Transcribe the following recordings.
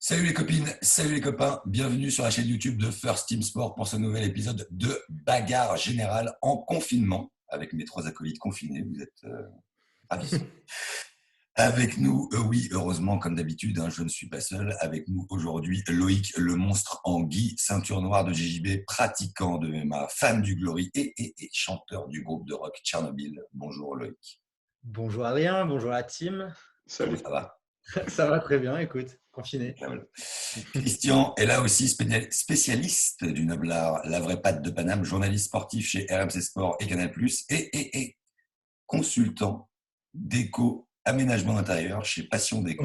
Salut les copines, salut les copains, bienvenue sur la chaîne YouTube de First Team Sport pour ce nouvel épisode de Bagarre Générale en confinement, avec mes trois acolytes confinés, vous êtes ravis. Avec nous, oui, heureusement, comme d'habitude, je ne suis pas seul, avec nous aujourd'hui Loïc, le monstre en gui, ceinture noire de JJB, pratiquant de MMA, fan du Glory et chanteur du groupe de rock Tchernobyl. Bonjour Loïc. Bonjour Adrien, bonjour la team. Comment Salut. ça va? Ça va très bien, écoute, confiné. Christian est là aussi spécialiste du noble art, la vraie patte de Paname, journaliste sportif chez RMC Sport et Canal+, et consultant déco aménagement intérieur chez Passion Déco.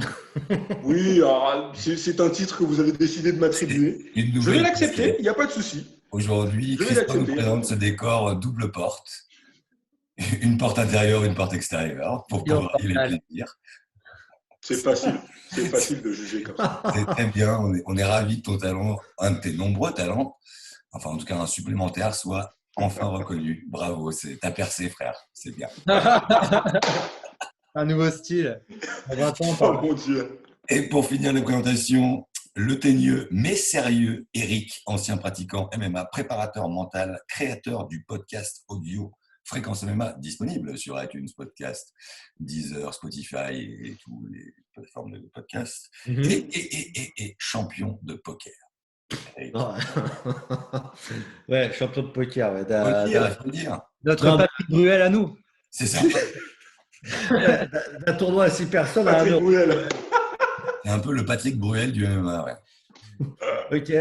Oui, alors, c'est un titre que vous avez décidé de m'attribuer. Je vais l'accepter, il n'y a pas de souci. Aujourd'hui, Christian nous présente ce décor double porte. Une porte intérieure, une porte extérieure, pour pouvoir y les plaisirs. C'est facile de juger comme ça. C'est très bien, on est ravis que ton talent, un de tes nombreux talents, enfin en tout cas un supplémentaire, soit enfin reconnu. Bravo, t'as percé frère, c'est bien. Un nouveau style. Oh mon Dieu. Et pour finir la présentation, le teigneux mais sérieux Eric, ancien pratiquant MMA, préparateur mental, créateur du podcast audio Fréquence MMA, disponible sur iTunes Podcast, Deezer, Spotify et toutes les plateformes de podcast, et champion de poker. Ouais, champion de poker. Ouais, faut le dire. Notre Patrick Bruel à nous. C'est ça. D'un tournoi à 6 personnes. Patrick Bruel. C'est un peu le Patrick Bruel du MMA, ouais. Ok.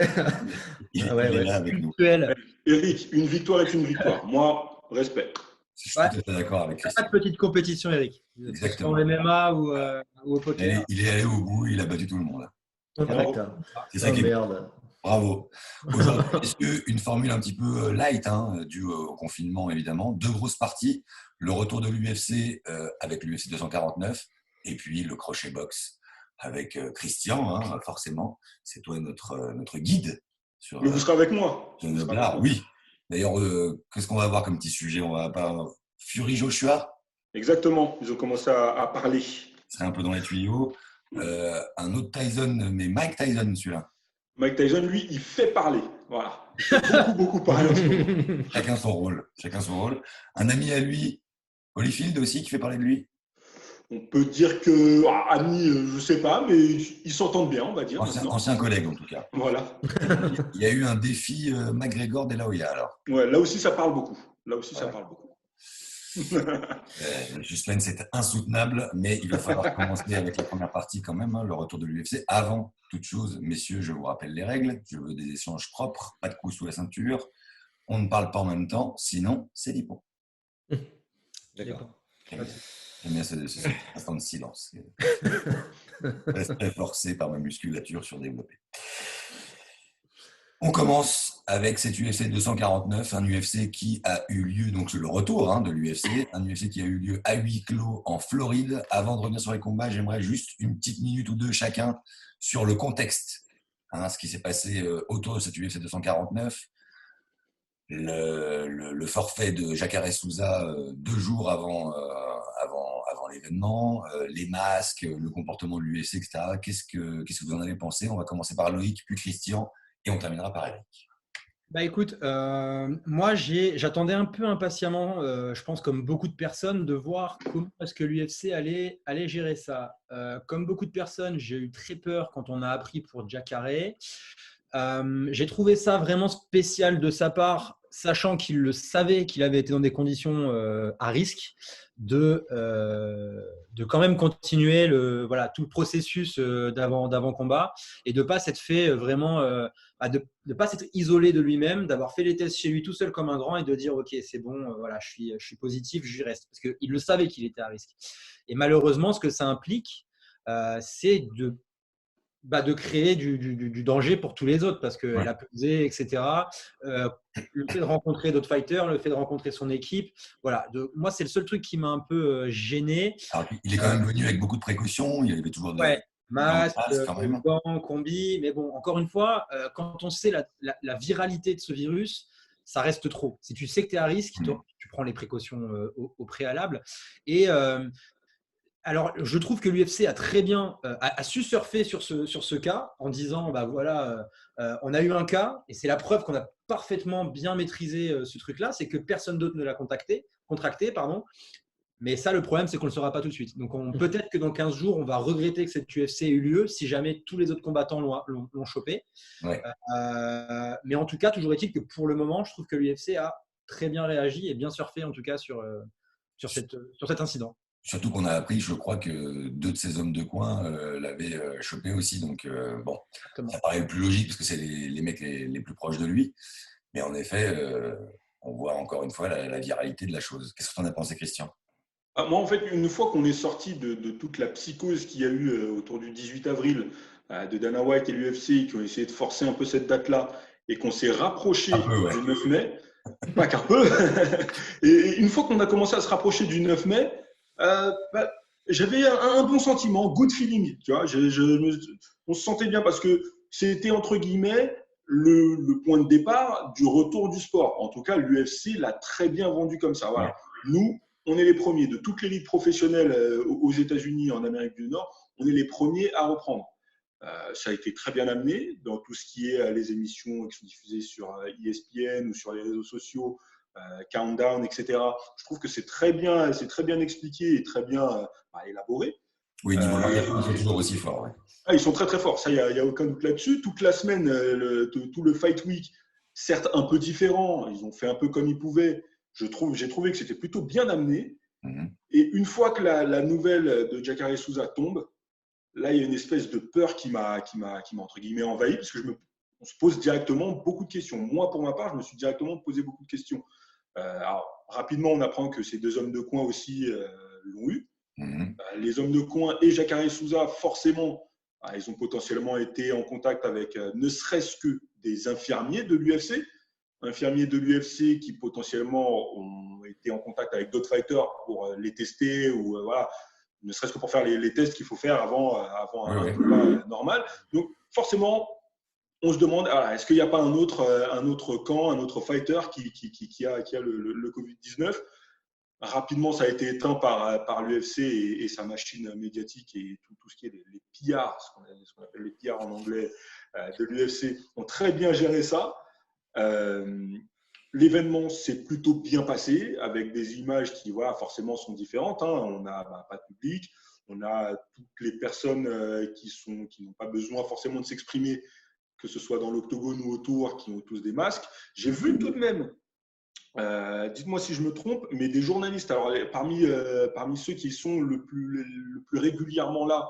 Il est là avec nous. Eric, une victoire est une victoire. Moi, respect. Je suis tout à fait d'accord avec Christian. Pas de petite compétition, Eric. Exactement. En MMA ou au poker. Il est allé au bout, il a battu tout le monde. C'est ça qui est merde. Bravo. Aujourd'hui, une formule un petit peu light, due au confinement évidemment. Deux grosses parties. Le retour de l'UFC avec l'UFC 249 et puis le crochet box avec Christian, forcément. C'est toi notre guide. Mais vous serez avec moi. Oui. D'ailleurs, qu'est-ce qu'on va avoir comme petit sujet? On va pas Fury Joshua. Exactement. Ils ont commencé à parler. Ce serait un peu dans les tuyaux. Un autre Tyson, mais Mike Tyson, celui-là. Mike Tyson, lui, il fait parler. Voilà. Beaucoup parler en ce moment. Chacun son rôle. Un ami à lui, Holyfield aussi, qui fait parler de lui. On peut dire que, ami, je ne sais pas, mais ils s'entendent bien, on va dire. Ancien collègue, en tout cas. Voilà. Il y a eu un défi McGregor De La Hoya, alors. Ouais, là aussi, ça parle beaucoup. Le suspense est insoutenable, mais il va falloir commencer avec la première partie quand même, le retour de l'UFC. Avant toute chose, messieurs, je vous rappelle les règles. Je veux des échanges propres, pas de coups sous la ceinture. On ne parle pas en même temps, sinon c'est Lipon. D'accord. J'aime bien cet instant de silence. Très forcé par ma musculature surdéveloppée. On commence avec cet UFC 249, un UFC qui a eu lieu, donc c'est le retour de l'UFC, un UFC qui a eu lieu à huis clos en Floride. Avant de revenir sur les combats, j'aimerais juste une petite minute ou deux chacun sur le contexte, ce qui s'est passé autour de cet UFC 249. Le forfait de Jacare Souza 2 jours avant l'événement, les masques, le comportement de l'UFC, etc. Qu'est-ce que vous en avez pensé? On va commencer par Loïc, puis Christian, et on terminera par Eric. Bah écoute, moi j'attendais un peu impatiemment, je pense comme beaucoup de personnes, de voir comment est-ce que l'UFC allait gérer ça. Comme beaucoup de personnes, j'ai eu très peur quand on a appris pour Jacare. J'ai trouvé ça vraiment spécial de sa part, sachant qu'il le savait qu'il avait été dans des conditions à risque, de quand même continuer tout le processus d'avant combat et de ne pas s'être fait vraiment de ne pas s'être isolé de lui-même, d'avoir fait les tests chez lui tout seul comme un grand et de dire ok c'est bon, voilà, je suis positif, j'y reste, parce qu'il le savait qu'il était à risque. Et malheureusement, ce que ça implique, c'est de créer du danger pour tous les autres, parce que la pesée, etc. Le fait de rencontrer d'autres fighters, le fait de rencontrer son équipe, voilà. Moi, c'est le seul truc qui m'a un peu gêné. Alors, il est quand même venu avec beaucoup de précautions. Il y avait toujours masque, gants, combi. Mais bon, encore une fois, quand on sait la viralité de ce virus, ça reste trop. Si tu sais que tu es à risque, tu prends les précautions au préalable. Et Alors, je trouve que l'UFC a très bien a su surfer sur ce cas en disant bah voilà, on a eu un cas et c'est la preuve qu'on a parfaitement bien maîtrisé ce truc-là, c'est que personne d'autre ne l'a contracté, pardon. Mais ça, le problème, c'est qu'on ne le saura pas tout de suite. Donc, peut-être que dans 15 jours, on va regretter que cette UFC ait eu lieu si jamais tous les autres combattants l'ont chopé. Ouais. Mais en tout cas, toujours est-il que pour le moment, je trouve que l'UFC a très bien réagi et bien surfé en tout cas sur cet incident. Surtout qu'on a appris, je crois, que 2 de ces hommes de coin l'avaient chopé aussi. Donc, bon, Exactement. Ça paraît le plus logique parce que c'est les mecs les plus proches de lui. Mais en effet, on voit encore une fois la viralité de la chose. Qu'est-ce que tu en as pensé, Christian? Moi, en fait, une fois qu'on est sorti de toute la psychose qu'il y a eu autour du 18 avril de Dana White et l'UFC qui ont essayé de forcer un peu cette date-là et qu'on s'est rapproché du 9 mai, pas qu'un peu, et une fois qu'on a commencé à se rapprocher du 9 mai, j'avais un bon sentiment, good feeling, tu vois, on se sentait bien parce que c'était entre guillemets le point de départ du retour du sport. En tout cas, l'UFC l'a très bien vendu comme ça. Voilà. Nous, on est les premiers de toute l'élite professionnelle aux États-Unis et en Amérique du Nord, on est les premiers à reprendre. Ça a été très bien amené dans tout ce qui est les émissions qui sont diffusées sur ESPN ou sur les réseaux sociaux, Countdown, etc. Je trouve que c'est très bien expliqué et très bien élaboré. Oui, niveau marketing, ils sont toujours aussi forts. Ouais. Ils sont très très forts, ça, il n'y a aucun doute là-dessus. Toute la semaine, tout le Fight Week, certes un peu différent, ils ont fait un peu comme ils pouvaient. J'ai trouvé que c'était plutôt bien amené. Et une fois que la nouvelle de Jacare Souza tombe, là, il y a une espèce de peur qui m'a entre guillemets envahi, parce que on se pose directement beaucoup de questions. Moi, pour ma part, je me suis directement posé beaucoup de questions. Alors, rapidement, on apprend que ces 2 hommes de coin aussi l'ont eu. Les hommes de coin et Jacare Souza, forcément, ils ont potentiellement été en contact avec ne serait-ce que des infirmiers de l'UFC. Infirmiers de l'UFC qui potentiellement ont été en contact avec d'autres fighters pour les tester ou voilà, ne serait-ce que pour faire les tests qu'il faut faire avant un combat normal. Donc forcément, on se demande, est-ce qu'il n'y a pas un autre camp, un autre fighter qui a le Covid-19 ? Rapidement, ça a été éteint par l'UFC et sa machine médiatique et tout ce qui est les pillards, ce qu'on appelle les pillards en anglais de l'UFC, ont très bien géré ça. L'événement s'est plutôt bien passé avec des images qui forcément sont différentes. On n'a pas de public, on a toutes les personnes qui n'ont pas besoin forcément de s'exprimer, que ce soit dans l'octogone ou autour, qui ont tous des masques. J'ai vu tout de même, dites-moi si je me trompe, mais des journalistes, alors parmi ceux qui sont le plus régulièrement là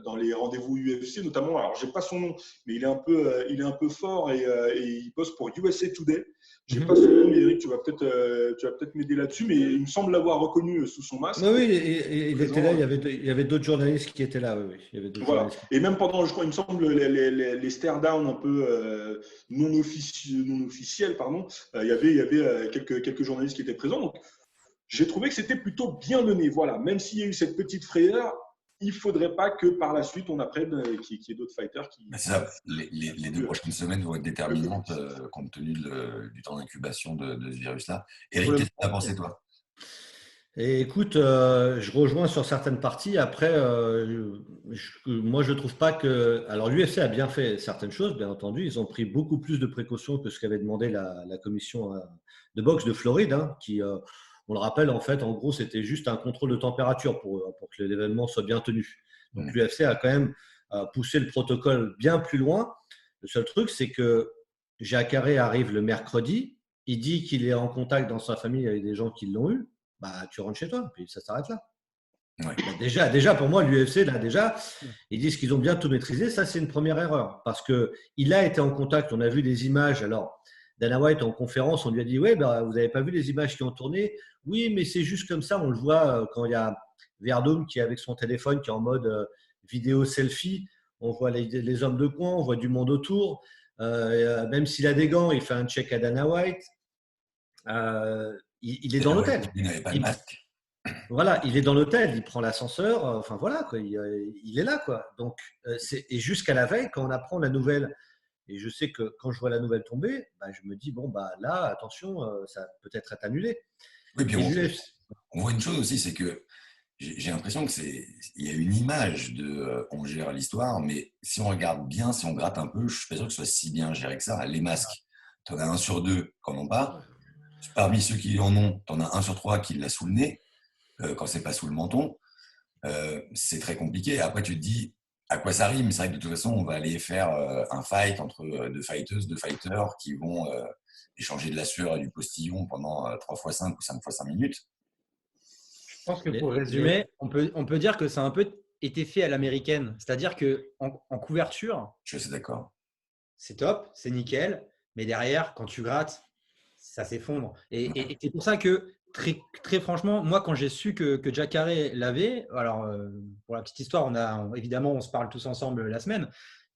dans les rendez-vous UFC, notamment, alors j'ai pas son nom, mais il est un peu fort et il bosse pour USA Today. J'ai pas son nom, mais Eric, tu vas peut-être m'aider là-dessus, mais il me semble l'avoir reconnu sous son masque. Oui, il était là. Il y avait d'autres journalistes qui étaient là. Oui. Il y avait voilà. Et même pendant, je crois, il me semble les stare-down un peu non officiels, pardon. Il y avait quelques journalistes qui étaient présents. Donc, j'ai trouvé que c'était plutôt bien mené. Voilà, même s'il y a eu cette petite frayeur, il ne faudrait pas que par la suite, on apprenne qu'il y ait d'autres fighters qui… C'est ça. Les 2 prochaines semaines vont être déterminantes compte tenu du temps d'incubation de ce virus-là. Eric, qu'est-ce que tu as pensé, toi ? Et écoute, je rejoins sur certaines parties. Après, moi, je ne trouve pas que… Alors, l'UFC a bien fait certaines choses, bien entendu. Ils ont pris beaucoup plus de précautions que ce qu'avait demandé la commission de boxe de Floride, qui… on le rappelle, en fait, en gros, c'était juste un contrôle de température pour que l'événement soit bien tenu. Donc, l'UFC a quand même poussé le protocole bien plus loin. Le seul truc, c'est que Jacare arrive le mercredi. Il dit qu'il est en contact dans sa famille avec des gens qui l'ont eu. Tu rentres chez toi, puis ça s'arrête là. Ouais. Déjà, pour moi, l'UFC, ils disent qu'ils ont bien tout maîtrisé. Ça, c'est une première erreur parce qu'il a été en contact. On a vu des images. Alors, Dana White, en conférence, on lui a dit « Ouais, vous n'avez pas vu les images qui ont tourné ?» « Oui, mais c'est juste comme ça. On le voit quand il y a Verdum qui est avec son téléphone, qui est en mode vidéo selfie. On voit les hommes de coin, on voit du monde autour. Même s'il a des gants, il fait un check à Dana White. Il est dans l'hôtel. Il n'avait pas de masque. Voilà, il est dans l'hôtel, il prend l'ascenseur. Enfin voilà, quoi, il est là, quoi. Donc, et jusqu'à la veille, quand on apprend la nouvelle… Et je sais que quand je vois la nouvelle tomber, je me dis, là, attention, ça peut être annulé. Oui, puis on voit une chose aussi, c'est que j'ai l'impression il y a une image de on gère l'histoire, mais si on regarde bien, si on gratte un peu, je suis pas sûr que ce soit si bien géré que ça. Les masques, tu en as 1 sur 2 qui n'en ont pas. Parmi ceux qui en ont, tu en as 1 sur 3 qui l'a sous le nez, quand c'est pas sous le menton. C'est très compliqué. Après, tu te dis à quoi ça rime. C'est vrai que de toute façon, on va aller faire un fight entre 2 fighteuses, 2 fighters qui vont échanger de la sueur et du postillon pendant 3 x 5 ou 5 x 5 minutes. Je pense que pour résumer, on peut dire que ça a un peu été fait à l'américaine. C'est-à-dire qu'en couverture, je suis d'accord. C'est top, c'est nickel. Mais derrière, quand tu grattes, ça s'effondre. Et c'est pour ça que, très franchement, moi, quand j'ai su que Jacare l'avait, alors pour la petite histoire, évidemment, on se parle tous ensemble la semaine.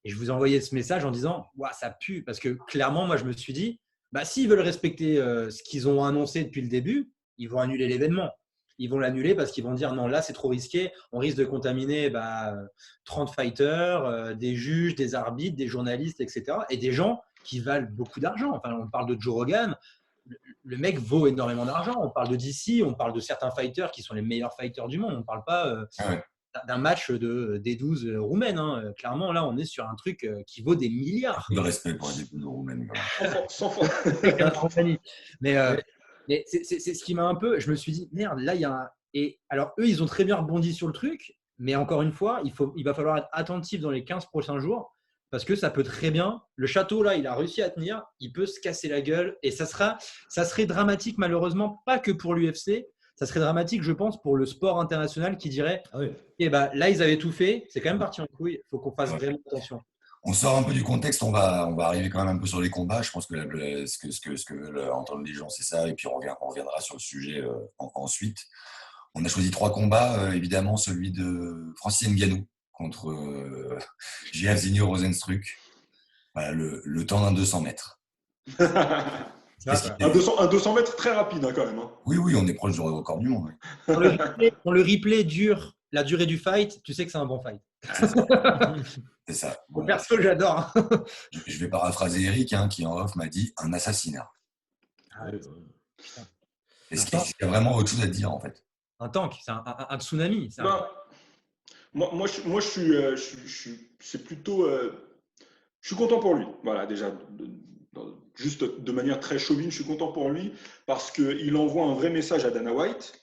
Et je vous ai envoyé ce message en disant « ça pue ». Parce que clairement, moi, je me suis dit, s'ils veulent respecter ce qu'ils ont annoncé depuis le début, ils vont annuler l'événement. Ils vont l'annuler parce qu'ils vont dire non, là, c'est trop risqué. On risque de contaminer 30 fighters, des juges, des arbitres, des journalistes, etc. Et des gens qui valent beaucoup d'argent. Enfin, on parle de Joe Rogan. Le mec vaut énormément d'argent. On parle de DC, on parle de certains fighters qui sont les meilleurs fighters du monde. On ne parle pas d'un match des 12 roumaines. Hein. Clairement, là, on est sur un truc qui vaut des milliards. De respect pour les 12 roumaines. Sans faute. Mais c'est ce qui m'a un peu… Je me suis dit, merde, là, il y a un… Et alors, eux, ils ont très bien rebondi sur le truc. Mais encore une fois, il va falloir être attentif dans les 15 prochains jours parce que ça peut très bien… Le château, là, il a réussi à tenir. Il peut se casser la gueule. Et ça serait dramatique, malheureusement, pas que pour l'UFC. Ça serait dramatique, je pense, pour le sport international qui dirait là, ils avaient tout fait. C'est quand même parti en couille. Il faut qu'on fasse vraiment attention. On sort un peu du contexte, on va arriver quand même un peu sur les combats. Je pense que ce que veulent entendre les gens, c'est ça. Et puis on reviendra sur le sujet ensuite. On a choisi 3 combats, évidemment celui de Francis Ngannou contre Jairzinho Rozenstruik. Voilà, le temps d'un 200 mètres. Un 200 mètres très rapide quand même. Hein. Oui, on est proche du record du monde. Quand le replay dure la durée du fight, tu sais que c'est un bon fight. C'est ça. Bon, perso, j'adore. Je vais paraphraser Eric qui en off m'a dit un assassinat. Est-ce qu'il y a vraiment autre chose à dire en fait? Un tank, c'est un tsunami. Moi, je suis plutôt… je suis content pour lui. Voilà, déjà, juste de manière très chauvine, je suis content pour lui parce qu'il envoie un vrai message à Dana White.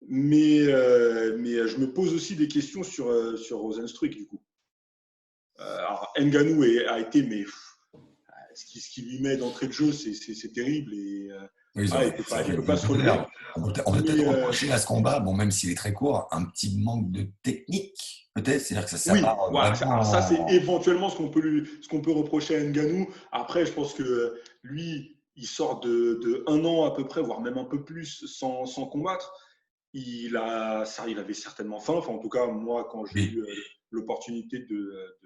Mais je me pose aussi des questions sur Rozenstruik, du coup. Alors, Ngannou a été, mais ce qu'il lui met d'entrée de jeu, c'est terrible. Et, il ne peut pas se relever. On peut peut-être reprocher à ce combat, même s'il est très court, un petit manque de technique, peut-être. C'est-à-dire que ça alors ça, c'est éventuellement ce qu'on peut reprocher à Ngannou. Après, je pense que lui, il sort de 1 an à peu près, voire même un peu plus, sans combattre. Il avait certainement faim. Enfin, en tout cas, moi, quand j'ai eu l'opportunité de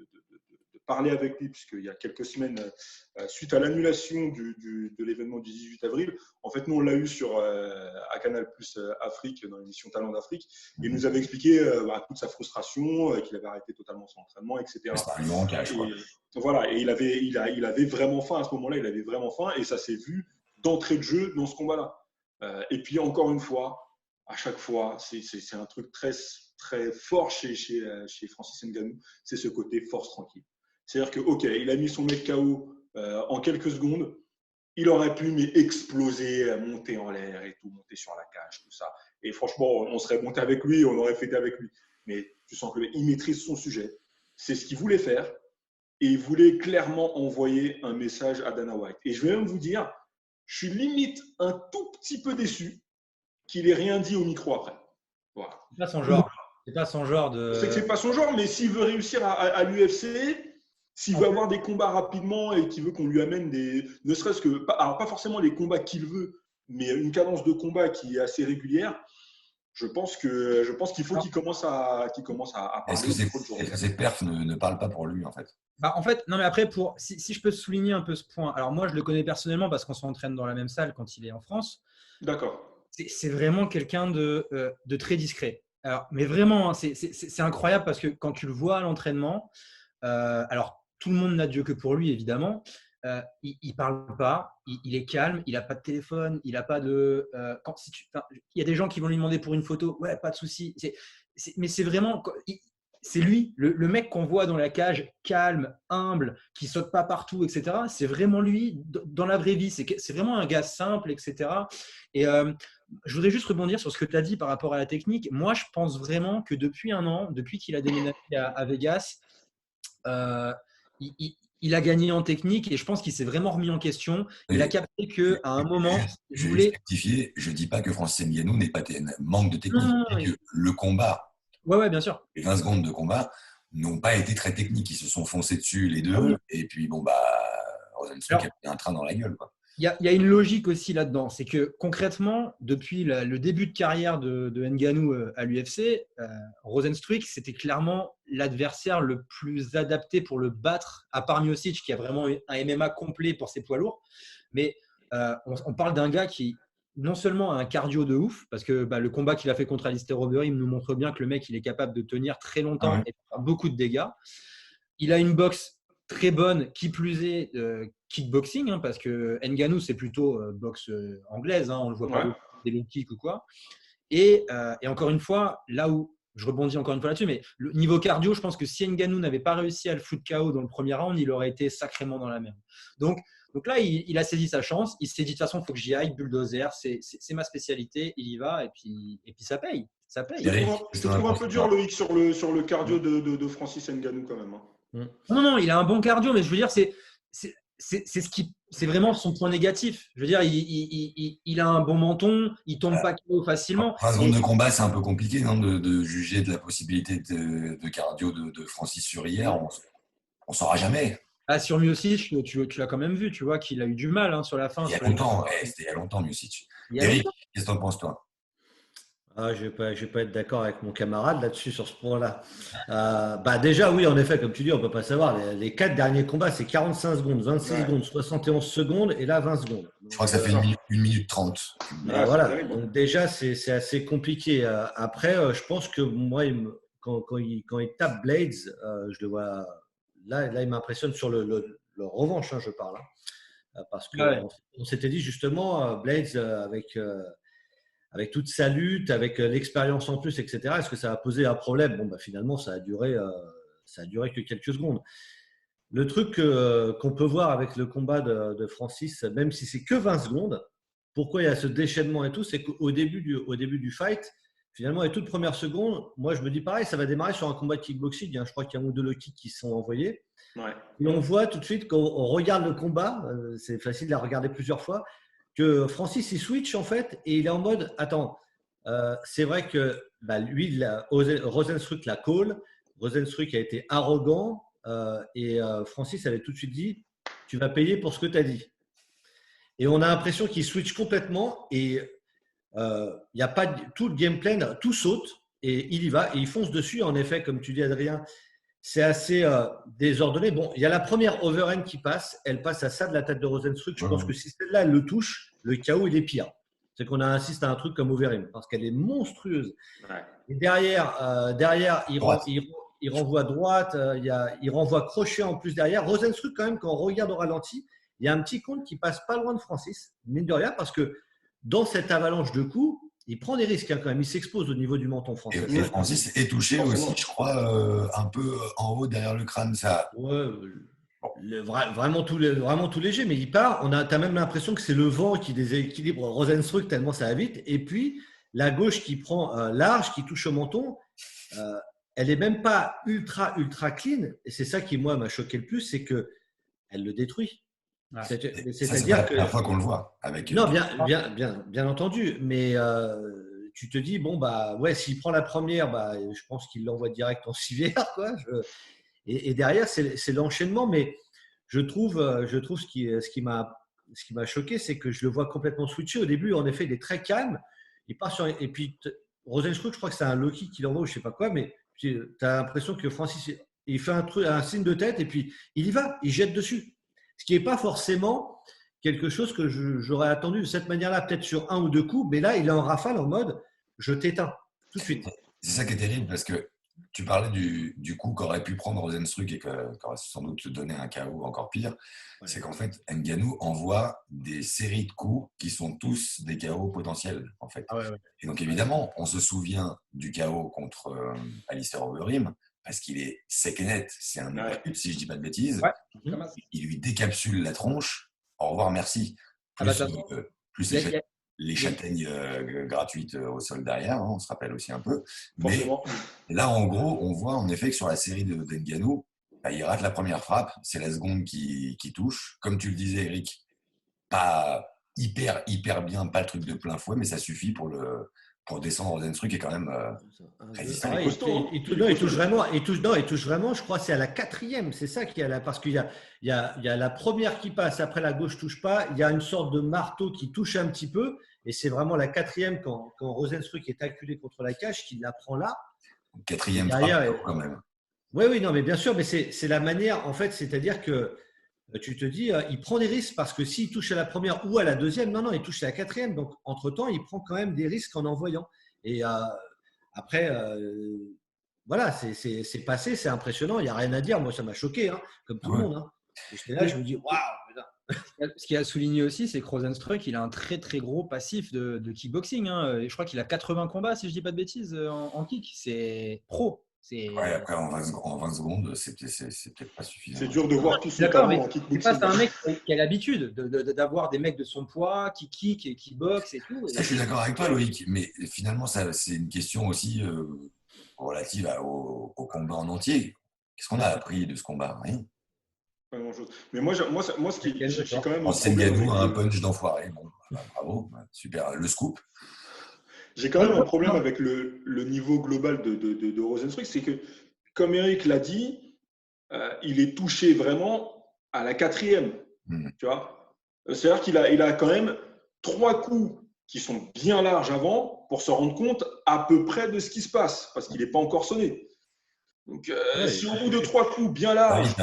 parler avec lui, puisqu'il y a quelques semaines, suite à l'annulation de l'événement du 18 avril, en fait, nous, on l'a eu à Canal+ Afrique, dans l'émission Talent d'Afrique. Il nous avait expliqué toute sa frustration, qu'il avait arrêté totalement son entraînement, etc. Voilà, et il avait vraiment faim à ce moment-là. Il avait vraiment faim, et ça s'est vu d'entrée de jeu dans ce combat-là. Et puis, encore une fois, à chaque fois, c'est un truc très, très fort chez Francis Ngannou, c'est ce côté force tranquille. C'est-à-dire que, ok, il a mis son mec KO en quelques secondes, il aurait pu exploser, monter en l'air et tout, monter sur la cage, tout ça. Et franchement, on serait monté avec lui, on aurait fêté avec lui. Mais tu sens qu'il maîtrise son sujet. C'est ce qu'il voulait faire et il voulait clairement envoyer un message à Dana White. Et je vais même vous dire, je suis limite un tout petit peu déçu qu'il n'ait rien dit au micro après. Voilà. C'est pas son genre. C'est pas son genre de… C'est que c'est pas son genre, mais s'il veut réussir à l'UFC, s'il veut avoir des combats rapidement et qu'il veut qu'on lui amène ne serait-ce que… Alors, pas forcément les combats qu'il veut, mais une cadence de combat qui est assez régulière, je pense qu'il faut qu'il commence à parler. Est-ce que ses perfs ne parlent pas pour lui, en fait? En fait, non, mais après, si je peux souligner un peu ce point. Alors, moi, je le connais personnellement parce qu'on s'entraîne dans la même salle quand il est en France. D'accord. C'est vraiment quelqu'un de très discret. Alors, mais vraiment, hein, c'est incroyable parce que quand tu le vois à l'entraînement, alors tout le monde n'a Dieu que pour lui, évidemment, il parle pas, il est calme, il n'a pas de téléphone, il n'a pas de. Il y a des gens qui vont lui demander pour une photo, ouais, pas de souci. Mais c'est vraiment. C'est lui, le mec qu'on voit dans la cage, calme, humble, qui saute pas partout, etc. C'est vraiment lui dans la vraie vie. C'est vraiment un gars simple, etc. Et je voudrais juste rebondir sur ce que tu as dit par rapport à la technique. Moi, je pense vraiment que depuis un an, depuis qu'il a déménagé à Vegas, il a gagné en technique et je pense qu'il s'est vraiment remis en question. Il a capté qu'à un moment, je voulais rectifier. Je ne dis pas que Francis Ngannou manque de technique, mais que le combat, ouais, bien sûr. Les 20 secondes de combat n'ont pas été très techniques. Ils se sont foncés dessus les deux. Et puis, Rozenstruik a pris un train dans la gueule, quoi. Il y a une logique aussi là-dedans. C'est que concrètement, depuis le début de carrière de Ngannou à l'UFC, Rozenstruik, c'était clairement l'adversaire le plus adapté pour le battre, à part Miocic, qui a vraiment un MMA complet pour ses poids lourds. Mais on parle d'un gars qui non seulement a un cardio de ouf, parce que le combat qu'il a fait contre Alistair Overeem nous montre bien que le mec, il est capable de tenir très longtemps et de faire beaucoup de dégâts. Il a une boxe très bonne, qui plus est kickboxing, parce que Ngannou, c'est plutôt boxe anglaise, on ne le voit pas des low kicks ou quoi. Et encore une fois, là où je rebondis encore une fois là-dessus, mais le niveau cardio, je pense que si Ngannou n'avait pas réussi à le foutre KO dans le premier round, il aurait été sacrément dans la merde. Donc là, il a saisi sa chance. Il s'est dit de toute façon, il faut que j'y aille, bulldozer, c'est ma spécialité. Il y va et puis ça paye. Ça paye. Je te trouve un peu dur, Loïc, sur le cardio de Francis Ngannou quand même. Non, il a un bon cardio, mais je veux dire, c'est vraiment son point négatif. Je veux dire, il a un bon menton, il tombe pas KO facilement. 20 secondes de combat, c'est un peu compliqué, non, de juger de la possibilité de cardio de Francis sur hier. On ne saura jamais. Sur Miocic, tu l'as quand même vu, tu vois qu'il a eu du mal sur la fin. Il y a longtemps, c'était il y a longtemps, Miocic. Eric, qu'est-ce que tu en penses, toi? Je vais pas être d'accord avec mon camarade là-dessus, sur ce point-là. Déjà, oui, en effet, comme tu dis, on ne peut pas savoir. Les 4 derniers combats, c'est 45 secondes, 26 secondes, 71 secondes et là, 20 secondes. Donc, je crois que ça fait 1 minute 30. Voilà. Donc, déjà, c'est assez compliqué. Après, je pense que moi, quand il tape Blades, je le vois. Là, il m'impressionne sur le revanche, je parle. Parce qu'on s'était dit justement, Blades, avec toute sa lutte, avec l'expérience en plus, etc., est-ce que ça a posé un problème? Finalement, ça a duré que quelques secondes. Le truc qu'on peut voir avec le combat de Francis, même si c'est que 20 secondes, pourquoi il y a ce déchaînement et tout, c'est qu'au début du fight, finalement, les toutes premières secondes, moi, je me dis pareil, ça va démarrer sur un combat de kickboxing. Je crois qu'il y a un ou deux low kicks qui sont envoyés. Et on voit tout de suite, quand on regarde le combat, c'est facile de la regarder plusieurs fois, que Francis, il switch en fait et il est en mode, attends, c'est vrai que lui, Rozenstruik la call, Rozenstruik a été arrogant et Francis avait tout de suite dit, tu vas payer pour ce que tu as dit. Et on a l'impression qu'il switch complètement et il n'y a pas tout le game plan, tout saute et il y va et il fonce dessus. En effet, comme tu dis, Adrien, c'est assez désordonné. Bon, il y a la première overhand qui passe. Elle passe à ça de la tête de Rozenstruik. Je pense que si celle-là, elle le touche, le KO, il est pire. C'est qu'on insiste à un truc comme overhand parce qu'elle est monstrueuse. Et derrière, il renvoie droite. Il renvoie crochet en plus derrière. Rozenstruik, quand même, quand on regarde au ralenti, il y a un petit compte qui passe pas loin de Francis, mine de rien, parce que dans cette avalanche de coups, il prend des risques quand même. Il s'expose au niveau du menton français. Et Francis est touché aussi, je crois, un peu en haut derrière le crâne. Ça. Ouais, vraiment tout léger, mais il part. Tu as même l'impression que c'est le vent qui déséquilibre Rozenstruik tellement ça va vite. Et puis, la gauche qui prend large, qui touche au menton, elle n'est même pas ultra clean. Et c'est ça qui, moi, m'a choqué le plus, c'est qu'elle le détruit. C'est la première fois qu'on le voit. Non, bien entendu. Mais tu te dis, s'il prend la première, je pense qu'il l'envoie direct en civière, quoi. Et derrière, c'est l'enchaînement. Mais je trouve ce qui m'a choqué, c'est que je le vois complètement switché. Au début, en effet, il est très calme. Il part sur, et puis, Rozenstruik, je crois que c'est un low kick qu'il envoie ou je ne sais pas quoi, mais tu as l'impression que Francis, il fait un signe de tête et puis il y va, il jette dessus. Ce qui n'est pas forcément quelque chose que j'aurais attendu de cette manière-là, peut-être sur un ou deux coups, mais là, il est en rafale en mode « je t'éteins tout de suite ». C'est ça qui est terrible parce que Tu parlais du coup qu'aurait pu prendre Rozenstruik et qu'aurait sans doute donné un KO encore pire. Ouais. C'est qu'en fait, Ngannou envoie des séries de coups qui sont tous des KO potentiels, en fait. Ah ouais. Et donc, évidemment, on se souvient du KO contre Alistair Overeem parce qu'il est sec et net. C'est un uppercut, si je ne dis pas de bêtises. Ouais. Il lui décapsule la tronche. Au revoir, merci. Plus les châtaignes gratuites au sol derrière, on se rappelle aussi un peu. Mais là, en gros, on voit en effet que sur la série de Ngannou, il rate la première frappe, c'est la seconde qui touche. Comme tu le disais, Eric, pas hyper bien, pas le truc de plein fouet, mais ça suffit pour descendre Rozenstruik qui est quand même résistant. Il touche vraiment, je crois, c'est à la 4e. C'est ça qu'il y a là, parce qu'il y a la première qui passe, après la gauche touche pas, il y a une sorte de marteau qui touche un petit peu, et c'est vraiment la 4e quand Rozenstruik est acculé contre la cage qu'il la prend là. 4e frappe quand même. Oui, non, mais bien sûr, mais c'est la manière, en fait, c'est-à-dire que tu te dis, il prend des risques parce que s'il touche à la première ou à la deuxième, non, il touche à la 4e. Donc, entre-temps, il prend quand même des risques en envoyant. Et après, voilà, c'est passé, c'est impressionnant. Il n'y a rien à dire. Moi, ça m'a choqué, comme tout le monde. Et j'étais là, je me dis, waouh. Ce qu'il a souligné aussi, c'est que Rozenstruik, il a un très très gros passif de kickboxing. Et je crois qu'il a 80 combats, si je ne dis pas de bêtises, en kick. C'est pro. Ouais, après, en 20 secondes, c'est peut-être pas suffisant. C'est dur de voir tout ce talent en kickboxing. C'est un mec qui a l'habitude d'avoir des mecs de son poids, qui kick et qui boxe et tout. Ça, je suis d'accord avec toi, Loïc, mais finalement, c'est une question aussi relative au combat en entier. Qu'est-ce qu'on a appris de ce combat? Rien. Pas grand-chose. Mais moi, ce qui j'ai quand même. C'est Ngannou, un punch d'enfoiré. Bon, bravo, super. Le scoop. J'ai quand même un problème avec le niveau global de Rozenstruik, c'est que, comme Eric l'a dit, il est touché vraiment à la 4e. Tu vois, c'est-à-dire qu'il a quand même 3 coups qui sont bien larges avant pour se rendre compte à peu près de ce qui se passe, parce qu'il n'est pas encore sonné. Donc, si au bout de 3 coups bien larges,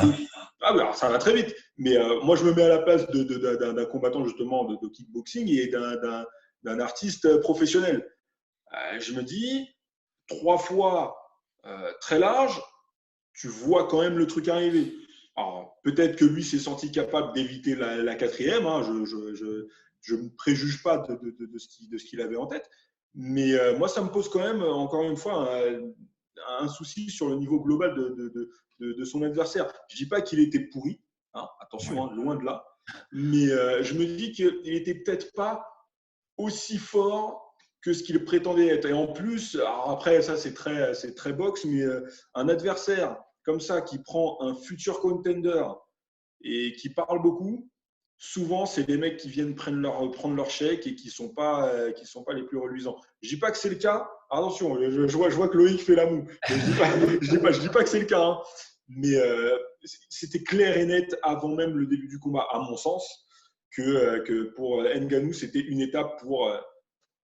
alors ça va très vite. Mais moi, je me mets à la place d'un combattant justement de kickboxing et d'un artiste professionnel. Je me dis, 3 fois très large, tu vois quand même le truc arriver. Alors, peut-être que lui s'est senti capable d'éviter la 4e. Je ne préjuge pas de ce qu'il avait en tête. Mais moi, ça me pose quand même, encore une fois, un souci sur le niveau global de son adversaire. Je ne dis pas qu'il était pourri. Attention, loin de là. Mais je me dis qu'il n'était peut-être pas aussi fort que ce qu'il prétendait être. Et en plus, alors après, ça c'est très boxe, mais un adversaire comme ça qui prend un futur contender et qui parle beaucoup, souvent c'est des mecs qui viennent prendre leur chèque et qui sont pas les plus reluisants. Je dis pas que c'est le cas. Attention, je vois que Loïc fait la moue. Je dis pas que c'est le cas, mais c'était clair et net avant même le début du combat, à mon sens, que pour Ngannou c'était une étape pour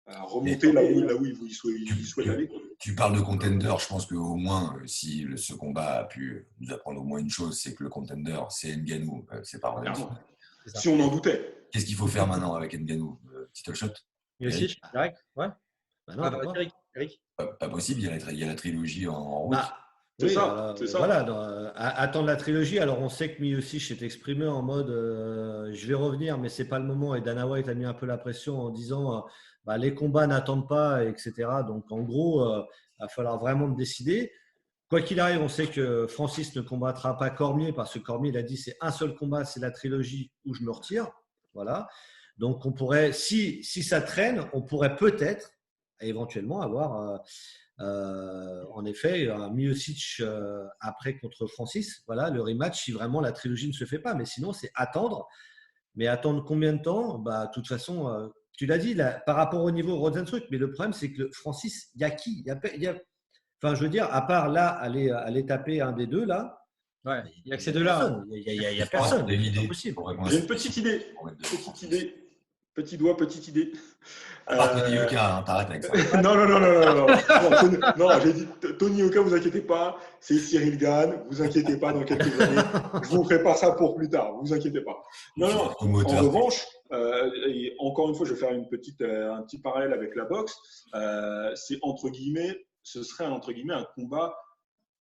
remonter là où il souhaite aller. Tu parles de contender, je pense qu'au moins, si ce combat a pu nous apprendre au moins une chose, c'est que le contender, c'est Ngannou, c'est pas Rozenstruik. Si on en doutait. Qu'est-ce qu'il faut faire maintenant avec Ngannou? Title shot? Aussi, direct, ouais. Eric. Pas possible, il y a la trilogie en route. C'est ça. Voilà, attendre la trilogie. Alors, on sait que Miocic s'est exprimé en mode je vais revenir, mais ce n'est pas le moment. Et Dana White a mis un peu la pression en disant les combats n'attendent pas, etc. Donc, en gros, il va falloir vraiment décider. Quoi qu'il arrive, on sait que Francis ne combattra pas Cormier parce que Cormier, il a dit c'est un seul combat, c'est la trilogie où je me retire. Voilà. Donc, on pourrait, si ça traîne, on pourrait peut-être éventuellement avoir. En effet, un Miocic après contre Francis, voilà, le rematch si vraiment la trilogie ne se fait pas. Mais sinon, c'est attendre. Mais attendre combien de temps? De toute façon, tu l'as dit là, par rapport au niveau Rozenstruik. Mais le problème, c'est que Francis, il y a qui? Enfin, je veux dire, à part là, aller taper un des deux là. Ouais, il n'y a que ces deux-là. Il n'y a personne. J'ai une petite idée. Petit doigt, petite idée. Tony Yoka, t'arrêtes avec ça. Non, j'ai dit Tony Yoka, vous inquiétez pas, c'est Cyril Gane, vous inquiétez pas, dans quelques années, je vous prépare ça pour plus tard, vous inquiétez pas. Non, en revanche, et encore une fois, je vais faire un petit parallèle avec la boxe, ce serait entre guillemets un combat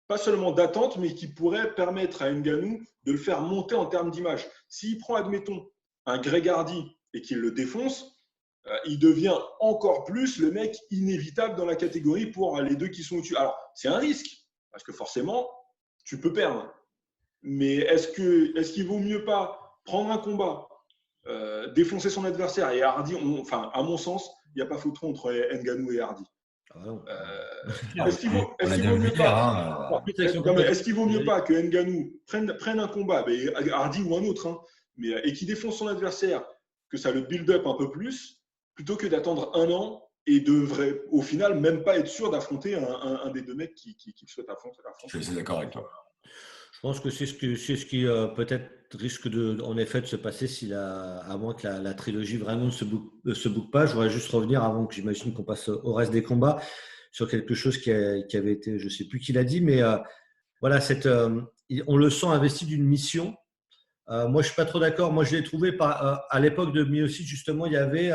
pas seulement d'attente, mais qui pourrait permettre à Ngannou de le faire monter en termes d'image. S'il prend, admettons, un Greg Hardy et qu'il le défonce, il devient encore plus le mec inévitable dans la catégorie pour les deux qui sont au-dessus. Alors, c'est un risque, parce que forcément, tu peux perdre. Mais est-ce qu'il vaut mieux pas prendre un combat, défoncer son adversaire et Hardy, à mon sens, il n'y a pas photo entre Ngannou et Hardy. Est-ce qu'il vaut mieux pas que Ngannou prenne un combat, Hardy ou un autre, et qu'il défonce son adversaire, que ça le build up un peu plus, plutôt que d'attendre un an et au final, même pas être sûr d'affronter un des deux mecs qui souhaite affronter. Je suis d'accord avec toi. Je pense que c'est ce qui peut-être risque en effet de se passer à moins que la trilogie vraiment ne se boucle pas. Je voudrais juste revenir avant que j'imagine qu'on passe au reste des combats sur quelque chose qui avait été, je ne sais plus qui l'a dit, mais voilà, on le sent investi d'une mission. Moi, je ne suis pas trop d'accord. Moi, je l'ai trouvé à l'époque de Miocic, justement, il y avait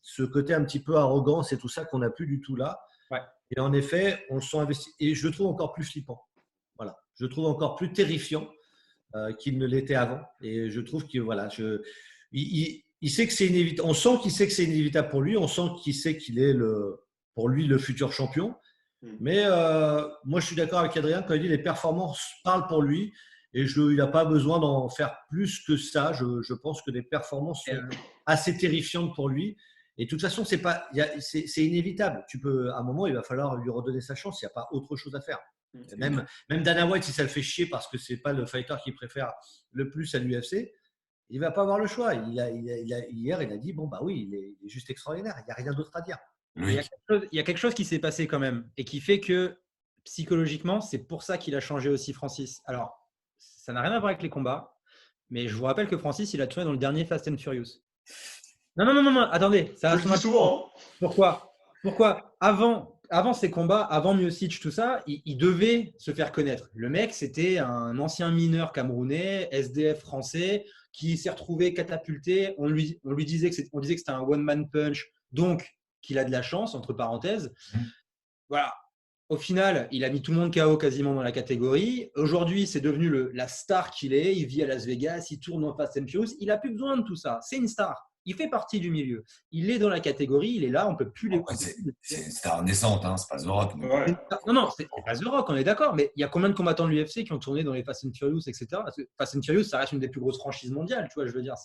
ce côté un petit peu arrogance et tout ça qu'on n'a plus du tout là. Ouais. Et en effet, on le sent investi. Et je le trouve encore plus flippant. Voilà. Je le trouve encore plus terrifiant qu'il ne l'était avant. Et je trouve que voilà, il sait que c'est inévitable. On sent qu'il sait que c'est inévitable pour lui. On sent qu'il sait qu'il est pour lui le futur champion. Mais moi, je suis d'accord avec Adrien quand il dit les performances parlent pour lui. Et il n'a pas besoin d'en faire plus que ça. Je pense que les performances sont assez terrifiantes pour lui. Et de toute façon, c'est inévitable. À un moment, il va falloir lui redonner sa chance. Il n'y a pas autre chose à faire. Même Dana White, si ça le fait chier parce que ce n'est pas le fighter qu'il préfère le plus à l'UFC, il ne va pas avoir le choix. Hier, il a dit, bon, bah oui, il est juste extraordinaire. Il n'y a rien d'autre à dire. Oui. Il y a quelque chose qui s'est passé quand même et qui fait que psychologiquement, c'est pour ça qu'il a changé aussi Francis. Alors, ça n'a rien à voir avec les combats, mais je vous rappelle que Francis, il a tourné dans le dernier Fast and Furious. Non, attendez. Ça je le dis souvent. Pourquoi avant ces combats, avant Miocic, tout ça, il devait se faire connaître. Le mec, c'était un ancien mineur camerounais, SDF français, qui s'est retrouvé catapulté. On disait que c'était un one-man punch, donc qu'il a de la chance, entre parenthèses. Voilà. Au final, il a mis tout le monde KO quasiment dans la catégorie. Aujourd'hui, c'est devenu la star qu'il est. Il vit à Las Vegas, il tourne en Fast and Furious. Il n'a plus besoin de tout ça. C'est une star. Il fait partie du milieu. Il est dans la catégorie, il est là, on ne peut plus l'écouter. C'est une star naissante, c'est pas The Rock. Ouais. Non, c'est pas The Rock, on est d'accord. Mais il y a combien de combattants de l'UFC qui ont tourné dans les Fast and Furious, etc. Parce que Fast and Furious, ça reste une des plus grosses franchises mondiales, tu vois, je veux dire.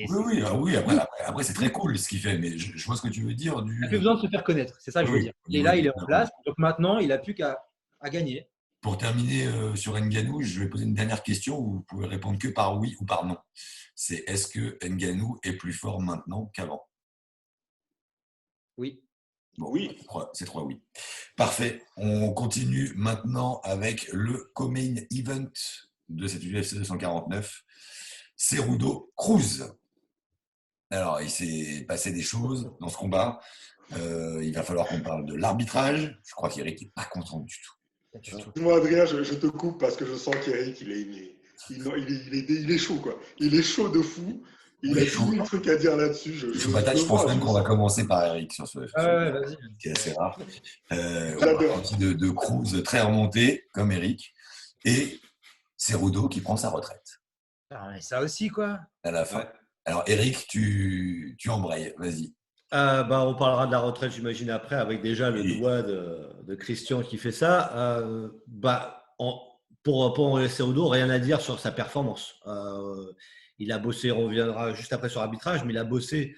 Oui. Après, c'est très cool ce qu'il fait, mais je vois ce que tu veux dire. Il n'a plus besoin de se faire connaître, c'est ça que je veux dire. Et là, il est en place, donc maintenant, il n'a plus qu'à gagner. Pour terminer sur Ngannou, je vais poser une dernière question où vous pouvez répondre que par oui ou par non. C'est est-ce que Ngannou est plus fort maintenant qu'avant? Oui. Bon, oui. C'est 3 oui. Parfait. On continue maintenant avec le co-main event de cette UFC 249. Cerudo Cruz. Alors, il s'est passé des choses dans ce combat. Il va falloir qu'on parle de l'arbitrage. Je crois qu'Eric n'est pas content du tout. Moi, Adrien, je te coupe parce que je sens qu'Eric, il est chaud, quoi. Il est chaud de fou. Il a 10 000 trucs à dire là-dessus. Je pense même qu'on va commencer par Eric sur ce vas-y. qui est assez rare. J'adore. De Cruz très remonté, comme Eric. Et Cerudo qui prend sa retraite. Mais ça aussi, quoi. À la fin. Ouais. Alors, Eric, tu embrayes. Vas-y. On parlera de la retraite, j'imagine, après, avec déjà le doigt de Christian qui fait ça. Pour Cerudo, rien à dire sur sa performance. Il a bossé, on reviendra juste après sur l'arbitrage, mais il a bossé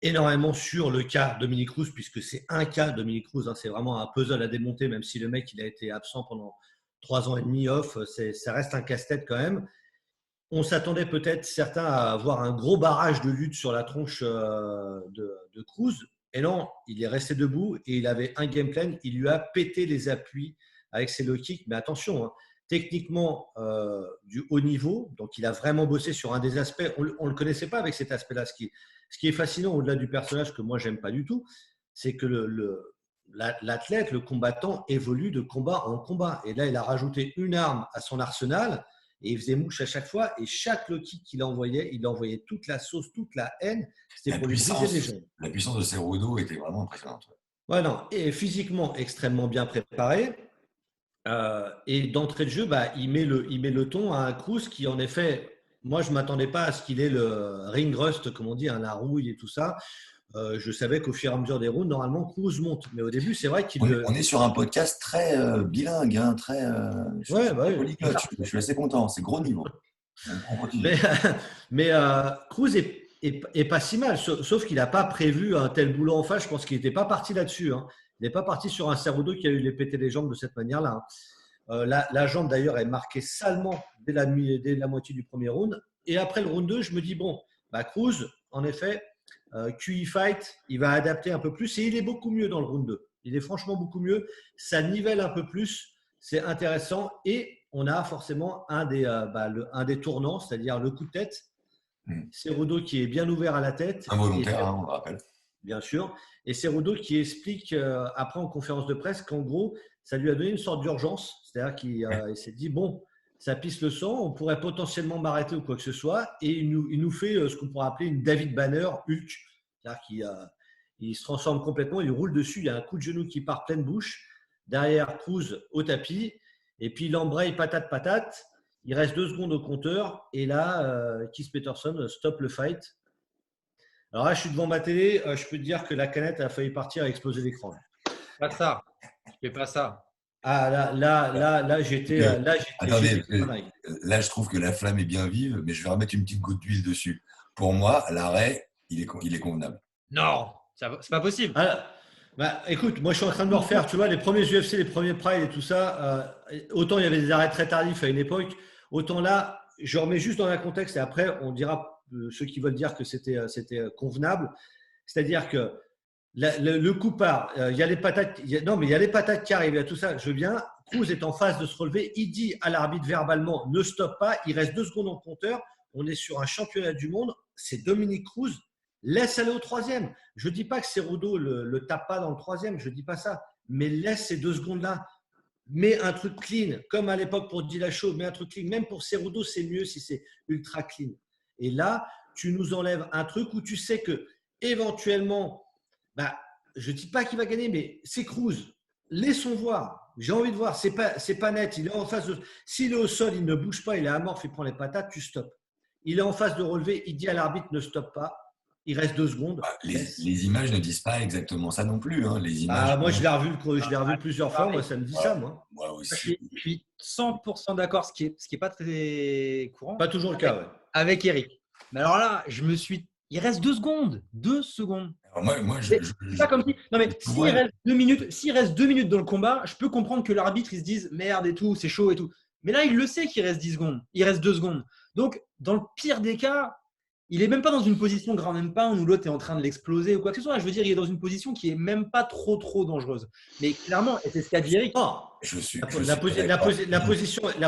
énormément sur le cas Dominick Cruz, puisque c'est un cas Dominick Cruz. C'est vraiment un puzzle à démonter, même si le mec il a été absent pendant 3 ans et demi off. Ça reste un casse-tête quand même. On s'attendait peut-être certains à avoir un gros barrage de lutte sur la tronche de Cruz. Et non, il est resté debout et il avait un game plan. Il lui a pété les appuis avec ses low kicks. Mais attention, techniquement du haut niveau. Donc, il a vraiment bossé sur un des aspects. On ne le connaissait pas avec cet aspect-là. Ce qui est fascinant au-delà du personnage que moi, j'aime pas du tout, c'est que l'athlète, le combattant, évolue de combat en combat. Et là, il a rajouté une arme à son arsenal. Et il faisait mouche à chaque fois. Et chaque low kick qu'il envoyait, il envoyait toute la sauce, toute la haine. C'était pour lui briser les jambes. La puissance de Cerudo était vraiment impressionnante. Ouais, non. Et physiquement extrêmement bien préparé. Et d'entrée de jeu, il met le ton à un Cruz qui, en effet, moi, je ne m'attendais pas à ce qu'il ait le ring rust, comme on dit, la rouille et tout ça. Je savais qu'au fur et à mesure des rounds, normalement, Cruz monte. Mais au début, c'est vrai qu'il… On est sur un podcast très bilingue, hein, très… polyglotte. Je suis assez content, c'est gros niveau. On continue. Mais Cruz est pas si mal, sauf qu'il n'a pas prévu un tel boulot en face. Je pense qu'il n'était pas parti là-dessus. Hein. Il n'est pas parti sur un Cerudo qui a eu les péter les jambes de cette manière-là. La jambe, d'ailleurs, est marquée salement dès la moitié du premier round. Et après le round 2, je me dis, bon, Cruz, en effet, QE fight, il va adapter un peu plus. Et il est beaucoup mieux dans le round 2. Il est franchement beaucoup mieux. Ça nivelle un peu plus. C'est intéressant. Et on a forcément un des tournants, c'est-à-dire le coup de tête. Cerudo qui est bien ouvert à la tête. Involontaire, on le rappelle. Bien sûr. Et Cerudo qui explique après en conférence de presse qu'en gros, ça lui a donné une sorte d'urgence. C'est-à-dire qu'il s'est dit, bon, ça pisse le sang, on pourrait potentiellement m'arrêter ou quoi que ce soit. Et il nous fait ce qu'on pourrait appeler une David Banner Hulk. C'est-à-dire qu'il se transforme complètement, il roule dessus, il y a un coup de genou qui part pleine bouche. Derrière, Cruz au tapis. Et puis, il embraye patate. Il reste 2 secondes au compteur. Et là, Keith Peterson stoppe le fight. Alors là, je suis devant ma télé. Je peux te dire que la canette a failli partir et exploser l'écran. Pas ça. Je fais pas ça. Ah, là, j'étais… Attendez, là, je trouve que la flamme est bien vive, mais je vais remettre une petite goutte d'huile dessus. Pour moi, l'arrêt, il est convenable. Non, c'est pas possible. Écoute, moi, je suis en train de me refaire, tu vois, les premiers UFC, les premiers Pride et tout ça. Autant il y avait des arrêts très tardifs à une époque, autant là, je remets juste dans un contexte et après, on dira ceux qui veulent dire que c'était convenable. C'est-à-dire que le coup part, il y a les patates, il y a les patates qui arrivent, il y a tout ça, je veux bien. Cruz est en phase de se relever, il dit à l'arbitre verbalement, ne stoppe pas, il reste 2 secondes en compteur, on est sur un championnat du monde, c'est Dominick Cruz, laisse aller au 3e. Je ne dis pas que Cerudo le tape pas dans le 3e, je ne dis pas ça, mais laisse ces 2 secondes-là. Mets un truc clean, comme à l'époque pour Dillashaw, mets un truc clean. Même pour Cerudo, c'est mieux si c'est ultra clean. Et là, tu nous enlèves un truc où tu sais que éventuellement, je ne dis pas qu'il va gagner, mais c'est Cruz. Laissons voir. J'ai envie de voir. C'est pas net. Il est en face de… S'il est au sol, il ne bouge pas, il est amorphe, il prend les patates, tu stoppes. Il est en phase de relever, il dit à l'arbitre ne stoppe pas. Il reste 2 secondes. Les images ne disent pas exactement ça non plus. Hein. Les images, moi, je l'ai revu plusieurs fois. Moi, ça me dit ça, moi. Moi aussi. Je suis 100% d'accord, ce qui est pas très courant. Pas toujours le cas, ouais. Avec Eric. Mais alors là, il reste 2 secondes. 2 secondes. Alors moi, c'est pas comme si… Non, mais s'il reste 2 minutes dans le combat, je peux comprendre que l'arbitre, il se dise merde et tout, c'est chaud et tout. Mais là, il le sait qu'il reste 10 secondes. Il reste 2 secondes. Donc, dans le pire des cas, il n'est même pas dans une position ground and pound où l'autre est en train de l'exploser ou quoi que ce soit. Je veux dire, il est dans une position qui est même pas trop dangereuse. Mais clairement, et c'est ce qu'a dit Eric. La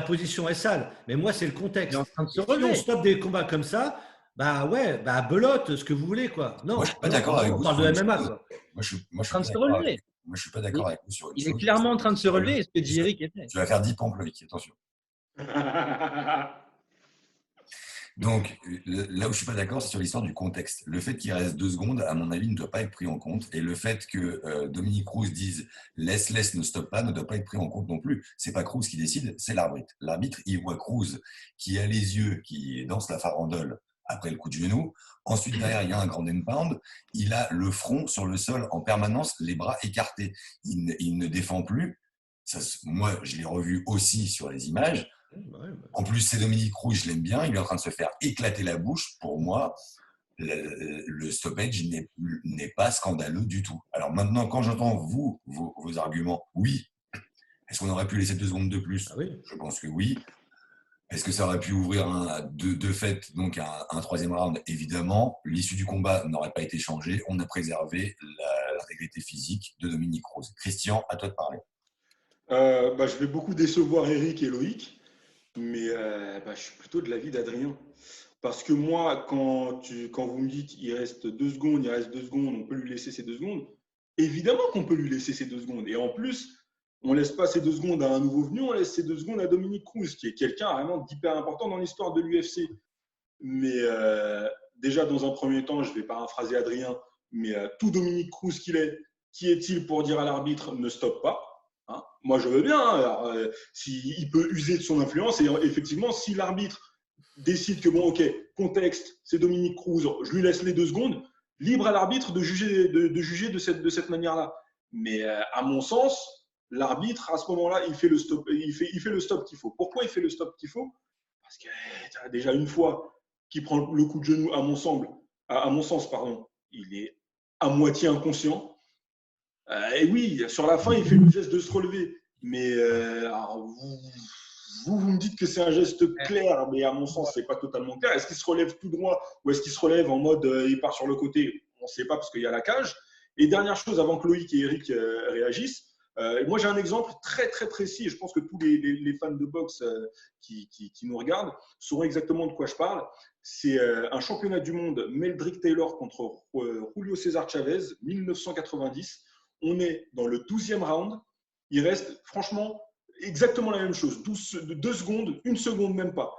position est sale. Mais moi, c'est le contexte. Il est en train de se relever. Si on stoppe des combats comme ça, belote, ce que vous voulez, quoi. Non, moi, je suis pas d'accord avec vous. On parle de MMA, quoi. Moi, je suis en train de se relever. Moi, je suis pas d'accord avec vous sur une chose. Il est clairement en train de se relever. Ce que dit Eric était. Tu vas faire 10 pompes, Loïc, attention. Donc, là où je ne suis pas d'accord, c'est sur l'histoire du contexte. Le fait qu'il reste 2 secondes, à mon avis, ne doit pas être pris en compte. Et le fait que Dominick Cruz dise « laisse, ne stoppe pas » ne doit pas être pris en compte non plus. Ce n'est pas Cruz qui décide, c'est l'arbitre. L'arbitre, il voit Cruz qui a les yeux, qui danse la farandole après le coup de genou. Ensuite, derrière, il y a un ground and pound. Il a le front sur le sol en permanence, les bras écartés. Il ne défend plus. Ça, moi, je l'ai revu aussi sur les images. En plus, c'est Dominick Cruz, je l'aime bien. Il est en train de se faire éclater la bouche. Pour moi, le stoppage n'est pas scandaleux du tout. Alors maintenant, quand j'entends vos arguments, oui. Est-ce qu'on aurait pu laisser 2 secondes de plus ? Je pense que oui. Est-ce que ça aurait pu ouvrir de fait donc un 3e round ? Évidemment. L'issue du combat n'aurait pas été changée. On a préservé l'intégrité physique de Dominick Cruz. Christian, à toi de parler. Je vais beaucoup décevoir Eric et Loïc. Mais je suis plutôt de l'avis d'Adrien. Parce que moi, quand vous me dites qu'il reste 2 secondes, on peut lui laisser ces 2 secondes. Évidemment qu'on peut lui laisser ces 2 secondes. Et en plus, on ne laisse pas ces 2 secondes à un nouveau venu, on laisse ces 2 secondes à Dominick Cruz, qui est quelqu'un vraiment d'hyper important dans l'histoire de l'UFC. Mais déjà, dans un premier temps, je vais paraphraser Adrien, mais tout Dominick Cruz qu'il est, qui est-il pour dire à l'arbitre ne stoppe pas ? Hein, moi, je veux bien. Hein, alors, s'il peut user de son influence, et effectivement, si l'arbitre décide que, bon, ok, contexte, c'est Dominique Cruz, je lui laisse les 2 secondes, libre à l'arbitre de juger de cette manière-là. Mais à mon sens, l'arbitre, à ce moment-là, il fait le stop, il fait le stop qu'il faut. Pourquoi il fait le stop qu'il faut? Parce que déjà une fois qu'il prend le coup de genou, à mon sens, il est à moitié inconscient. Et oui, sur la fin, il fait le geste de se relever. Mais alors, vous me dites que c'est un geste clair, mais à mon sens, c'est pas totalement clair. Est-ce qu'il se relève tout droit ou est-ce qu'il se relève en mode il part sur le côté? On ne sait pas parce qu'il y a la cage. Et dernière chose, avant que Loïc et Eric réagissent, moi j'ai un exemple très très précis et je pense que tous les fans de boxe qui nous regardent sauront exactement de quoi je parle. C'est un championnat du monde Meldrick Taylor contre Julio César Chavez, 1990. On est dans le 12e round. Il reste franchement exactement la même chose. 2 secondes, 1 seconde même pas.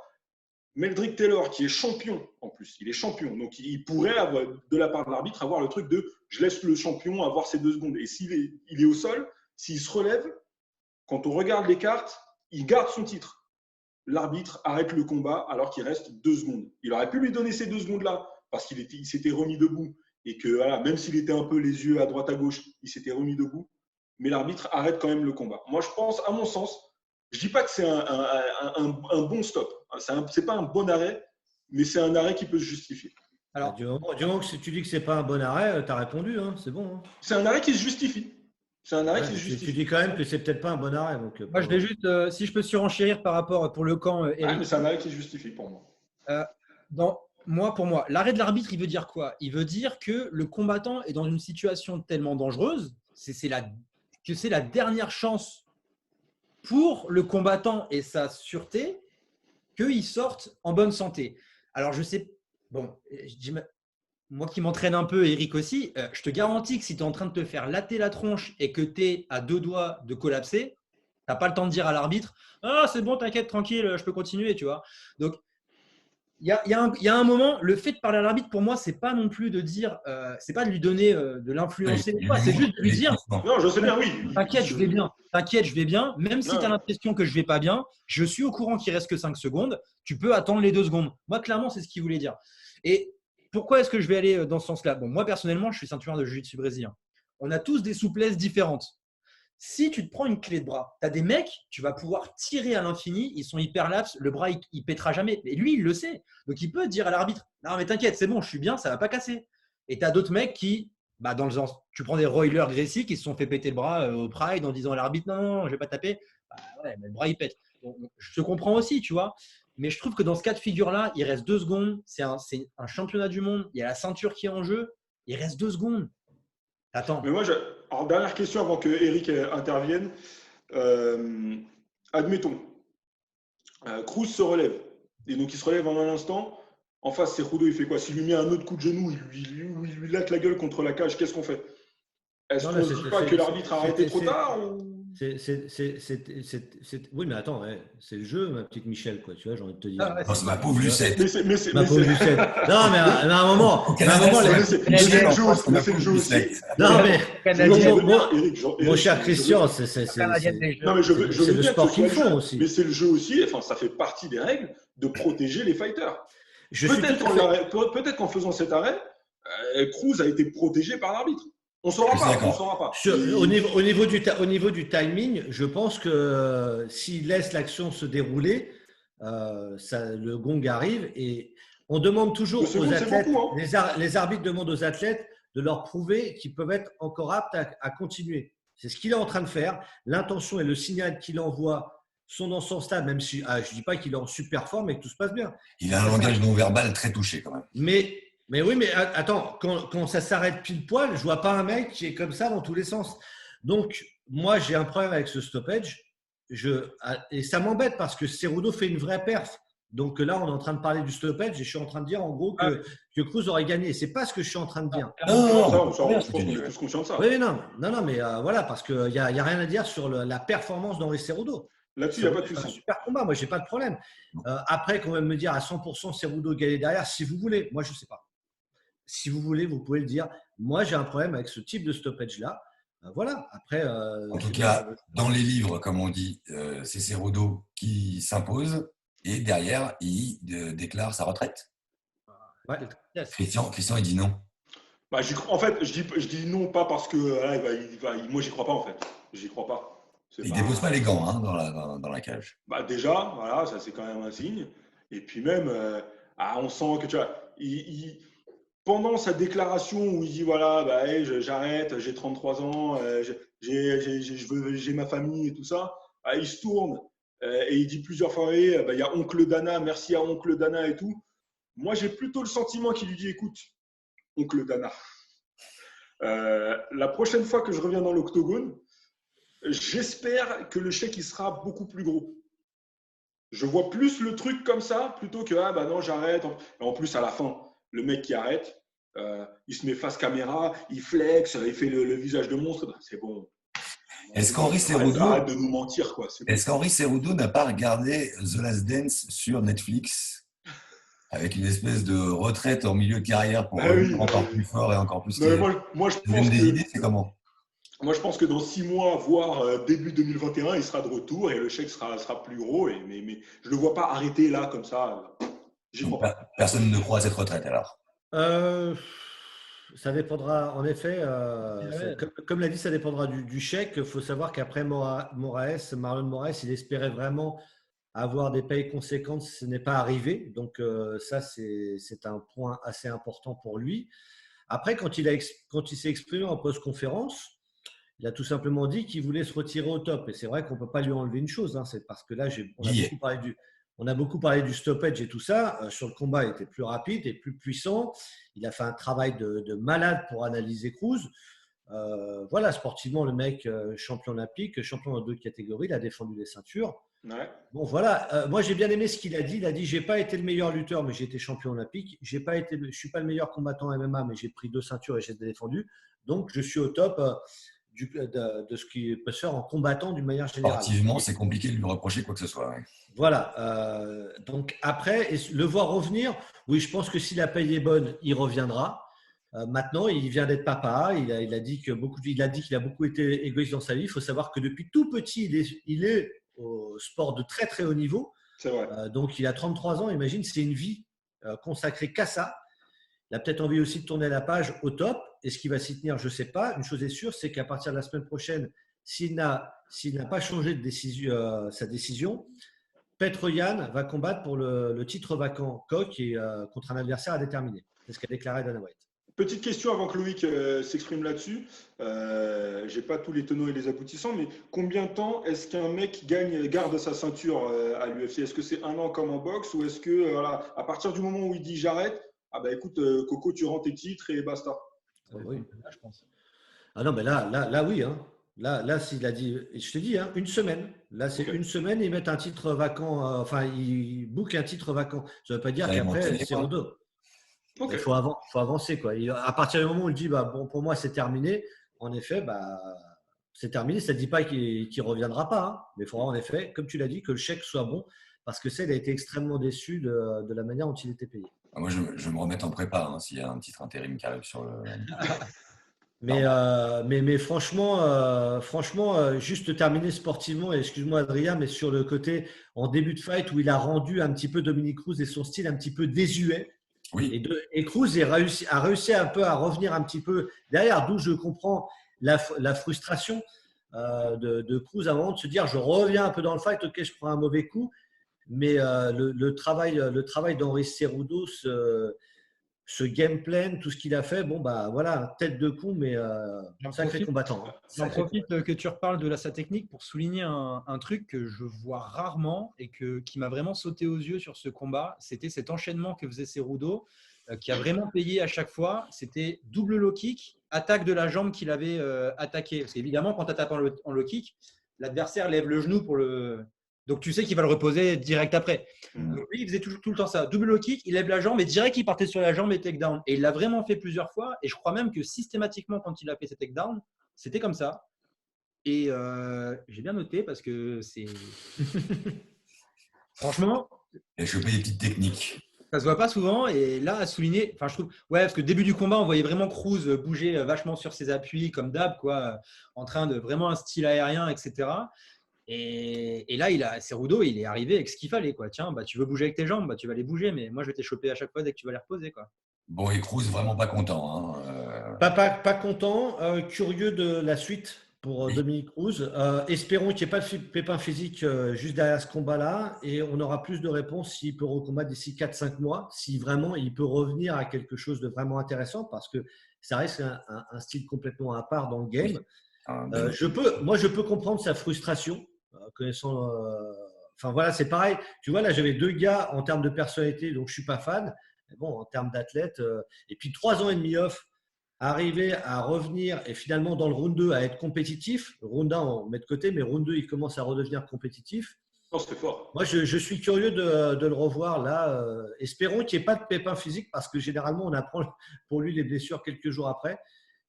Meldrick Taylor, qui est champion en plus, il est champion. Donc il pourrait, avoir, de la part de l'arbitre, avoir le truc de je laisse le champion avoir ses 2 secondes. Et s'il est au sol, s'il se relève, quand on regarde les cartes, il garde son titre. L'arbitre arrête le combat alors qu'il reste 2 secondes. Il aurait pu lui donner ces 2 secondes-là parce qu'il s'était remis debout et que voilà, même s'il était un peu les yeux à droite à gauche, il s'était remis debout. Mais l'arbitre arrête quand même le combat. Moi, je pense, à mon sens, je ne dis pas que c'est un bon stop. Ce n'est pas un bon arrêt, mais c'est un arrêt qui peut se justifier. Alors, du moment que si tu dis que ce n'est pas un bon arrêt, tu as répondu, hein, c'est bon. Hein. C'est un arrêt qui se justifie. C'est un arrêt qui se justifie. Tu dis quand même que c'est peut-être pas un bon arrêt. Donc, moi, je vais juste, si je peux surenchérir par rapport pour le camp Eric. Mais c'est un arrêt qui se justifie pour moi. Pour moi, l'arrêt de l'arbitre, il veut dire quoi? Il veut dire que le combattant est dans une situation tellement dangereuse, c'est la dernière chance pour le combattant et sa sûreté qu'il sorte en bonne santé. Alors, je sais, bon, moi qui m'entraîne un peu, Eric aussi, je te garantis que si tu es en train de te faire latter la tronche et que tu es à 2 doigts de collapser, tu n'as pas le temps de dire à l'arbitre « Ah, c'est bon, t'inquiète, tranquille, je peux continuer. » tu vois. Donc, il y a un moment, le fait de parler à l'arbitre, pour moi, c'est pas non plus de dire, c'est pas de lui donner de l'influencer, c'est juste de lui dire non, je sais bien, oui. T'inquiète, je vais bien. T'inquiète, je vais bien. Même si tu as l'impression que je vais pas bien, je suis au courant qu'il reste que 5 secondes. Tu peux attendre les 2 secondes. Moi, clairement, c'est ce qu'il voulait dire. Et pourquoi est-ce que je vais aller dans ce sens-là? Bon, moi, personnellement, je suis ceinture de jiu-jitsu brésilien. On a tous des souplesses différentes. Si tu te prends une clé de bras, tu as des mecs, tu vas pouvoir tirer à l'infini, ils sont hyper laps, le bras, il pètera jamais. Et lui, il le sait. Donc, il peut dire à l'arbitre « Non, mais t'inquiète, c'est bon, je suis bien, ça va pas casser. » Et tu as d'autres mecs qui, dans le sens, tu prends des Royler Gracie qui se sont fait péter le bras au Pride en disant à l'arbitre « Non, je vais pas taper. » Ouais, mais le bras, il pète. Donc, je te comprends aussi, tu vois. Mais je trouve que dans ce cas de figure-là, il reste 2 secondes. C'est un championnat du monde. Il y a la ceinture qui est en jeu. Il reste 2 secondes. Attends. Mais moi, alors, dernière question avant que Eric intervienne. Admettons, Cruz se relève. Et donc, il se relève en un instant. En face, Cejudo, il fait quoi? S'il lui met un autre coup de genou, il lui latte la gueule contre la cage, qu'est-ce qu'on fait? Est-ce qu'on ne dit pas que l'arbitre a arrêté trop tard Oui, mais attends, c'est le jeu, ma petite Michel, quoi. Tu vois, j'ai envie de te dire. C'est ma pauvre Lucette. Ma pauvre Lucette. Non, mais à un moment, c'est le jeu aussi. Non, mais mon cher Christian, c'est le sport qu'ils font aussi. Mais c'est le jeu aussi. Enfin, ça fait partie des règles de protéger les fighters. Peut-être qu'en faisant cet arrêt, Cruz a été protégé par l'arbitre. On ne saura pas. Au niveau du timing, je pense que s'il laisse l'action se dérouler, le gong arrive et on demande toujours aux athlètes, les arbitres demandent aux athlètes de leur prouver qu'ils peuvent être encore aptes à continuer. C'est ce qu'il est en train de faire. L'intention et le signal qu'il envoie sont dans son stade, même si je ne dis pas qu'il est en super forme et que tout se passe bien. Il a un langage non verbal très touché quand même. Mais oui, mais attends, quand ça s'arrête pile poil, je ne vois pas un mec qui est comme ça dans tous les sens. Donc, moi, j'ai un problème avec ce stoppage. Et ça m'embête parce que Cejudo fait une vraie perf. Donc là, on est en train de parler du stoppage et je suis en train de dire en gros que Cruz aurait gagné. Ce n'est pas ce que je suis en train de dire. Je pense qu'on est tous conscients de ça. Oui, non, mais voilà, parce qu'il n'y a rien à dire sur la performance d'Henri Cejudo. Là-dessus, il n'y a pas de souci. C'est un super combat, moi, je n'ai pas de problème. Après, quand même me dire à 100% Cejudo gagné derrière, si vous voulez, moi, je ne sais pas. Si vous voulez, vous pouvez le dire. Moi, j'ai un problème avec ce type de stoppage-là Voilà. Après, en tout cas, dans les livres, comme on dit, c'est Cerudo qui s'impose et derrière, il déclare sa retraite. Ouais. Christian, il dit non. Bah, en fait, je dis non pas parce que moi j'y crois pas en fait. J'y crois pas. Il dépose pas les gants hein, dans la cage. Bah déjà, voilà, ça c'est quand même un signe. Et puis même, on sent que tu vois, pendant sa déclaration où il dit voilà, bah, hey, j'arrête, j'ai 33 ans, j'ai ma famille et tout ça, bah, il se tourne et il dit plusieurs fois, hey, bah, il y a Oncle Dana, merci à Oncle Dana et tout. Moi j'ai plutôt le sentiment qu'il lui dit écoute, Oncle Dana, la prochaine fois que je reviens dans l'octogone, j'espère que le chèque il sera beaucoup plus gros. Je vois plus le truc comme ça plutôt que ah bah non j'arrête. Et en plus à la fin, le mec qui arrête, il se met face caméra, il flex, il fait le visage de monstre. C'est bon. Est-ce qu'Henri Cerudo, arrête de nous mentir quoi. Est-ce qu'Henri Cerudo n'a pas regardé The Last Dance sur Netflix avec une espèce de retraite en milieu de carrière pour revenir encore plus fort et encore plus. Moi je pense des idées, c'est comment? Moi, je pense que dans 6 mois, voire début 2021, il sera de retour et le chèque sera plus gros. Mais je ne le vois pas arrêter là, comme ça. J'y crois pas. Personne ne croit à cette retraite alors? Ça dépendra, en effet, comme l'a dit, ça dépendra du chèque. Il faut savoir qu'après Marlon Moraes, il espérait vraiment avoir des payes conséquentes. Ce n'est pas arrivé. Donc, ça, c'est un point assez important pour lui. Après, quand il s'est exprimé en post-conférence, il a tout simplement dit qu'il voulait se retirer au top. Et c'est vrai qu'on ne peut pas lui enlever une chose. Hein, c'est parce que là, on a beaucoup parlé du stoppage et tout ça. Sur le combat, il était plus rapide et plus puissant. Il a fait un travail de malade pour analyser Cruz. Voilà, sportivement, le mec, champion olympique, champion dans 2 catégories, il a défendu les ceintures. Ouais. Bon, voilà. Moi, j'ai bien aimé ce qu'il a dit. Il a dit, j'ai pas été le meilleur lutteur, mais j'ai été champion olympique. Je suis pas le meilleur combattant MMA, mais j'ai pris 2 ceintures et j'ai défendu. Donc, je suis au top de ce qui peut se faire en combattant d'une manière générale. Sportivement, c'est compliqué de lui reprocher quoi que ce soit. Ouais. Voilà. Donc, après, le voir revenir, oui, je pense que si la paye est bonne, il reviendra. Maintenant, il vient d'être papa. Il a dit qu'il a beaucoup été égoïste dans sa vie. Il faut savoir que depuis tout petit, il est au sport de très très haut niveau. C'est vrai. Donc, il a 33 ans. Imagine, c'est une vie consacrée qu'à ça. Il a peut-être envie aussi de tourner la page au top. Est-ce qu'il va s'y tenir? Je ne sais pas. Une chose est sûre, c'est qu'à partir de la semaine prochaine, s'il n'a pas changé sa décision, Petr Yan va combattre pour le titre vacant Koch et contre un adversaire à déterminer. C'est ce qu'a déclaré Dana White. Petite question avant que Loïc s'exprime là-dessus. Je n'ai pas tous les tenants et les aboutissants, mais combien de temps est-ce qu'un mec garde sa ceinture à l'UFC? Est-ce que c'est 1 an comme en boxe ou est-ce que à partir du moment où il dit j'arrête, ah bah écoute Coco, tu rends tes titres et basta? Oui, là, je pense. Ah non, mais là oui. Hein. Là, s'il a dit, je te dis, hein, 1 semaine. Là, c'est 1 semaine, ils mettent un titre vacant, ils bookent un titre vacant. Ça ne veut pas dire qu'après, c'est au dos. Il faut avancer. Quoi. À partir du moment où il dit, bon, pour moi, c'est terminé, en effet, c'est terminé. Ça ne dit pas qu'il ne reviendra pas. Hein. Mais il faudra, en effet, comme tu l'as dit, que le chèque soit bon. Parce que il a été extrêmement déçu de la manière dont il était payé. Moi, je vais me remettre en prépa s'il y a un titre intérim qui arrive sur le. Mais franchement, juste terminer sportivement, et excuse-moi Adrien, mais sur le côté en début de fight où il a rendu un petit peu Dominick Cruz et son style un petit peu désuet. Oui. Et Cruz a réussi un peu à revenir un petit peu derrière, d'où je comprends la frustration de Cruz à un moment de se dire je reviens un peu dans le fight, ok, je prends un mauvais coup, mais le travail d'Henri Cerudo, ce game plan, tout ce qu'il a fait, voilà, tête de con, mais sacré combattant. Hein. J'en profite que tu reparles de sa technique pour souligner un truc que je vois rarement et qui m'a vraiment sauté aux yeux sur ce combat. C'était cet enchaînement que faisait Cerudo, qui a vraiment payé à chaque fois. C'était double low kick, attaque de la jambe qu'il avait attaqué. Parce qu'évidemment, quand tu attaques en low kick, l'adversaire lève le genou pour le… Donc, tu sais qu'il va le reposer direct après. Donc, lui, il faisait tout le temps ça. Double low kick, il lève la jambe et direct, il partait sur la jambe et takedown. Et il l'a vraiment fait plusieurs fois. Et je crois même que systématiquement, quand il a fait ses takedowns, c'était comme ça. Et j'ai bien noté parce que c'est… Franchement… Il a chopé des petites techniques. Ça se voit pas souvent. Et là, à souligner, enfin, je trouve, ouais, parce que début du combat, on voyait vraiment Cruz bouger vachement sur ses appuis, comme d'hab, quoi, en train de vraiment un style aérien, etc. Et là, Cerudo, il est arrivé avec ce qu'il fallait, quoi. Tiens, bah, tu veux bouger avec tes jambes, bah, tu vas les bouger, mais moi, je vais te choper à chaque fois dès que tu vas les reposer, quoi. Bon, et Cruz, vraiment pas content. Hein. Pas content, curieux de la suite pour Oui. Dominique Cruz. Espérons qu'il n'y ait pas de pépin physique juste derrière ce combat-là et on aura plus de réponses s'il peut recombattre d'ici 4-5 mois, si vraiment il peut revenir à quelque chose de vraiment intéressant parce que ça reste un style complètement à part dans le game. Oui. Je peux comprendre sa frustration, connaissant. Enfin voilà, c'est pareil. Tu vois, là, j'avais 2 gars en termes de personnalité, donc je ne suis pas fan. Mais bon, en termes d'athlète, et puis 3 ans et demi off, arriver à revenir et finalement dans le round 2 à être compétitif. Le round 1, on met de côté, mais round 2, il commence à redevenir compétitif. Non, c'était fort. Moi, je suis curieux de le revoir là. Espérons qu'il n'y ait pas de pépin physique parce que généralement, on apprend pour lui les blessures quelques jours après.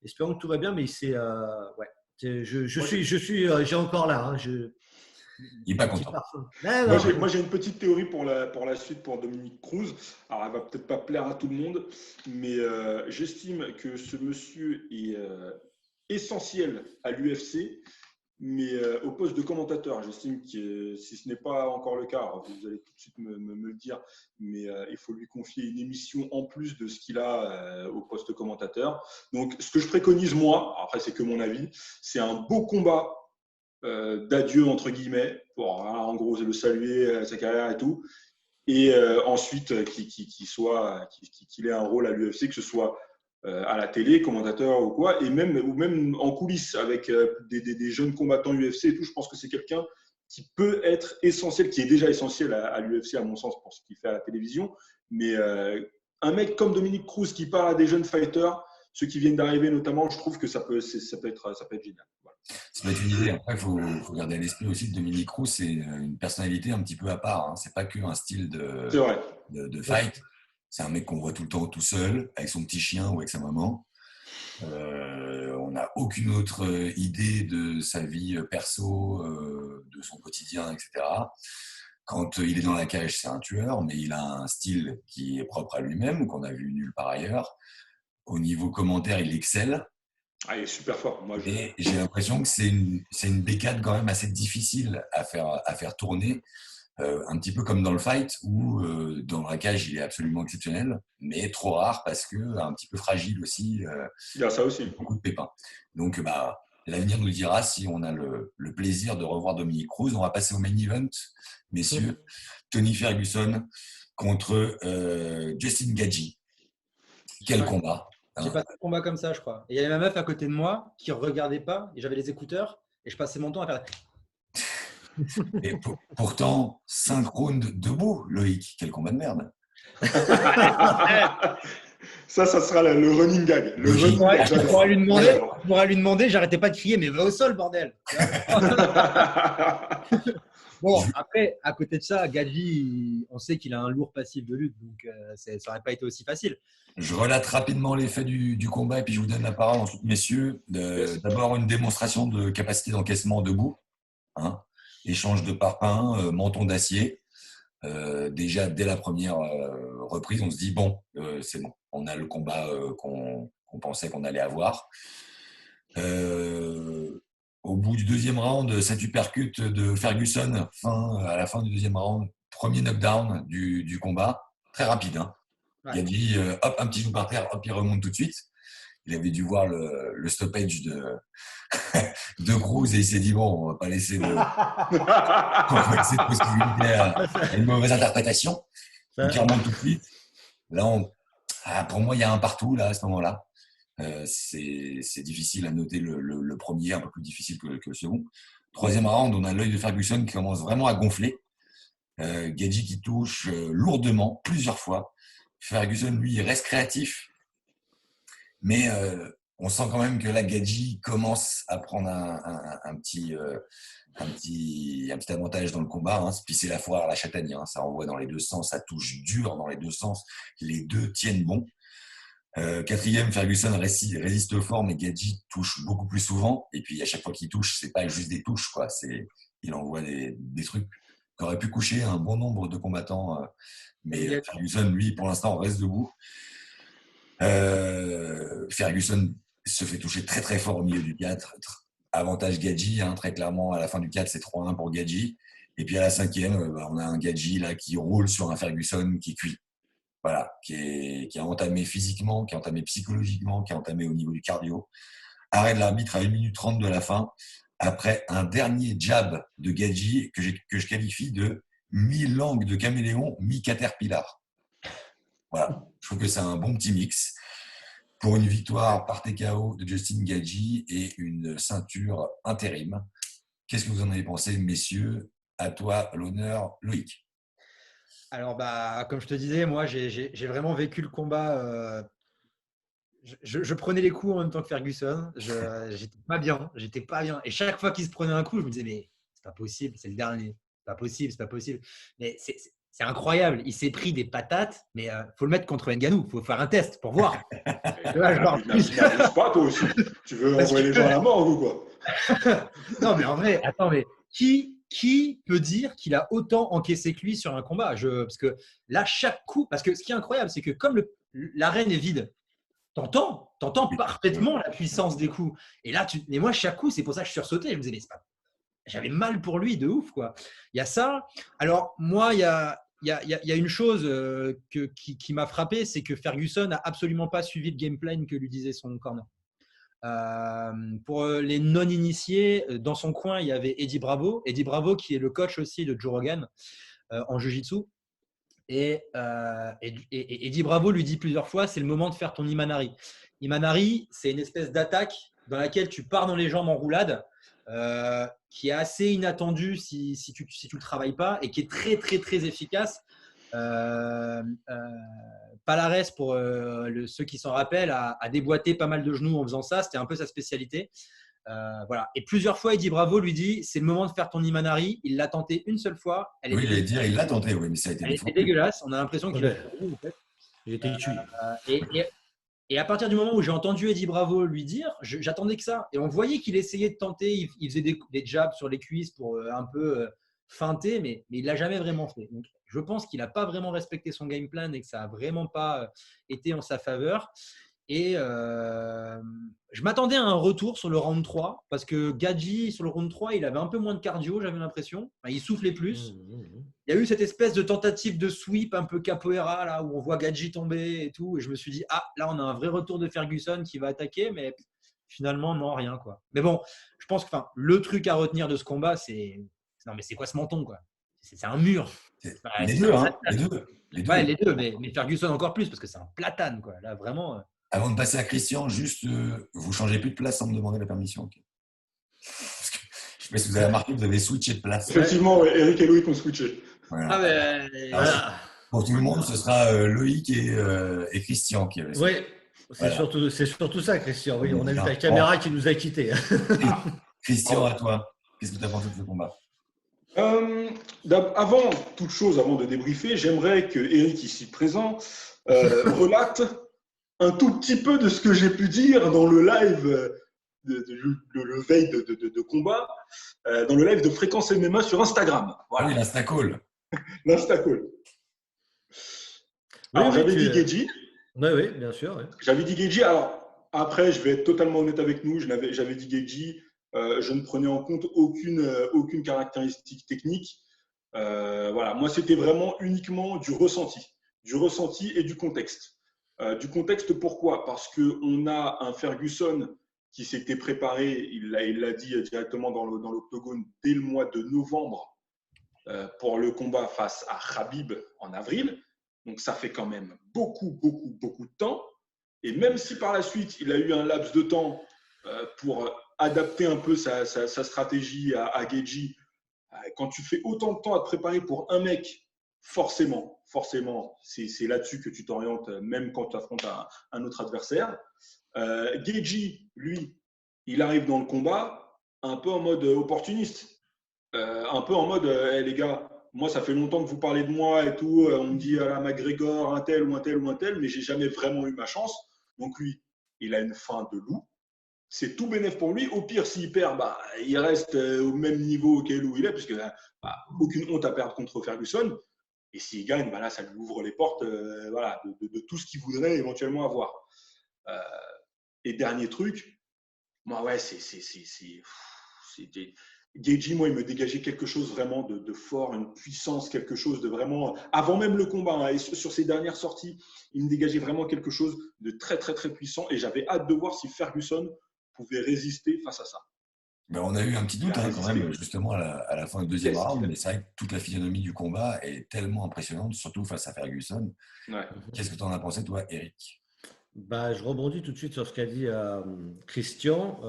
Espérons que tout va bien, mais c'est ouais. J'ai encore là. Hein, Il n'est pas content. Moi, j'ai une petite théorie pour la suite pour Dominique Cruz. Alors, elle va peut-être pas plaire à tout le monde, mais j'estime que ce monsieur est essentiel à l'UFC, mais au poste de commentateur. J'estime que si ce n'est pas encore le cas, vous allez tout de suite me le dire, mais il faut lui confier une émission en plus de ce qu'il a au poste de commentateur. Donc, ce que je préconise, moi, après c'est que mon avis, c'est un beau combat d'adieu entre guillemets pour en gros le saluer sa carrière et tout, et ensuite qu'il ait un rôle à l'UFC, que ce soit à la télé, commentateur ou quoi, et même en coulisses avec des jeunes combattants UFC et tout. Je pense que c'est quelqu'un qui peut être essentiel, qui est déjà essentiel à l'UFC à mon sens pour ce qu'il fait à la télévision, mais un mec comme Dominique Cruz qui parle à des jeunes fighters, ceux qui viennent d'arriver notamment, je trouve que ça peut être génial. Voilà. Ça peut être une idée. Après, il faut garder à l'esprit aussi que Dominique Cruz, c'est une personnalité un petit peu à part. Hein. C'est pas qu'un style de fight. C'est un mec qu'on voit tout le temps tout seul, avec son petit chien ou avec sa maman. On n'a aucune autre idée de sa vie perso, de son quotidien, etc. Quand il est dans la cage, c'est un tueur, mais il a un style qui est propre à lui-même, qu'on a vu nulle part ailleurs. Au niveau commentaire, il excelle. Ah, il est super fort. Et j'ai l'impression que c'est une bécane quand même assez difficile à faire tourner, un petit peu comme dans le fight où dans la cage il est absolument exceptionnel, mais trop rare parce que un petit peu fragile aussi. Il y a ça aussi. Beaucoup de pépins. Donc l'avenir nous dira si on a le plaisir de revoir Dominique Cruz. On va passer au main event, messieurs. Tony Ferguson contre Justin Gaethje. Quel combat! J'ai passé un combat comme ça, je crois. Et il y avait ma meuf à côté de moi qui ne regardait pas, et j'avais les écouteurs, et je passais mon temps à faire. Et pourtant, 5 rounds debout, Loïc. Quel combat de merde! Ça sera le running gag. Je pourrais lui demander, j'arrêtais pas de crier, mais va au sol, bordel! Bon, après, à côté de ça, Gaethje, on sait qu'il a un lourd passif de lutte, donc ça n'aurait pas été aussi facile. Je relate rapidement les faits du combat et puis je vous donne la parole ensuite, messieurs. D'abord, une démonstration de capacité d'encaissement debout. Hein. Échange de parpaings, menton d'acier. Déjà, dès la première reprise, on se dit, bon, c'est bon. On a le combat qu'on pensait qu'on allait avoir. Au bout du deuxième round, cet uppercut de Ferguson, à la fin du deuxième round, premier knockdown du combat, très rapide. Hein. Ouais. Il a dit, hop, un petit genou par terre, hop, il remonte tout de suite. Il avait dû voir le stoppage de Cruz et il s'est dit, bon, on va pas laisser de possibilité à une mauvaise interprétation. Donc il remonte tout de suite. Là, pour moi, il y a un partout là, à ce moment-là. C'est difficile à noter le premier, un peu plus difficile que le second. Troisième round, on a l'œil de Ferguson qui commence vraiment à gonfler. Gaethje qui touche lourdement, plusieurs fois. Ferguson, lui, il reste créatif. Mais on sent quand même que la Gaethje commence à prendre un petit avantage dans le combat. Hein. Puis c'est la foire à la châtaigne. Hein. Ça envoie dans les deux sens, ça touche dur dans les deux sens. Les deux tiennent bon. Quatrième, Ferguson résiste fort, mais Gaethje touche beaucoup plus souvent. Et puis à chaque fois qu'il touche, c'est pas juste des touches, quoi. Il envoie des trucs qui aurait pu coucher un bon nombre de combattants. Mais Ferguson, lui, pour l'instant, reste debout. Ferguson se fait toucher très très fort au milieu du 4. Avantage Gadji, hein, très clairement, à la fin du 4, c'est 3-1 pour Gadji. Et puis à la 5e, on a un Gadji là, qui roule sur un Ferguson qui cuit. Voilà, qui a entamé physiquement, qui a entamé psychologiquement, qui a entamé au niveau du cardio. Arrêt de l'arbitre à 1 minute 30 de la fin, après un dernier jab de Gadji que je qualifie de mi-langue de caméléon, mi-caterpillar. Voilà, je trouve que c'est un bon petit mix pour une victoire par TKO de Justin Gadji et une ceinture intérim. Qu'est-ce que vous en avez pensé, messieurs? À toi, l'honneur, Loïc. Alors, comme je te disais, moi, j'ai vraiment vécu le combat. Je prenais les coups en même temps que Ferguson. J'étais pas bien. Et chaque fois qu'il se prenait un coup, je me disais, mais c'est pas possible, c'est le dernier. C'est pas possible. Mais c'est incroyable. Il s'est pris des patates, mais faut le mettre contre Ngannou. Il faut faire un test pour voir. N'abuse pas, toi aussi. Tu veux envoyer les gens à la mort ou quoi? Non, mais en vrai, attends, mais qui peut dire qu'il a autant encaissé que lui sur un combat? Parce que là, chaque coup, parce que ce qui est incroyable, c'est que comme l'arène est vide, t'entends parfaitement la puissance des coups. Et là, mais moi, chaque coup, c'est pour ça que je sursautais. Je me disais, mais c'est pas. J'avais mal pour lui de ouf, quoi. Il y a ça. Alors, moi, il y a une chose qui m'a frappé, c'est que Ferguson n'a absolument pas suivi le game plan que lui disait son corner. Pour les non-initiés, dans son coin, il y avait Eddie Bravo. Eddie Bravo, qui est le coach aussi de Joe Rogan en Jiu-Jitsu. Et Eddie Bravo lui dit plusieurs fois, c'est le moment de faire ton Imanari. Imanari, c'est une espèce d'attaque dans laquelle tu pars dans les jambes en roulade, qui est assez inattendue si tu le travailles pas et qui est très très très efficace. Palares, pour ceux qui s'en rappellent, a déboîté pas mal de genoux en faisant ça. C'était un peu sa spécialité. Voilà. Et plusieurs fois, Eddie Bravo lui dit, c'est le moment de faire ton Imanari. Il l'a tenté une seule fois. Oui, j'allais dire, il l'a tenté, oui, mais ça a été dégueulasse. On a l'impression qu'il a en fait. Il était tué. Et à partir du moment où j'ai entendu Eddie Bravo lui dire, j'attendais que ça. Et on voyait qu'il essayait de tenter. Il faisait des jabs sur les cuisses pour un peu feinter, mais il ne l'a jamais vraiment fait. Donc, je pense qu'il n'a pas vraiment respecté son game plan et que ça n'a vraiment pas été en sa faveur. Et je m'attendais à un retour sur le round 3 parce que Gadji, sur le round 3, il avait un peu moins de cardio, j'avais l'impression. Enfin, il soufflait plus. Il y a eu cette espèce de tentative de sweep un peu capoeira là, où on voit Gadji tomber et tout. Et je me suis dit, là, on a un vrai retour de Ferguson qui va attaquer, mais finalement, non, rien, quoi. Mais bon, je pense que le truc à retenir de ce combat, c'est non, mais c'est quoi ce menton, quoi? C'est un mur. Les deux, hein, les deux. Ouais, les deux, mais Ferguson encore plus parce que c'est un platane, quoi. Là, vraiment. Avant de passer à Christian, juste, vous changez plus de place sans me demander la permission. Okay. Parce que, je ne sais pas si vous avez remarqué, vous avez switché de place. Effectivement, Eric et Loïc ont switché. Voilà. Voilà. Pour tout le monde, ce sera Loïc et Christian qui avaient switché. Oui, c'est surtout ça, Christian. Oui, on a eu la caméra qui nous a quittés. Christian, à toi. Qu'est-ce que tu as pensé de ce combat? Avant toute chose, avant de débriefer, j'aimerais que Eric, ici présent, relate un tout petit peu de ce que j'ai pu dire dans le live le veille de combat, dans le live de Fréquence MMA sur Instagram. Voilà. Oui, l'Instacall. L'Instacall. Alors, j'avais dit Gadji. Oui, bien sûr. Oui. J'avais dit Gadji. Alors, après, je vais être totalement honnête avec nous. J'avais dit Gadji. Je ne prenais en compte aucune caractéristique technique. Voilà. Moi, c'était vraiment uniquement du ressenti et du contexte. Du contexte, pourquoi? Parce qu'on a un Ferguson qui s'était préparé, il l'a dit directement dans l'octogone, dès le mois de novembre pour le combat face à Khabib en avril. Donc, ça fait quand même beaucoup de temps. Et même si par la suite, il a eu un laps de temps pour adapter un peu sa stratégie à Gadji, quand tu fais autant de temps à te préparer pour un mec, forcément, c'est là-dessus que tu t'orientes, même quand tu affrontes un autre adversaire. Gadji, lui, il arrive dans le combat un peu en mode opportuniste, un peu en mode hey, les gars, moi ça fait longtemps que vous parlez de moi et tout, on me dit McGregor, un tel ou un tel, mais j'ai jamais vraiment eu ma chance. Donc lui, il a une faim de loup. c'est tout bénef pour lui. Au pire, s'il perd, il reste au même niveau auquel où il est, puisque aucune honte à perdre contre Ferguson. Et s'il gagne, là, ça lui ouvre les portes de tout ce qu'il voudrait éventuellement avoir. Et dernier truc, moi, ouais, Gaethje, moi, il me dégageait quelque chose vraiment de fort, une puissance, quelque chose de vraiment… Avant même le combat, et sur ses dernières sorties, il me dégageait vraiment quelque chose de très, très, très puissant. Et j'avais hâte de voir si Ferguson pouvait résister face à ça. Mais on a eu un petit doute quand même, justement, à la fin du deuxième round. Mais c'est vrai que toute la physionomie du combat est tellement impressionnante, surtout face à Ferguson. Ouais. Qu'est-ce que tu en as pensé, toi, Eric ? Je rebondis tout de suite sur ce qu'a dit Christian.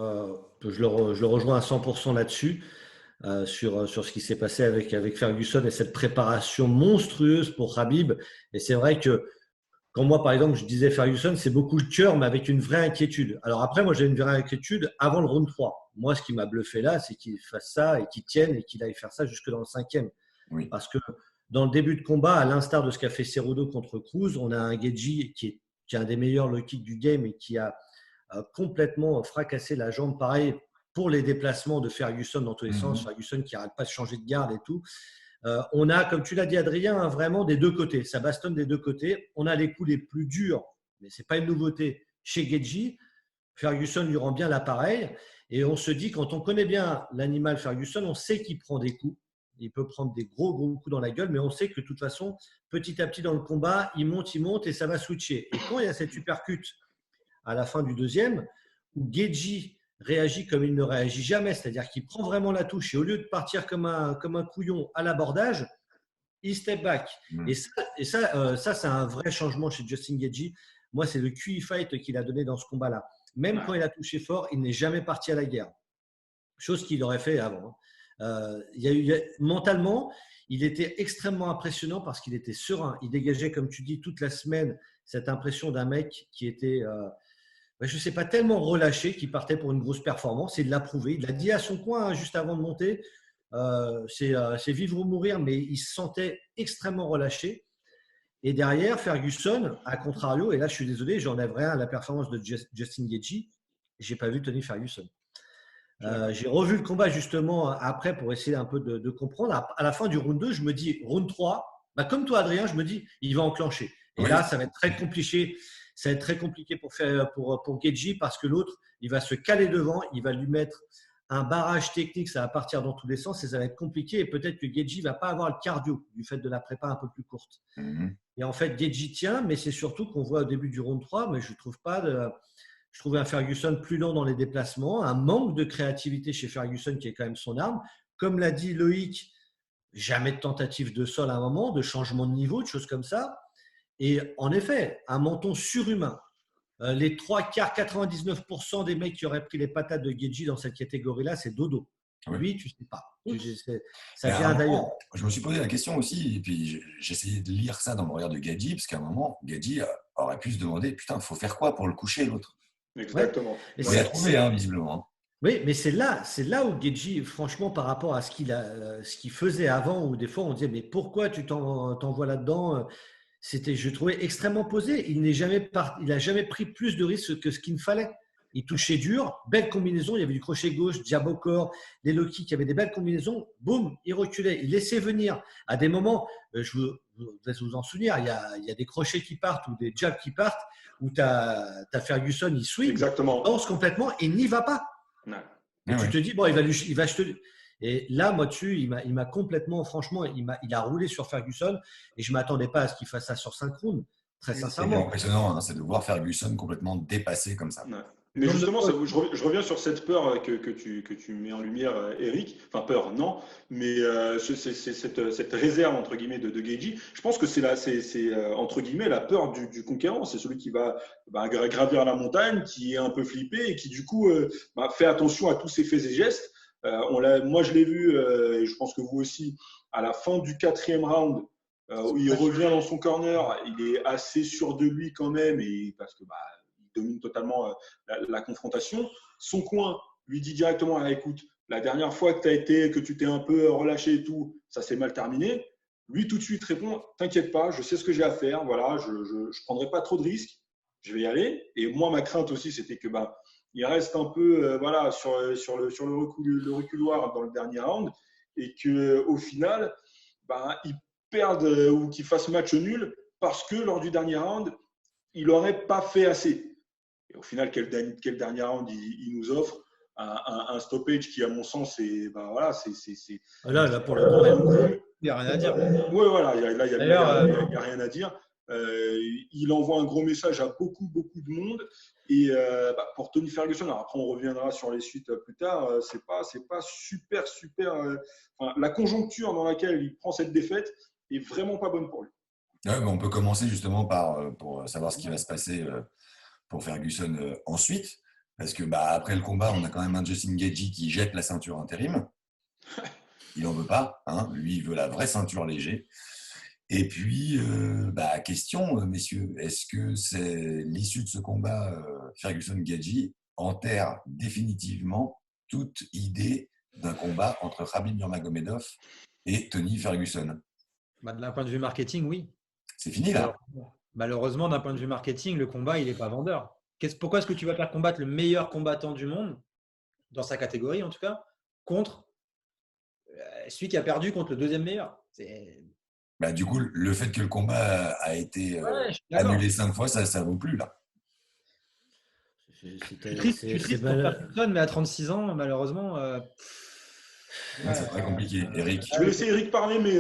Je le rejoins à 100% là-dessus, sur ce qui s'est passé avec Ferguson et cette préparation monstrueuse pour Khabib. Et c'est vrai que quand moi, par exemple, je disais Ferguson, c'est beaucoup le cœur, mais avec une vraie inquiétude. Alors après, moi, j'ai une vraie inquiétude avant le round 3. Moi, ce qui m'a bluffé là, c'est qu'il fasse ça et qu'il tienne et qu'il aille faire ça jusque dans le 5e. Oui. Parce que dans le début de combat, à l'instar de ce qu'a fait Cerudo contre Cruz, on a un Gaethje qui est un des meilleurs low kick du game et qui a complètement fracassé la jambe. Pareil pour les déplacements de Ferguson dans tous les sens. Ferguson qui n'arrête pas de changer de garde et tout. On a, comme tu l'as dit, Adrien, vraiment des deux côtés. Ça bastonne des deux côtés. On a les coups les plus durs, mais ce n'est pas une nouveauté chez Gaethje. Ferguson lui rend bien l'appareil. Et on se dit, quand on connaît bien l'animal Ferguson, on sait qu'il prend des coups. Il peut prendre des gros coups dans la gueule, mais on sait que de toute façon, petit à petit dans le combat, il monte et ça va switcher. Et quand il y a cette uppercut à la fin du deuxième, où Gaethje réagit comme il ne réagit jamais, c'est-à-dire qu'il prend vraiment la touche et au lieu de partir comme un couillon à l'abordage, il step back. Et ça, c'est un vrai changement chez Justin Gaethje. Moi, c'est le QI fight qu'il a donné dans ce combat-là. Même quand il a touché fort, il n'est jamais parti à la guerre. Chose qu'il aurait fait avant. Mentalement, il était extrêmement impressionnant parce qu'il était serein. Il dégageait, comme tu dis, toute la semaine cette impression d'un mec qui était, je ne sais pas, tellement relâché qu'il partait pour une grosse performance. Et il l'a prouvé. Il l'a dit à son coin juste avant de monter. C'est vivre ou mourir, mais il se sentait extrêmement relâché. Et derrière, Ferguson, à contrario, et là je suis désolé, j'enlèverai à la performance de Justin Gaethje, je n'ai pas vu Tony Ferguson. J'ai revu le combat justement après pour essayer un peu de comprendre. À la fin du round 2, je me dis, round 3, comme toi Adrien, je me dis, il va enclencher. Et là, ça va être très compliqué. Ça va être très compliqué pour Gaethje parce que l'autre, il va se caler devant, il va lui mettre un barrage technique, ça va partir dans tous les sens et ça va être compliqué. Et peut-être que Gaethje ne va pas avoir le cardio du fait de la prépa un peu plus courte. Et en fait, Gaethje tient, mais c'est surtout qu'on voit au début du round 3, mais je trouvais un Ferguson plus lent dans les déplacements, un manque de créativité chez Ferguson qui est quand même son arme. Comme l'a dit Loïc, jamais de tentative de sol à un moment, de changement de niveau, de choses comme ça. Et en effet, un menton surhumain. Les 3/4, 99% des mecs qui auraient pris les patates de Gaethje dans cette catégorie-là, c'est dodo. Lui, tu ne sais pas. Ça vient d'ailleurs. Je me suis posé la question aussi, et puis j'ai essayé de lire ça dans le regard de Gaethje, parce qu'à un moment, Gaethje aurait pu se demander, putain, il faut faire quoi pour le coucher, l'autre ? Exactement. On l'a trouvé, visiblement. Oui, mais c'est là où Gaethje, franchement, par rapport à ce qu'il faisait avant, où des fois on disait, mais pourquoi tu t'envoies là-dedans ? Je trouvais extrêmement posé. Il n'a jamais pris plus de risques que ce qu'il ne fallait. Il touchait dur, belle combinaison, il y avait du crochet gauche, jab au corps, des low kicks, il y avait des belles combinaisons. Boum, il reculait, il laissait venir. À des moments, je vous laisse vous en souvenir, il y a des crochets qui partent ou des jabs qui partent, où tu as Ferguson, il swing, il danse complètement et il n'y va pas. Et tu te dis, bon, il va jeter. Et là, moi dessus, il m'a complètement, franchement, il a roulé sur Ferguson et je ne m'attendais pas à ce qu'il fasse ça sur 5 rounds, très sincèrement. C'est impressionnant, c'est de voir Ferguson complètement dépassé comme ça. Mais justement, je reviens sur cette peur que tu mets en lumière, Eric. Enfin, peur, non, mais cette réserve, entre guillemets, de Gaethje. Je pense que c'est entre guillemets, la peur du conquérant. C'est celui qui va gravir la montagne, qui est un peu flippé et qui, du coup, fait attention à tous ses faits et gestes. Moi, je l'ai vu, et je pense que vous aussi, à la fin du 4e round, où il revient dans son corner, il est assez sûr de lui quand même, et parce que il domine totalement la confrontation. Son coin lui dit directement, écoute, la dernière fois que tu t'es un peu relâché et tout, ça s'est mal terminé. Lui, tout de suite, répond, t'inquiète pas, je sais ce que j'ai à faire, voilà, je ne prendrai pas trop de risques, je vais y aller. Et moi, ma crainte aussi, c'était que il reste un peu sur le reculoir dans le dernier round et qu'au final, ils perdent ou qu'ils fassent match nul parce que lors du dernier round, il n'aurait pas fait assez. Et au final, quel dernier round il nous offre un stoppage qui, à mon sens, c'est. Là, pour le coup, il n'y a rien à dire. Oui, voilà, il n'y a rien à dire. Il envoie un gros message à beaucoup de monde. Et pour Tony Ferguson, alors après on reviendra sur les suites plus tard, c'est pas super. La conjoncture dans laquelle il prend cette défaite est vraiment pas bonne pour lui. Ouais, on peut commencer justement pour savoir ce qui va se passer pour Ferguson ensuite. Parce que après le combat, on a quand même un Justin Gaethje qui jette la ceinture intérim. Il n'en veut pas. Hein. Lui, il veut la vraie ceinture léger. Et puis, question, messieurs, est-ce que c'est l'issue de ce combat Ferguson-Gaethje enterre définitivement toute idée d'un combat entre Khabib Nurmagomedov et Tony Ferguson? D'un point de vue marketing, oui. C'est fini là. Malheureusement, d'un point de vue marketing, le combat, il n'est pas vendeur. Pourquoi est-ce que tu vas faire combattre le meilleur combattant du monde, dans sa catégorie en tout cas, contre celui qui a perdu contre le deuxième meilleur? Du coup, le fait que le combat a été annulé 5 fois, ça ne vaut plus là. C'est triste pour personne, mais à 36 ans, malheureusement. C'est très compliqué. Eric. Je vais laisser Eric parler, mais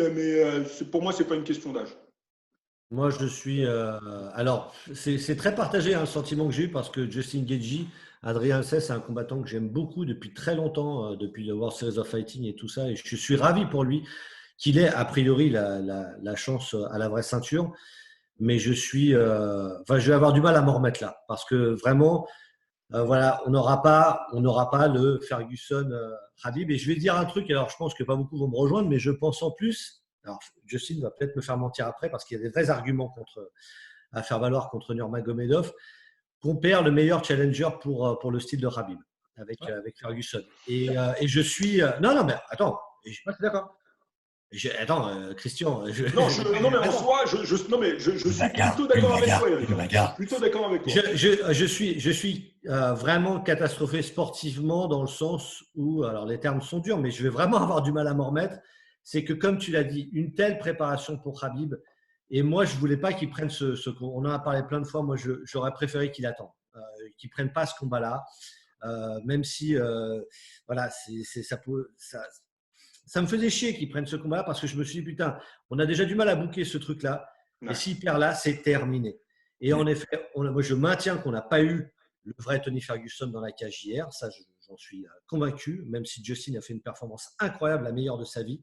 pour moi, ce n'est pas une question d'âge. Moi, je suis. Alors, c'est très partagé le sentiment que j'ai eu parce que Justin Gaethje, Adrien Alcès, c'est un combattant que j'aime beaucoup depuis très longtemps, depuis le World Series of Fighting et tout ça. Et je suis ravi pour lui qu'il ait a priori la chance à la vraie ceinture. Mais je vais avoir du mal à m'en remettre là parce que vraiment, on n'aura pas le Ferguson Khabib. Et je vais dire un truc. Alors, je pense que pas beaucoup vont me rejoindre, mais je pense en plus. Alors, Justin va peut-être me faire mentir après parce qu'il y a des vrais arguments à faire valoir contre Nurmagomedov, qu'on perd le meilleur challenger pour le style de Khabib avec Ferguson. Et je suis… Non, mais attends. Je suis d'accord. Christian. Non, mais en soi, je suis plutôt d'accord avec toi, Eric. Je suis plutôt d'accord avec toi. Je suis vraiment catastrophé sportivement dans le sens où, alors les termes sont durs, mais je vais vraiment avoir du mal à m'en remettre. C'est que, comme tu l'as dit, une telle préparation pour Khabib, et moi, je ne voulais pas qu'il prenne on en a parlé plein de fois, moi, j'aurais préféré qu'il attende, qu'il ne prenne pas ce combat-là, même si, ça me faisait chier qu'il prenne ce combat-là parce que je me suis dit, putain, on a déjà du mal à booker ce truc-là, et s'il perd là, c'est terminé. Et en effet, moi, je maintiens qu'on n'a pas eu le vrai Tony Ferguson dans la cage hier, ça, j'en suis convaincu, même si Justin a fait une performance incroyable, la meilleure de sa vie.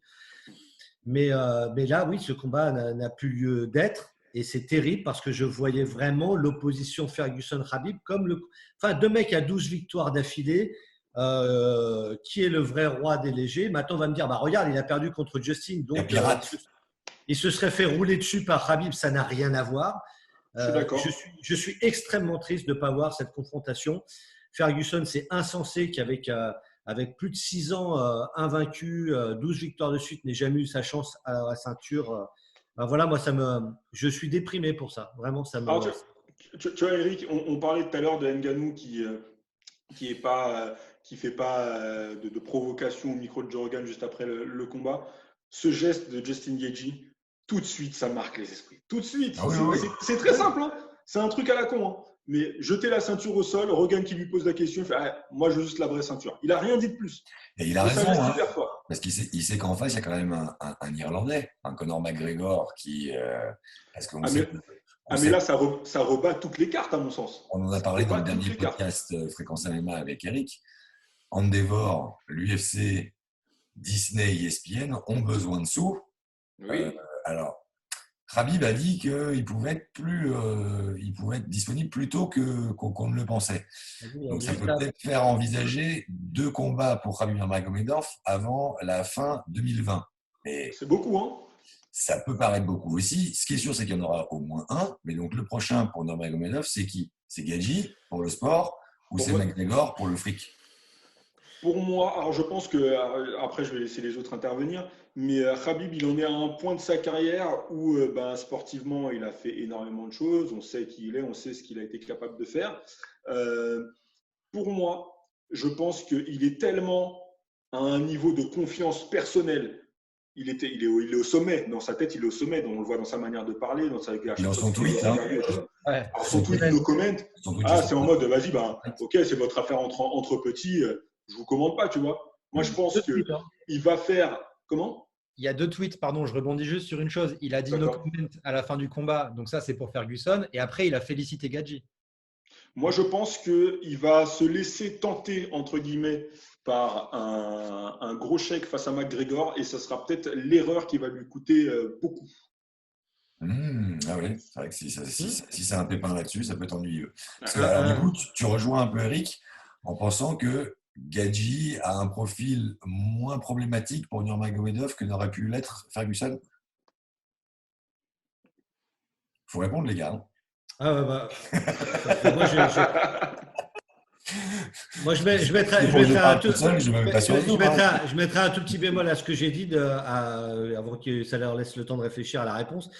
Mais là, oui, ce combat n'a plus lieu d'être et c'est terrible parce que je voyais vraiment l'opposition Ferguson-Khabib comme deux mecs à 12 victoires d'affilée. Qui est le vrai roi des légers? Maintenant, on va me dire, regarde, il a perdu contre Justin, donc il se serait fait rouler dessus par Khabib, ça n'a rien à voir. Je suis extrêmement triste de ne pas voir cette confrontation. Ferguson, c'est insensé qu'avec plus de 6 ans invaincu, 12 victoires de suite, n'ait jamais eu sa chance à la ceinture. Moi, je suis déprimé pour ça. Vraiment, ça me… Alors, tu vois, Eric, on parlait tout à l'heure de Ngannou qui fait pas de provocation au micro de Joe Rogan juste après le combat. Ce geste de Justin Gaethje, tout de suite, ça marque les esprits. Tout de suite. C'est très simple. Hein. C'est un truc à la con. Hein. Mais jeter la ceinture au sol, Rogan qui lui pose la question, il fait moi je veux juste la vraie ceinture. Il n'a rien dit de plus. Et il a raison. Parce qu'il sait qu'en face, il y a quand même un Irlandais, un Conor McGregor qui. Mais là, ça rebat toutes les cartes, à mon sens. On en a parlé dans le dernier podcast Fréquence MMA avec Eric. Endeavor, l'UFC, Disney, ESPN ont besoin de sous. Oui. Alors, Khabib a dit qu'il pouvait être disponible plus tôt qu'on ne le pensait. Donc, ça peut peut-être faire envisager 2 combats pour Khabib Nurmagomedov avant la fin 2020. Mais c'est beaucoup, hein? Ça peut paraître beaucoup aussi. Ce qui est sûr, c'est qu'il y en aura au moins un. Mais donc, le prochain pour Nurmagomedov, c'est qui? C'est Gaethje pour le sport ou c'est McGregor pour le fric? Pour moi, alors je pense que, après je vais laisser les autres intervenir, mais Khabib, il en est à un point de sa carrière où sportivement, il a fait énormément de choses. On sait qui il est, on sait ce qu'il a été capable de faire. pour moi, je pense qu'il est tellement à un niveau de confiance personnelle. Il est au sommet. Dans sa tête, il est au sommet. On le voit dans sa manière de parler, dans son tweet. Hein. Alors, son tweet, no comment. C'est en mode, vas-y, ok, c'est votre affaire entre petits. Je vous commande pas, tu vois. Moi, je pense qu'il va faire… Comment ? Il y a 2 tweets, pardon, je rebondis juste sur une chose. Il a dit no comment à la fin du combat, donc ça c'est pour Ferguson, et après il a félicité Gaethje. Moi je pense qu'il va se laisser tenter, entre guillemets, par un gros chèque face à McGregor, et ça sera peut-être l'erreur qui va lui coûter beaucoup. Ah oui, c'est vrai que si c'est un pépin là-dessus, ça peut être ennuyeux. Parce que, alors, du coup, tu rejoins un peu Eric en pensant que Gaethje a un profil moins problématique pour Nurmagomedov que n'aurait pu l'être Ferguson. Il faut répondre, les gars. Moi, je mettrai un tout petit bémol à ce que j'ai dit avant que ça leur laisse le temps de réfléchir à la réponse.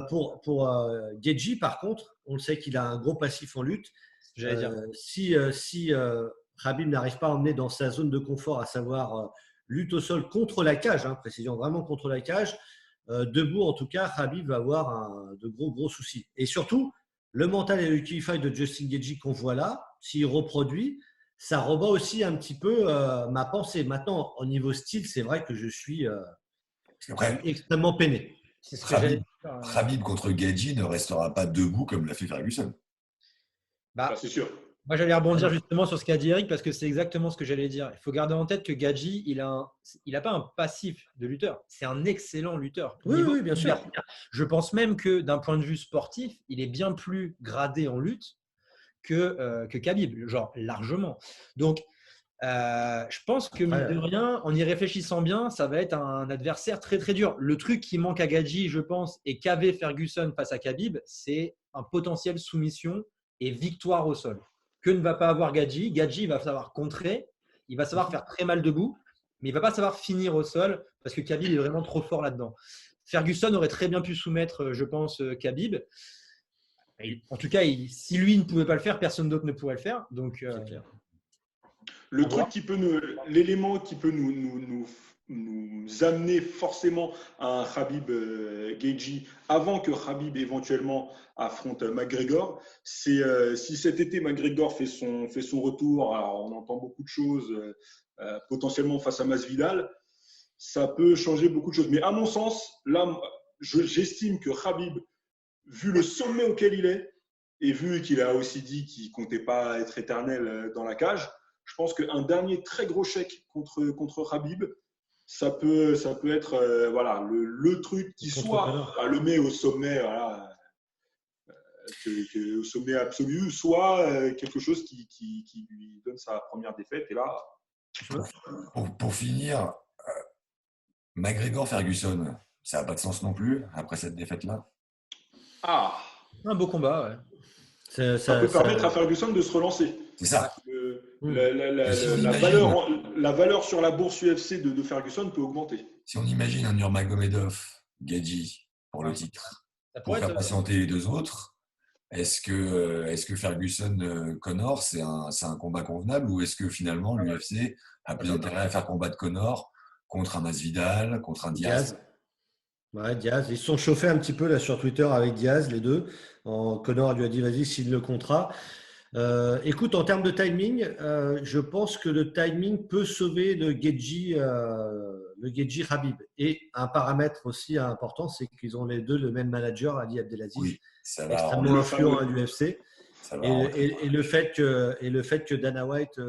Pour Gaethje, par contre, on le sait qu'il a un gros passif en lutte. Si Khabib n'arrive pas à emmener dans sa zone de confort, à savoir lutte au sol contre la cage, précision vraiment contre la cage, debout en tout cas, Khabib va avoir de gros soucis. Et surtout, le mental et le QI de Justin Gaethje qu'on voit là, s'il reproduit, ça rebat aussi un petit peu ma pensée. Maintenant, au niveau style, c'est vrai que je suis extrêmement peiné. Khabib contre Gaethje ne restera pas debout comme l'a fait Ferguson. C'est sûr. Moi, j'allais rebondir justement sur ce qu'a dit Eric parce que c'est exactement ce que j'allais dire. Il faut garder en tête que Gaethje, il n'a pas un passif de lutteur. C'est un excellent lutteur. Oui, bien sûr. Je pense même que d'un point de vue sportif, il est bien plus gradé en lutte que Khabib, genre largement. Donc, je pense que mine de rien, en y réfléchissant bien, ça va être un adversaire très très dur. Le truc qui manque à Gaethje, je pense, et qu'avait Ferguson face à Khabib, c'est un potentiel soumission et victoire au sol. Que ne va pas avoir Gaethje. Gaethje, il va savoir contrer, il va savoir faire très mal debout, mais il ne va pas savoir finir au sol parce que Khabib est vraiment trop fort là-dedans. Ferguson aurait très bien pu soumettre, je pense, Khabib. En tout cas, si lui ne pouvait pas le faire, personne d'autre ne pourrait le faire. Donc, c'est clair. L'élément qui peut nous amener forcément à un Khabib Gaethje avant que Khabib éventuellement affronte McGregor, c'est si cet été McGregor fait son retour. Alors on entend beaucoup de choses potentiellement face à Masvidal, ça peut changer beaucoup de choses. Mais à mon sens, là, j'estime que Khabib, vu le sommet auquel il est et vu qu'il a aussi dit qu'il ne comptait pas être éternel dans la cage, je pense qu'un dernier très gros chèque contre Khabib, ça peut être le truc qui soit le met au sommet, au sommet absolu, soit quelque chose qui lui donne sa première défaite. Et là, pour finir, McGregor-Ferguson, ça n'a pas de sens non plus après cette défaite-là. Un beau combat, ouais. Ça peut permettre à Ferguson de se relancer. C'est ça. La valeur sur la bourse UFC de Ferguson peut augmenter. Si on imagine un Nurmagomedov, Gaethje pour le titre, pour faire patienter les deux autres, est-ce que Ferguson-Connor, c'est un combat convenable ou est-ce que finalement l'UFC a plus intérêt à faire combattre Connor contre un Masvidal, contre un Diaz? Ouais, Diaz. Ils se sont chauffés un petit peu là sur Twitter avec Diaz, les deux. Connor lui a dit vas-y, signe le contrat. Écoute, en termes de timing, je pense que le timing peut sauver le Gaethje Khabib. Et un paramètre aussi important, c'est qu'ils ont les deux le même manager, Ali Abdelaziz, oui, extrêmement influent à l'UFC. Et le fait que Dana White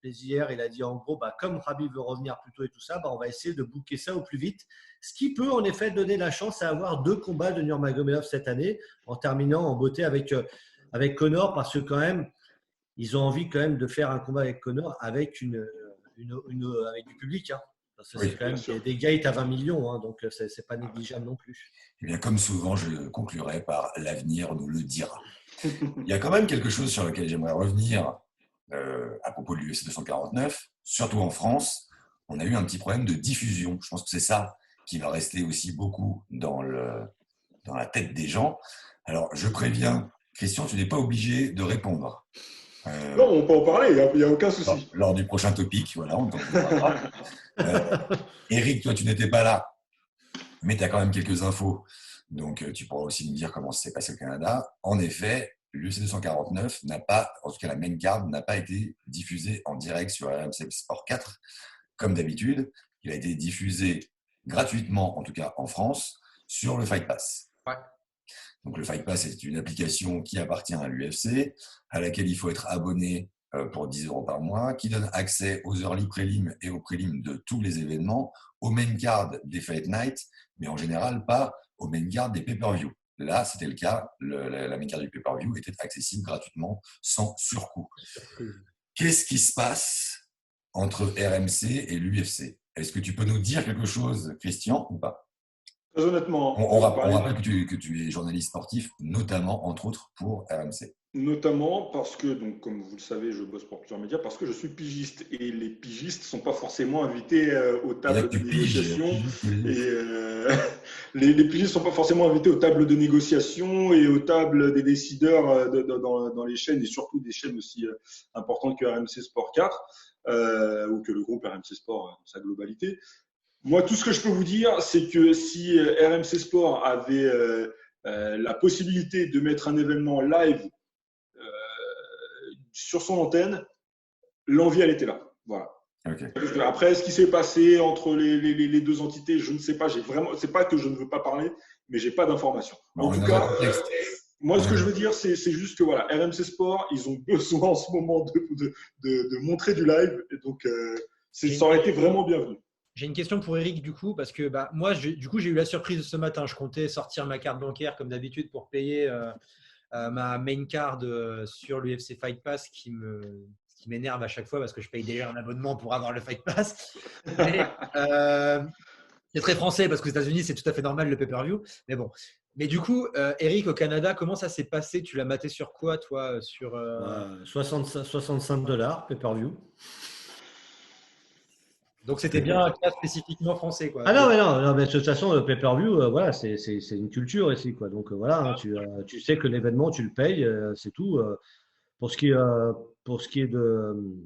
hier, il a dit en gros, comme Khabib veut revenir plus tôt et tout ça, on va essayer de booker ça au plus vite. Ce qui peut en effet donner la chance à avoir 2 combats de Nurmagomedov cette année, en terminant en beauté avec Connor, parce que quand même, ils ont envie quand même de faire un combat avec Connor avec avec du public. Parce que c'est quand même des gates à 20 millions, donc c'est pas négligeable non plus. Eh bien, comme souvent, je conclurai par l'avenir nous le dira. Il y a quand même quelque chose sur lequel j'aimerais revenir à propos de l'UFC 249, surtout en France. On a eu un petit problème de diffusion. Je pense que c'est ça qui va rester aussi beaucoup dans la tête des gens. Alors, je préviens, Christian, tu n'es pas obligé de répondre. Non, on peut en parler, il n'y a aucun souci. Lors du prochain topic, voilà, on t'en parlera. Eric, toi, tu n'étais pas là, mais tu as quand même quelques infos. Donc, tu pourras aussi nous dire comment ça s'est passé au Canada. En effet, l'UFC 249 n'a pas, en tout cas la main card, n'a pas été diffusée en direct sur RMC Sport 4, comme d'habitude. Il a été diffusé gratuitement, en tout cas en France, sur le Fight Pass. Ouais. Donc, le Fight Pass est une application qui appartient à l'UFC, à laquelle il faut être abonné pour 10 € par mois, qui donne accès aux early prélims et aux prélims de tous les événements, aux main card des Fight Night, mais en général pas aux main card des pay-per-view. Là, c'était le cas, la main card du pay-per-view était accessible gratuitement, sans surcoût. Qu'est-ce qui se passe entre RMC et l'UFC? Est-ce que tu peux nous dire quelque chose, Christian, ou pas? Très honnêtement. On rappelle que tu es journaliste sportif, notamment, entre autres, pour RMC. Notamment parce que, donc, comme vous le savez, je bosse pour plusieurs médias, parce que je suis pigiste. Et les pigistes ne sont pas forcément invités aux tables de négociation. Les pigistes ne sont pas forcément invités aux tables de négociation et aux tables des décideurs dans les chaînes, et surtout des chaînes aussi importantes que RMC Sport 4 ou que le groupe RMC Sport dans sa globalité. Moi, tout ce que je peux vous dire, c'est que si RMC Sport avait la possibilité de mettre un événement live sur son antenne, l'envie, elle était là. Voilà. Okay. Après, ce qui s'est passé entre les deux entités, je ne sais pas. C'est pas que je ne veux pas parler, mais j'ai pas d'informations. En tout cas, moi, ce que je veux dire, c'est juste que voilà, RMC Sport, ils ont besoin en ce moment de montrer du live, et donc ça aurait été vraiment bienvenu. J'ai une question pour Eric du coup, parce que moi, j'ai eu la surprise ce matin. Je comptais sortir ma carte bancaire comme d'habitude pour payer ma main card sur l'UFC Fight Pass, qui m'énerve à chaque fois parce que je paye déjà un abonnement pour avoir le Fight Pass. Mais, c'est très français parce qu'aux États-Unis, c'est tout à fait normal le pay-per-view. Mais bon. Mais du coup, Eric, au Canada, comment ça s'est passé? Tu l'as maté sur quoi, toi, sur 65 $ pay-per-view. Donc, c'était bien un cas spécifiquement français, quoi. Ah non, mais de toute façon, le pay-per-view, voilà, c'est une culture ici, quoi. Donc voilà, hein, tu sais que l'événement, tu le payes, c'est tout. Pour ce qui est de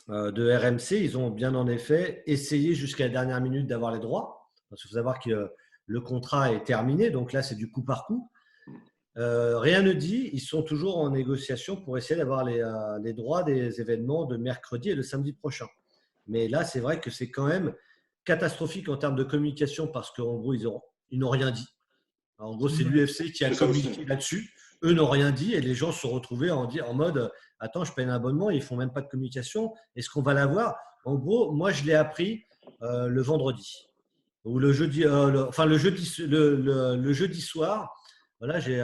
RMC, ils ont bien en effet essayé jusqu'à la dernière minute d'avoir les droits. Parce qu'il faut savoir que le contrat est terminé, donc là, c'est du coup par coup. Rien ne dit, ils sont toujours en négociation pour essayer d'avoir les droits des événements de mercredi et le samedi prochain. Mais là, c'est vrai que c'est quand même catastrophique en termes de communication parce qu'en gros, ils n'ont rien dit. Alors, en gros, c'est l'UFC qui a communiqué là-dessus. Eux n'ont rien dit et les gens se sont retrouvés en mode « Attends, je paye un abonnement, ils ne font même pas de communication. Est-ce qu'on va l'avoir ?» En gros, moi, je l'ai appris le vendredi ou le jeudi, le jeudi soir. Voilà, j'ai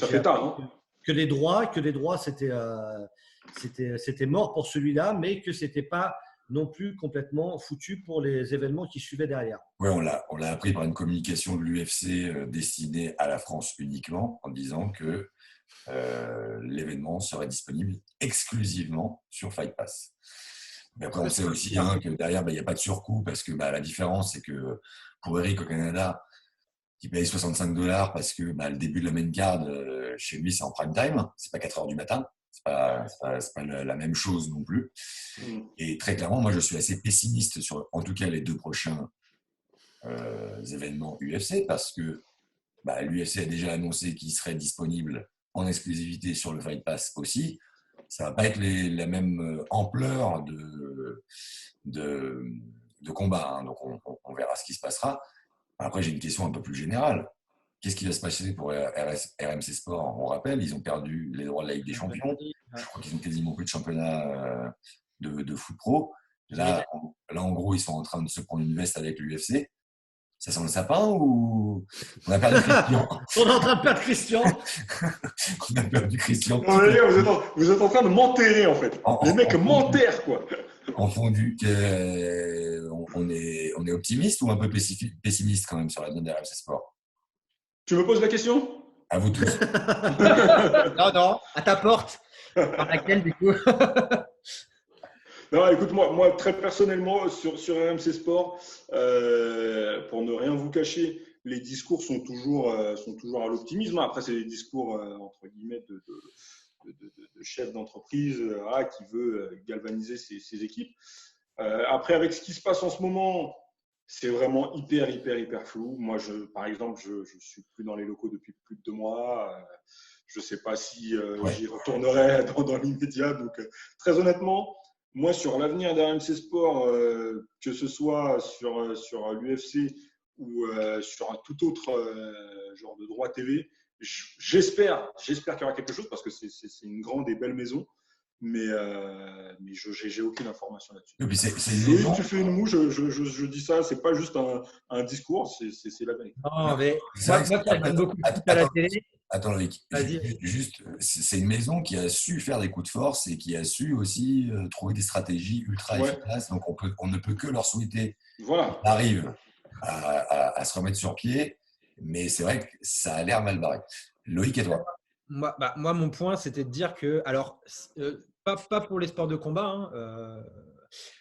fait tard, hein. que les droits, c'était mort pour celui-là, mais que c'était pas non plus complètement foutu pour les événements qui suivaient derrière. Oui, on l'a appris par une communication de l'UFC destinée à la France uniquement, en disant que l'événement serait disponible exclusivement sur Fight Pass. Mais après, on sait aussi que derrière, il n'y a pas de surcoût parce que la différence, c'est que pour Eric au Canada, qui paye 65 $ parce que le début de la main card, chez lui, c'est en prime time, c'est pas 4 h du matin. C'est pas la même chose non plus. Et très clairement, moi, je suis assez pessimiste sur, en tout cas, les deux prochains événements UFC parce que l'UFC a déjà annoncé qu'il serait disponible en exclusivité sur le Fight Pass aussi. Ça va pas être la même ampleur de combat. Hein. Donc, on verra ce qui se passera. Après, j'ai une question un peu plus générale. Qu'est-ce qui va se passer pour RMC Sport? On rappelle, ils ont perdu les droits de la Ligue des Champions. Je crois qu'ils ont quasiment plus de championnat de foot pro. Là, en gros, ils sont en train de se prendre une veste avec l'UFC. Ça sent le sapin ou on a perdu Christian? On est en train de perdre Christian. On a perdu Christian. Non, les gars, vous êtes en train de m'enterrer, en fait. Les mecs m'enterrent, quoi. En fondu, on est optimiste ou un peu pessimiste quand même sur la donne d'RMC Sport? Tu me poses la question? À vous tous. Non, à ta porte. Par laquelle, du coup? Non, écoute, moi, très personnellement, sur RMC Sport, pour ne rien vous cacher, les discours sont toujours à l'optimisme. Après, c'est des discours, entre guillemets, de chef d'entreprise qui veut galvaniser ses équipes. Après, avec ce qui se passe en ce moment, c'est vraiment hyper flou. Moi, par exemple, je ne suis plus dans les locaux depuis plus de 2 mois. Je ne sais pas si j'y retournerai dans l'immédiat. Donc, très honnêtement, moi, sur l'avenir d'RMC Sport, que ce soit sur l'UFC ou sur un tout autre genre de droit TV, j'espère qu'il y aura quelque chose parce que c'est une grande et belle maison. Mais je n'ai aucune information là-dessus. Et puis Loïc, tu fais une moue, je dis ça, c'est pas juste un discours, c'est la vérité. Non, mais moi, qui regarde beaucoup à la télé. Attends, Loïc, c'est une maison qui a su faire des coups de force et qui a su aussi trouver des stratégies ultra efficaces. Donc, on ne peut que leur souhaiter qu'ils arrivent à se remettre sur pied. Mais c'est vrai que ça a l'air mal barré. Loïc, et toi? Moi, mon point, c'était de dire que, alors, pas pour les sports de combat,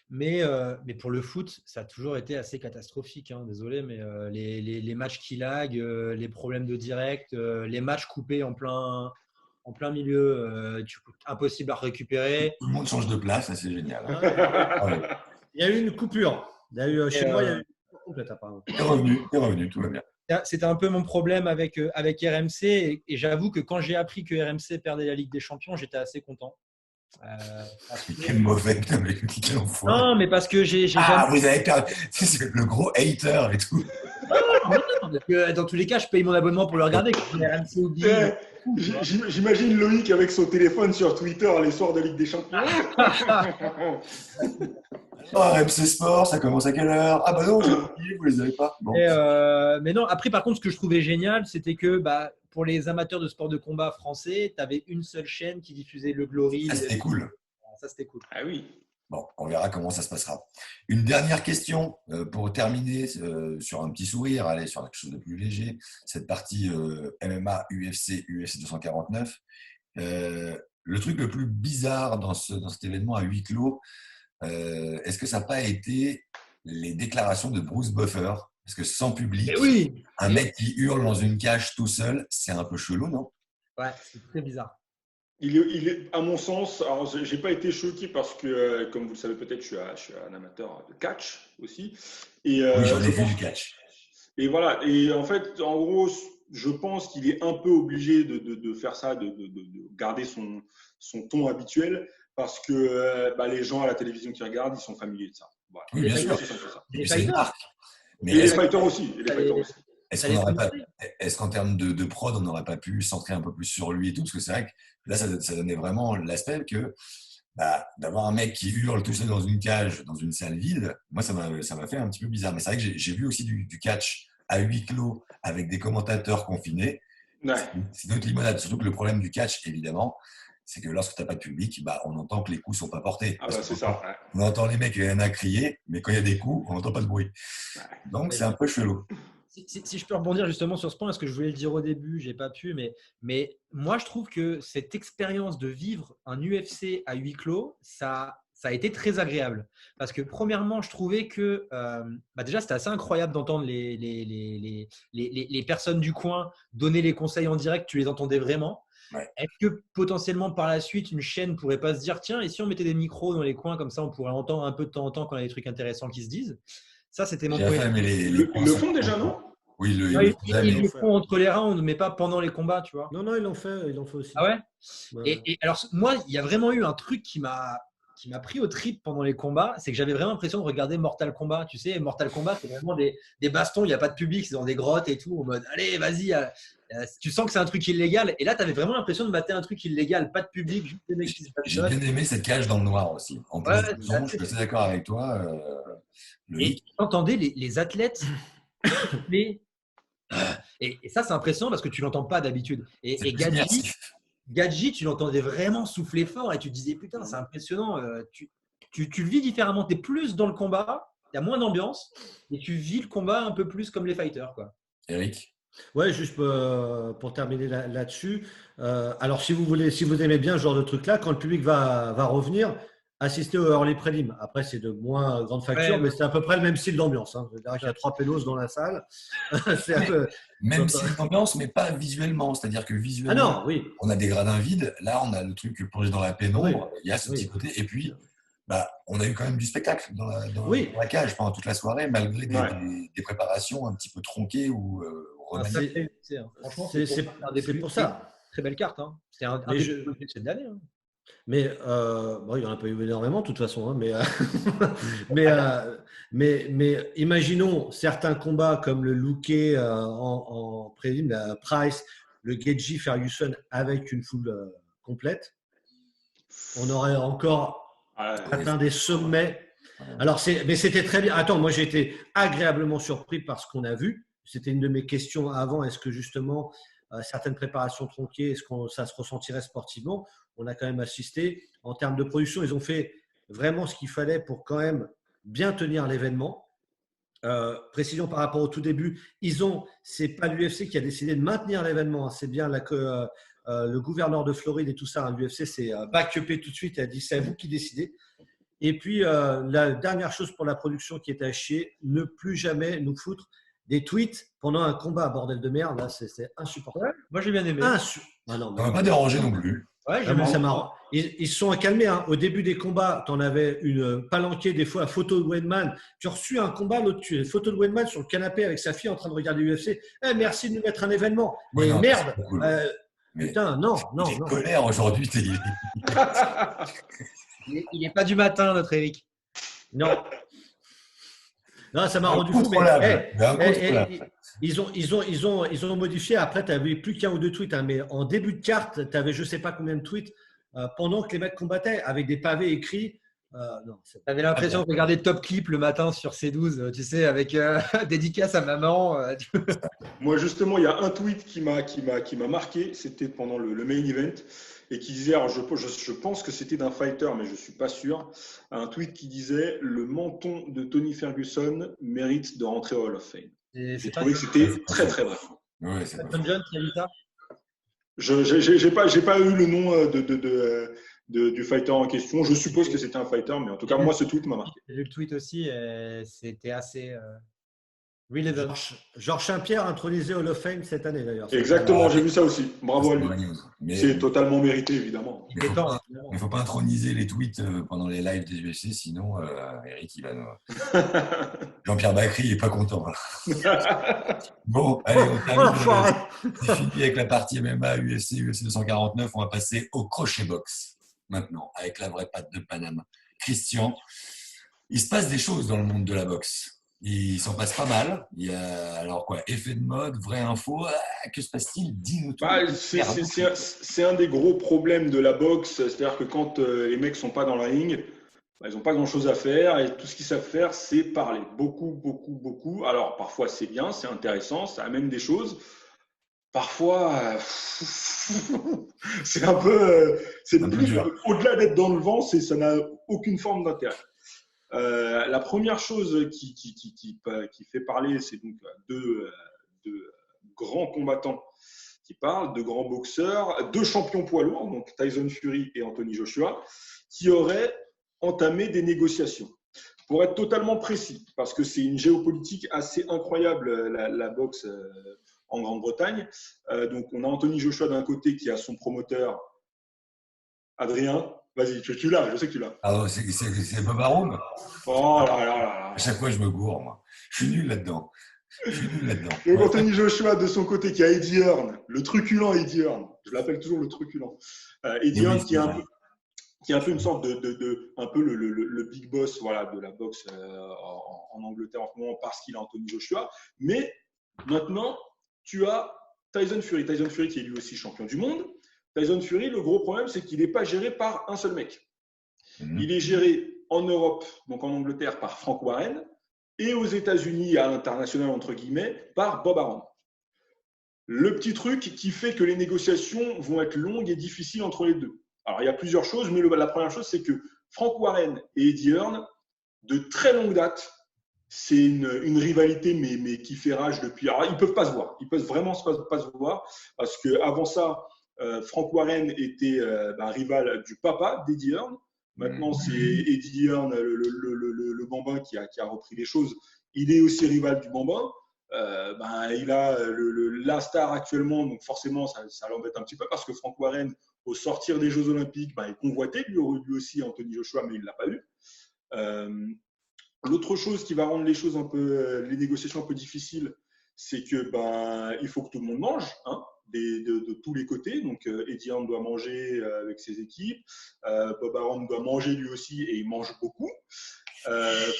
mais pour le foot, ça a toujours été assez catastrophique. Désolé, mais les matchs qui laguent, les problèmes de direct, les matchs coupés en plein milieu, impossible à récupérer. Tout le monde change de place, c'est génial. Il y a eu une coupure. Chez moi, il y a eu une coupure complète apparemment. T'es revenu, tout va bien. C'était un peu mon problème avec RMC et j'avoue que quand j'ai appris que RMC perdait la Ligue des Champions, j'étais assez content. Quel mauvais, quel enfoiré. Non, mais parce que j'ai vous avez perdu. C'est le gros hater et tout. Non, parce que dans tous les cas, je paye mon abonnement pour le regarder. J'imagine Loïc avec son téléphone sur Twitter les soirs de Ligue des Champions. RMC Sport, ça commence à quelle heure? Ah bah non, j'ai oublié, vous les avez pas. Bon. Mais non, après, par contre, ce que je trouvais génial, c'était que pour les amateurs de sport de combat français, tu avais une seule chaîne qui diffusait le Glory. Ça, c'était cool. Ça, c'était cool. Ah oui. Bon, on verra comment ça se passera. Une dernière question pour terminer sur un petit sourire, aller sur quelque chose de plus léger. Cette partie MMA, UFC 249. Le truc le plus bizarre dans cet événement à huis clos, est-ce que ça n'a pas été les déclarations de Bruce Buffer? Parce que sans public, un mec qui hurle dans une cage tout seul, c'est un peu chelou, non? Ouais, c'est très bizarre. Il est, à mon sens, alors j'ai pas été choqué parce que, comme vous le savez peut-être, je suis un amateur de catch aussi. Et, oui, j'en ai vu du catch. Et voilà. Et en fait, en gros, je pense qu'il est un peu obligé de faire ça, de garder son ton habituel parce que les gens à la télévision qui regardent, ils sont familiers de ça. Voilà. Oui, bien sûr. C'est une marque. Et les fighters aussi. Est-ce qu'en termes de prod, on n'aurait pas pu centrer un peu plus sur lui et tout? Parce que c'est vrai que là, ça donnait vraiment l'aspect que d'avoir un mec qui hurle tout seul dans une cage, dans une salle vide, moi, ça m'a fait un petit peu bizarre. Mais c'est vrai que j'ai vu aussi du catch à huis clos avec des commentateurs confinés. Ouais. C'est d'autres limonades. Surtout que le problème du catch, évidemment, c'est que lorsque tu n'as pas de public, on entend que les coups ne sont pas portés. C'est ça. Ouais. On entend les mecs, il y en a crier, mais quand il y a des coups, on n'entend pas de bruit. Donc, c'est un peu chelou. Si je peux rebondir justement sur ce point, parce que je voulais le dire au début, je n'ai pas pu, mais moi, je trouve que cette expérience de vivre un UFC à huis clos, ça a été très agréable. Parce que premièrement, je trouvais que déjà, c'était assez incroyable d'entendre les personnes du coin donner les conseils en direct, tu les entendais vraiment. Ouais. Est-ce que potentiellement par la suite, une chaîne ne pourrait pas se dire tiens, et si on mettait des micros dans les coins, comme ça on pourrait entendre un peu de temps en temps quand il y a des trucs intéressants qui se disent? Ça, c'était mon point. Ils le font déjà, non? Oui, ils le font entre les rounds, mais pas pendant les combats, tu vois. Non, ils l'ont fait aussi. Ah ouais, et alors, moi, il y a vraiment eu un truc qui m'a pris au trip pendant les combats, c'est que j'avais vraiment l'impression de regarder Mortal Kombat. Tu sais, Mortal Kombat, c'est vraiment des bastons, il n'y a pas de public, c'est dans des grottes et tout, en mode allez, vas-y. Tu sens que c'est un truc illégal. Et là, tu avais vraiment l'imprestion de mater un truc illégal, pas de public, juste des mecs qui se battent. J'ai bien aimé cette cage dans le noir aussi. En plus du son, je suis assez d'accord avec toi. Et tu entendais les athlètes et ça, c'est impressionnant parce que tu l'entends pas d'habitude. Et Gadji, tu l'entendais vraiment souffler fort et tu te disais putain, c'est impressionnant. Tu le vis différemment. Tu es plus dans le combat, il y a moins d'ambiance et tu vis le combat un peu plus comme les fighters, quoi. Eric? Ouais, juste pour terminer là-dessus. Alors, si vous aimez bien ce genre de truc-là, quand le public va revenir, assisté au Early Prelim. Après, c'est de moins grande facture, mais c'est à peu près le même style d'ambiance. Hein. C'est-à-dire qu'il y a 3 pélos dans la salle. C'est un peu… Même style d'ambiance, mais pas visuellement. C'est-à-dire que visuellement, on a des gradins vides. Là, on a le truc plongé dans la pénombre. Il y a ce petit côté. Et puis, on a eu quand même du spectacle dans la cage pendant toute la soirée, malgré des préparations un petit peu tronquées ou remaniées. Franchement, c'est pour ça. Très belle carte. Hein. C'était un des jeux de cette année. Hein. Mais il n'y en a pas eu énormément de toute façon. Hein, mais imaginons certains combats comme le Luque en prélim, la Price, le Gaethje Ferguson avec une foule complète. On aurait encore atteint des sommets. Alors, mais c'était très bien. Attends, moi j'ai été agréablement surpris par ce qu'on a vu. C'était une de mes questions avant. Est-ce que justement certaines préparations tronquées, est-ce que ça se ressentirait sportivement? On a quand même assisté. En termes de production, ils ont fait vraiment ce qu'il fallait pour quand même bien tenir l'événement. Précision par rapport au tout début, c'est pas l'UFC qui a décidé de maintenir l'événement. Hein. C'est bien là que le gouverneur de Floride et tout ça, hein, l'UFC s'est back-upé tout de suite et a dit c'est à vous qui décidez. Et puis, la dernière chose pour la production qui est à chier, ne plus jamais nous foutre des tweets pendant un combat, bordel de merde. Là, c'est insupportable. Ouais, moi, j'ai bien aimé. Ça ne m'a pas dérangé non plus. Ouais, c'est marrant. Ils se sont calmés. Hein. Au début des combats, tu en avais une palanquée, des fois, photo de Weidman. Tu as reçu un combat, l'autre, photo de Weidman sur le canapé avec sa fille en train de regarder l'UFC. Merci de nous mettre un événement. Mais non, merde. Cool. Putain, non. Colère aujourd'hui, il n'est pas du matin, notre Eric. Non, ça m'a rendu fou. Ils ont modifié. Après, tu n'avais plus qu'un ou deux tweets. Hein, mais en début de carte, tu avais je ne sais pas combien de tweets pendant que les mecs combattaient avec des pavés écrits. Tu avais l'impression de regarder Top Clip le matin sur C12, tu sais, avec dédicace à maman. Moi, justement, il y a un tweet qui m'a marqué. C'était pendant le main event. Et qui disait, alors je pense que c'était d'un fighter, mais je ne suis pas sûr, un tweet qui disait « Le menton de Tony Ferguson mérite de rentrer au Hall of Fame ». J'ai trouvé que c'était très, très vrai. Ouais, c'est Tom Jones qui a dit ça? J'ai pas eu le nom du fighter en question. Je suppose que c'était un fighter, mais en tout cas, moi, ce tweet m'a marqué. J'ai lu le tweet aussi, c'était assez… Georges Saint-Pierre intronisé au Hall of Fame cette année d'ailleurs. Exactement, j'ai vu ça aussi. Bravo à lui. C'est totalement mérité, évidemment. Il ne faut pas introniser les tweets pendant les lives des UFC, sinon Eric, il va Jean-Pierre Bacry n'est pas content. Bon, allez, on termine. C'est fini avec la partie MMA, UFC 249. On va passer au crochet box maintenant, avec la vraie patte de Paname. Christian, il se passe des choses dans le monde de la boxe. Il s'en passe pas mal. Il y a alors quoi, effet de mode, vraie info. Que se passe-t-il? Dis-nous tout. C'est un des gros problèmes de la boxe. C'est-à-dire que quand les mecs sont pas dans le ring, ils n'ont pas grand-chose à faire. Et tout ce qu'ils savent faire, c'est parler. Beaucoup. Alors parfois c'est bien, c'est intéressant, ça amène des choses. Parfois, c'est un peu, au-delà d'être dans le vent, ça n'a aucune forme d'intérêt. La première chose qui fait parler, c'est donc deux grands combattants qui parlent, deux grands boxeurs, deux champions poids lourds, donc Tyson Fury et Anthony Joshua, qui auraient entamé des négociations. Pour être totalement précis, parce que c'est une géopolitique assez incroyable, la boxe en Grande-Bretagne. Donc on a Anthony Joshua d'un côté qui a son promoteur, Adrien. Vas-y, tu l'as, je sais que tu l'as. Ah, c'est Bob Arum. Oh là là. À chaque fois, je me gourre, moi. Je suis nul là-dedans. Donc, Anthony Joshua, de son côté, qui a Eddie Hearn, le truculent Eddie Hearn. Je l'appelle toujours le truculent. Eddie Hearn, qui est un peu une sorte un peu le big boss, voilà, de la boxe en Angleterre en ce moment, parce qu'il a Anthony Joshua. Mais maintenant, tu as Tyson Fury. Tyson Fury qui est lui aussi champion du monde. Tyson Fury, le gros problème, c'est qu'il n'est pas géré par un seul mec. Il est géré en Europe, donc en Angleterre, par Frank Warren, et aux États-Unis, à l'international, entre guillemets, par Bob Arum. Le petit truc qui fait que les négociations vont être longues et difficiles entre les deux. Alors, il y a plusieurs choses, mais la première chose, c'est que Frank Warren et Eddie Hearn, de très longue date, c'est une rivalité, mais qui fait rage depuis… Alors, ils ne peuvent pas se voir. Ils ne peuvent vraiment pas se voir, parce qu'avant ça, Frank Warren était rival du papa d'Eddie Hearn, Maintenant, c'est Eddie Hearn, le bambin, qui a repris les choses. Il est aussi rival du bambin. Il a la star actuellement, donc forcément, ça l'embête un petit peu parce que Frank Warren, au sortir des Jeux Olympiques, il convoitait lui aussi Anthony Joshua, mais il ne l'a pas eu. L'autre chose qui va rendre les choses les négociations un peu difficiles, c'est que il faut que tout le monde mange, hein, de tous les côtés. Donc Eddie Hearn doit manger avec ses équipes, Bob Arum doit manger lui aussi et il mange beaucoup.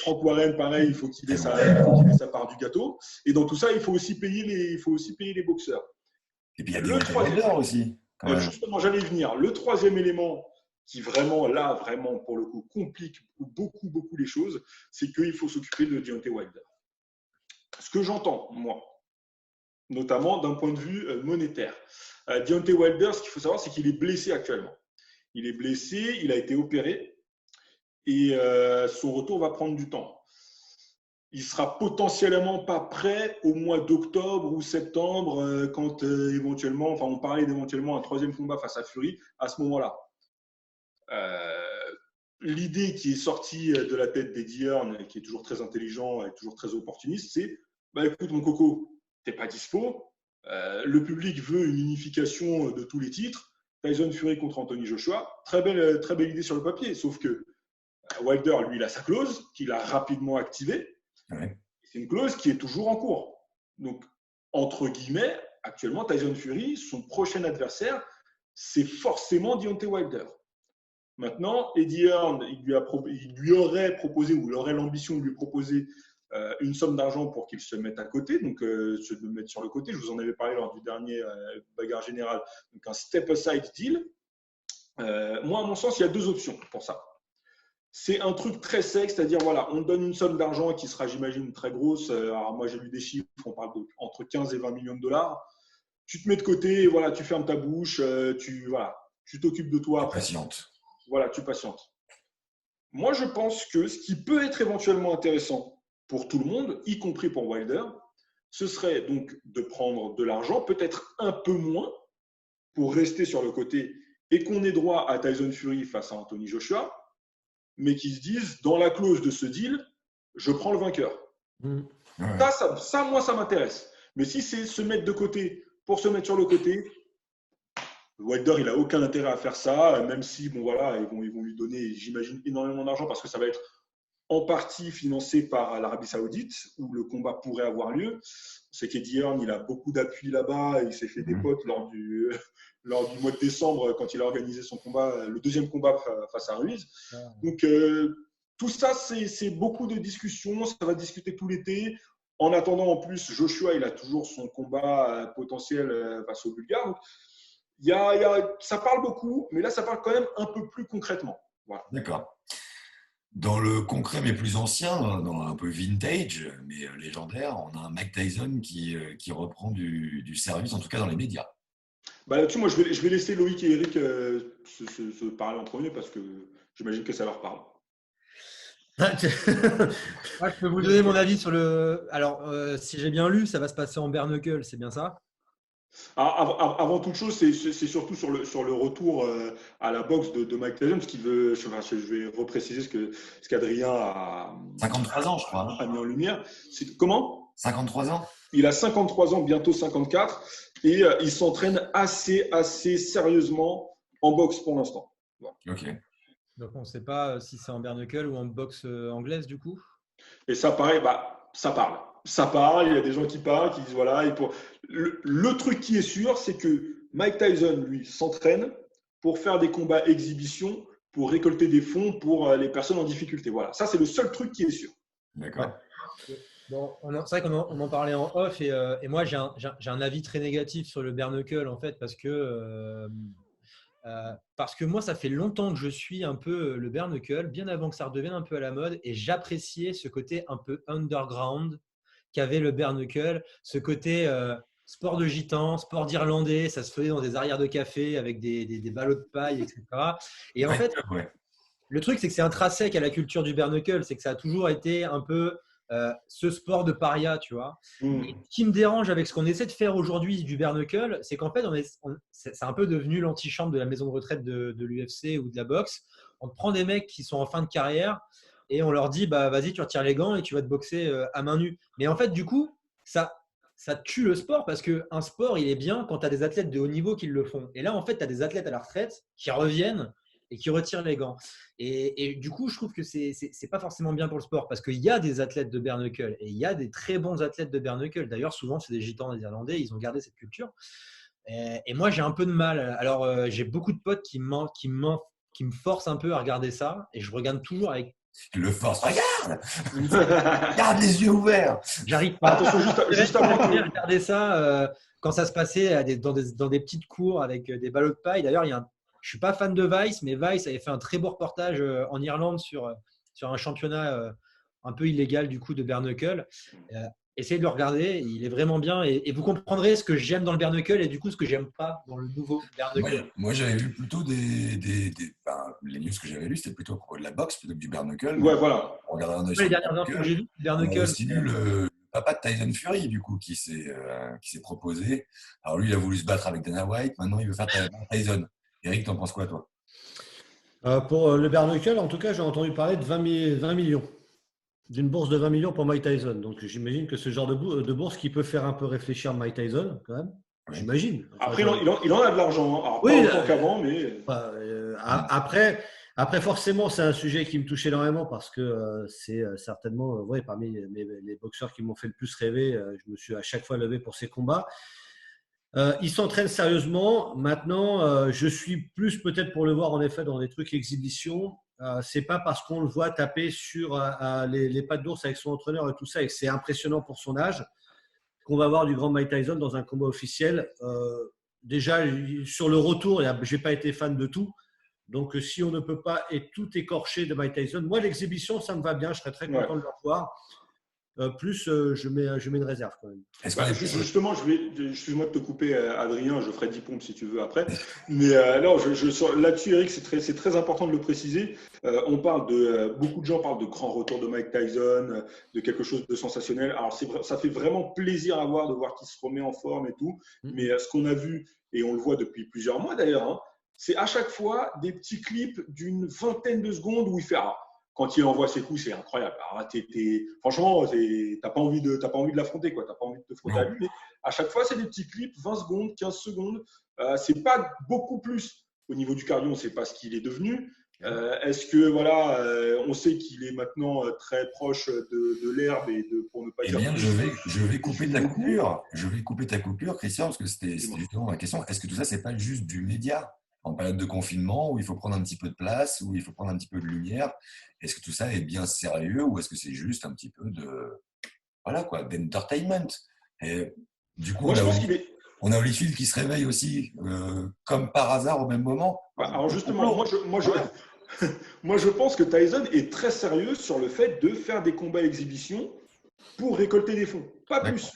Frank Warren, pareil, il faut qu'il ait sa part du gâteau. Et dans tout ça, il faut aussi payer les boxeurs. Et puis il y a des troisième aussi. Justement, j'allais y venir. Le troisième élément qui vraiment pour le coup complique beaucoup les choses, c'est qu'il faut s'occuper de Deontay Wilder. Ce que j'entends, moi, notamment d'un point de vue monétaire. Deontay Wilder, ce qu'il faut savoir, c'est qu'il est blessé actuellement. Il est blessé, il a été opéré et son retour va prendre du temps. Il sera potentiellement pas prêt au mois d'octobre ou septembre quand éventuellement, on parlait d'éventuellement un troisième combat face à Fury à ce moment-là. L'idée qui est sortie de la tête d'Eddie Hearn, qui est toujours très intelligent et toujours très opportuniste, c'est écoute mon coco, t'es pas dispo, le public veut une unification de tous les titres, Tyson Fury contre Anthony Joshua, très belle idée sur le papier, sauf que Wilder, lui, il a sa clause qu'il a rapidement activée. Ouais. C'est une clause qui est toujours en cours. Donc, entre guillemets, actuellement, Tyson Fury, son prochain adversaire, c'est forcément Deontay Wilder. Maintenant, Eddie Hearn, il lui aurait proposé, ou il aurait l'ambition de lui proposer une somme d'argent pour qu'il se mette à côté, donc se mettre sur le côté. Je vous en avais parlé lors du dernier bagarre générale. Donc, un step-aside deal. Moi, à mon sens, il y a deux options pour ça. C'est un truc très sec, c'est-à-dire, voilà, on donne une somme d'argent qui sera, j'imagine, très grosse. Alors, moi, j'ai lu des chiffres, on parle entre 15 et 20 millions de dollars. Tu te mets de côté, voilà, tu fermes ta bouche, tu t'occupes de toi. Tu patientes. Voilà, tu patientes. Moi, je pense que ce qui peut être éventuellement intéressant pour tout le monde, y compris pour Wilder, ce serait donc de prendre de l'argent, peut-être un peu moins, pour rester sur le côté et qu'on ait droit à Tyson Fury face à Anthony Joshua, mais qui se disent, dans la clause de ce deal, je prends le vainqueur. Ouais. Ça, moi, ça m'intéresse. Mais si c'est se mettre de côté pour se mettre sur le côté, Wilder, il n'a aucun intérêt à faire ça, même si, ils vont lui donner, j'imagine, énormément d'argent parce que ça va être en partie financé par l'Arabie Saoudite, où le combat pourrait avoir lieu. On sait qu'Eddie Hearn, il a beaucoup d'appui là-bas, il s'est fait des potes lors du mois de décembre quand il a organisé son combat, le deuxième combat face à Ruiz. Donc, tout ça, c'est beaucoup de discussions, ça va discuter tout l'été. En attendant, en plus, Joshua, il a toujours son combat potentiel face au Bulgare. Donc, ça parle beaucoup, mais là, ça parle quand même un peu plus concrètement. Voilà. D'accord. Dans le concret, mais plus ancien, dans un peu vintage, mais légendaire, on a un Mike Tyson qui reprend du service, en tout cas dans les médias. Là-dessus, moi, je vais laisser Loïc et Eric se parler en premier parce que j'imagine que ça leur parle. Moi, je peux vous donner mon avis sur le… Alors, si j'ai bien lu, ça va se passer en bare knuckle, c'est bien ça ? Avant toute chose, c'est surtout sur le retour à la boxe de Mike Tyson, parce qu'il veut, je vais repréciser ce qu'Adrien a 53 ans, je crois. A mis en lumière. Comment ? 53 ans. Il a 53 ans, bientôt 54, et il s'entraîne assez sérieusement en boxe pour l'instant. Voilà. Ok. Donc, on ne sait pas si c'est en bare knuckle ou en boxe anglaise, du coup. Et ça, pareil, ça parle. Ça parle, il y a des gens qui parlent, qui disent voilà. Le truc qui est sûr, c'est que Mike Tyson, lui, s'entraîne pour faire des combats exhibition, pour récolter des fonds pour les personnes en difficulté. Voilà, ça, c'est le seul truc qui est sûr. D'accord. Ouais. Bon, c'est vrai qu'on en parlait en off et moi, j'ai un avis très négatif sur le bare knuckle, en fait, parce que moi, ça fait longtemps que je suis un peu le bare knuckle, bien avant que ça redevienne un peu à la mode, et j'appréciais ce côté un peu underground qu'avait le bare knuckle, ce côté sport de gitan, sport d'Irlandais, ça se faisait dans des arrières de café avec des ballots de paille, etc. Et en fait, le truc, c'est que c'est intrinsèque à la culture du bare knuckle, c'est que ça a toujours été un peu ce sport de paria, tu vois. Et ce qui me dérange avec ce qu'on essaie de faire aujourd'hui du bare knuckle, c'est qu'en fait, c'est un peu devenu l'antichambre de la maison de retraite de l'UFC ou de la boxe. On prend des mecs qui sont en fin de carrière et on leur dit vas-y, tu retires les gants et tu vas te boxer à main nue. Mais en fait, du coup, ça tue le sport parce qu'un sport, il est bien quand tu as des athlètes de haut niveau qui le font. Et là, en fait, tu as des athlètes à la retraite qui reviennent et qui retirent les gants. Et du coup, je trouve que c'est pas forcément bien pour le sport parce qu'il y a des athlètes de bare knuckle et il y a des très bons athlètes de bare knuckle. D'ailleurs, souvent, c'est des Gitans, des Irlandais, ils ont gardé cette culture. Et moi, j'ai un peu de mal. Alors, j'ai beaucoup de potes qui me forcent un peu à regarder ça et je regarde toujours avec. Tu le forces, regarde Garde les yeux ouverts. J'arrive pas. Attention, juste avant à regarder ça quand ça se passait dans des petites cours avec des ballots de paille. D'ailleurs, je suis pas fan de Vice, mais Vice avait fait un très beau reportage en Irlande sur un championnat un peu illégal du coup de bare knuckle. Essayez de le regarder, il est vraiment bien et vous comprendrez ce que j'aime dans le bare knuckle et du coup ce que j'aime pas dans le nouveau bare knuckle. Moi, j'avais vu plutôt les news que j'avais lues, c'était plutôt à propos de la boxe plutôt que du bare knuckle. Ouais, voilà. Les dernières infos que j'ai vues, bare knuckle. Aussi le papa de Tyson Fury, du coup, qui s'est proposé. Alors lui, il a voulu se battre avec Dana White, maintenant il veut faire Tyson. Eric, t'en penses quoi, toi? Pour le bare knuckle, en tout cas, j'ai entendu parler de 20 millions. D'une bourse de 20 millions pour Mike Tyson. Donc, j'imagine que ce genre de bourse qui peut faire un peu réfléchir Mike Tyson, quand même. Oui. J'imagine. Enfin, après, il en a de l'argent. Alors, oui, pas autant qu'avant, mais… Après, forcément, c'est un sujet qui me touche énormément parce que c'est certainement parmi les boxeurs qui m'ont fait le plus rêver. Je me suis à chaque fois levé pour ces combats. Il s'entraîne sérieusement. Maintenant, je suis plus peut-être pour le voir en effet dans des trucs exhibition. C'est pas parce qu'on le voit taper sur les pattes d'ours avec son entraîneur et tout ça et que c'est impressionnant pour son âge qu'on va voir du grand Mike Tyson dans un combat officiel. Déjà, sur le retour, je n'ai pas été fan de tout. Donc, si on ne peut pas tout écorcher de Mike Tyson, moi, l'exhibition, ça me va bien. Je serais très content de le revoir. Je mets une réserve quand même. Justement, excuse-moi de te couper, Adrien, je ferai 10 pompes si tu veux après. Mais non, là-dessus, Eric, c'est très important de le préciser. Beaucoup de gens parlent de grand retour de Mike Tyson, de quelque chose de sensationnel. Alors, ça fait vraiment plaisir à voir, de voir qu'il se remet en forme et tout. Mais ce qu'on a vu, et on le voit depuis plusieurs mois d'ailleurs, c'est à chaque fois des petits clips d'une vingtaine de secondes où il fait quand il envoie ses coups, c'est incroyable. Alors, franchement, t'as pas envie de l'affronter, quoi. T'as pas envie de te frotter à lui. Mais à chaque fois, c'est des petits clips, 20 secondes, 15 secondes. C'est pas beaucoup plus. Au niveau du cardio, on ne sait pas ce qu'il est devenu. Est-ce que on sait qu'il est maintenant très proche de l'herbe et pour ne pas dire. Bien, je vais couper ta coupure. Je vais couper ta coupure, Christian, parce que c'était justement ma question. Est-ce que tout ça, c'est pas juste du média? En période de confinement, où il faut prendre un petit peu de place, où il faut prendre un petit peu de lumière. Est-ce que tout ça est bien sérieux ou est-ce que c'est juste un petit peu d'entertainment? Et du coup, on a Holyfield qui se réveille aussi, comme par hasard au même moment. Alors justement, moi je pense que Tyson est très sérieux sur le fait de faire des combats exhibition pour récolter des fonds. Pas plus.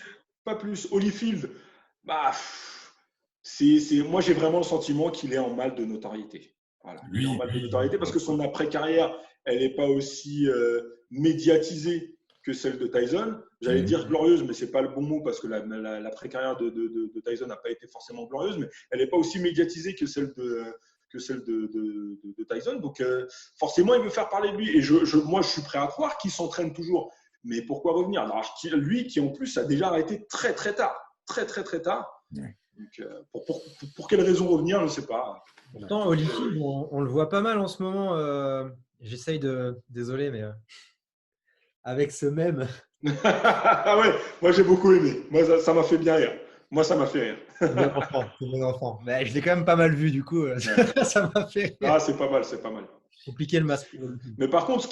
Holyfield, moi, j'ai vraiment le sentiment qu'il est en mal de notoriété. Voilà. Il est en mal de notoriété parce que son après-carrière, elle n'est pas aussi médiatisée que celle de Tyson. J'allais dire glorieuse, mais ce n'est pas le bon mot parce que l'après-carrière de Tyson n'a pas été forcément glorieuse, mais elle n'est pas aussi médiatisée que celle de Tyson. Donc, forcément, il veut faire parler de lui. Et moi, je suis prêt à croire qu'il s'entraîne toujours. Mais pourquoi revenir? Alors, lui qui, en plus, a déjà arrêté très, très tard. Très, très, très tard. Ouais. Donc, pour quelle raison revenir, je ne sais pas. Pourtant, Holyfield, on le voit pas mal en ce moment. J'essaye désolé, mais avec ce même. Ah ouais, moi j'ai beaucoup aimé. Moi, ça m'a fait bien rire. Moi, ça m'a fait rire. C'est mon enfant. Mais je l'ai quand même pas mal vu, du coup. Ça m'a fait rire. Ah, c'est pas mal, c'est pas mal. Compliqué le masque. Mais par contre,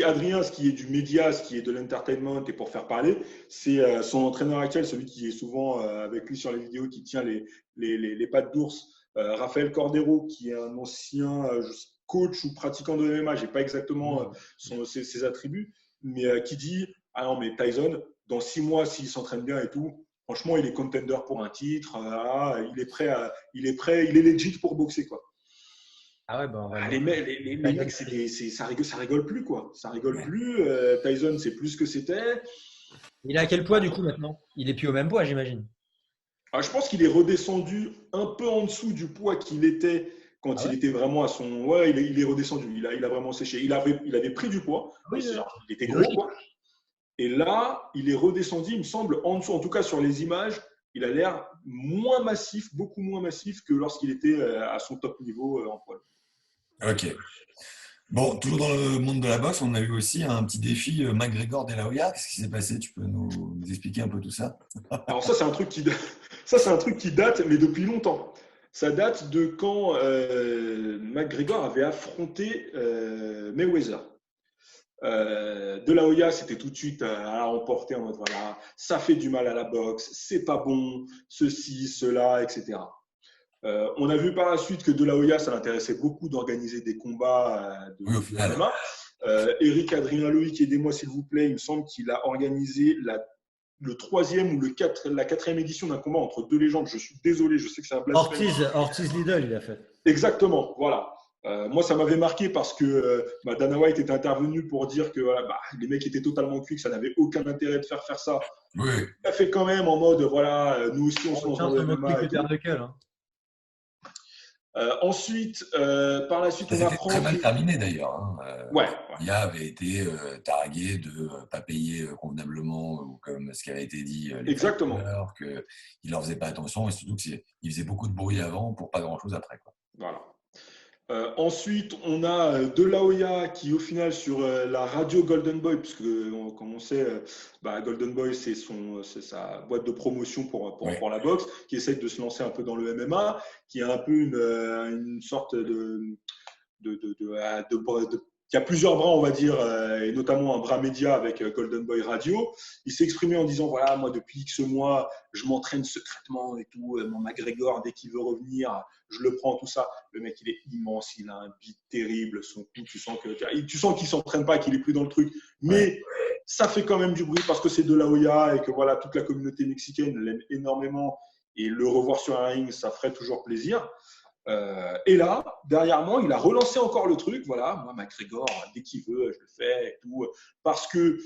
Adrien, ce qui est du média, ce qui est de l'entertainment et pour faire parler, c'est son entraîneur actuel, celui qui est souvent avec lui sur les vidéos, qui tient les pattes d'ours, Rafael Cordero, qui est un ancien coach ou pratiquant de MMA, je n'ai pas exactement ses attributs, mais qui dit « Ah non, mais Tyson, dans 6 mois, s'il s'entraîne bien et tout, franchement, il est contender pour un titre, il est legit pour boxer, quoi. » Ah ouais, les mecs, ça rigole plus, quoi. Ça rigole plus. Tyson, c'est plus ce que c'était. Il est à quel poids, du coup, maintenant? Il est plus au même poids, j'imagine. Je pense qu'il est redescendu un peu en dessous du poids qu'il était quand il était vraiment à son… Ouais, il est redescendu. Il a vraiment séché. Il avait pris du poids. Oui, Il était gros, quoi. Et là, il est redescendu, il me semble, en dessous. En tout cas, sur les images, il a l'air moins massif, beaucoup moins massif que lorsqu'il était à son top niveau en poids. Ok. Bon, toujours dans le monde de la boxe, on a eu aussi un petit défi McGregor De La Hoya. Qu'est-ce qui s'est passé? Tu peux nous expliquer un peu tout ça? Alors ça, c'est un truc qui date, mais depuis longtemps. Ça date de quand McGregor avait affronté Mayweather. De La Hoya, c'était tout de suite à remporter en mode voilà, ça fait du mal à la boxe, c'est pas bon, ceci, cela, etc. On a vu par la suite que De La Hoya, ça l'intéressait beaucoup d'organiser des combats de MMA. Eric Adrien Loïc, aidez-moi s'il vous plaît, il me semble qu'il a organisé le troisième ou la quatrième édition d'un combat entre deux légendes. Je suis désolé, je sais que c'est un blasphème. Ortiz Lidl, il a fait. Exactement, voilà. Moi, ça m'avait marqué parce que Dana White était intervenu pour dire que les mecs étaient totalement cuits, que ça n'avait aucun intérêt de faire ça. Oui. Il a fait quand même en mode, voilà, nous aussi, on se lance dans le MMA. Ensuite, par la suite, on apprend… Très mal terminé d'ailleurs. Hein. Ouais. Il avait été targué de ne pas payer convenablement, ou comme ce qui avait été dit, exactement, qu'il n'en faisait pas attention et surtout qu'il faisait beaucoup de bruit avant pour pas grand-chose après, quoi. Voilà. Ensuite, on a De La Hoya qui, au final, sur la radio Golden Boy, puisque comme on sait, Golden Boy, c'est sa boîte de promotion pour la boxe, qui essaye de se lancer un peu dans le MMA, qui a un peu une sorte qui a plusieurs bras, on va dire, et notamment un bras média avec Golden Boy Radio. Il s'est exprimé en disant, voilà, moi, depuis X mois, je m'entraîne secrètement et tout. Mon McGregor, dès qu'il veut revenir, je le prends, tout ça. Le mec, il est immense, il a un beat terrible. Son coup, tu sens qu'il ne s'entraîne pas, qu'il est plus dans le truc. Mais ça fait quand même du bruit parce que c'est De La Hoya et que voilà, toute la communauté mexicaine l'aime énormément. Et le revoir sur un ring, ça ferait toujours plaisir. Et là, derrière moi, il a relancé encore le truc. Voilà, moi, McGregor, dès qu'il veut, je le fais et tout. Parce que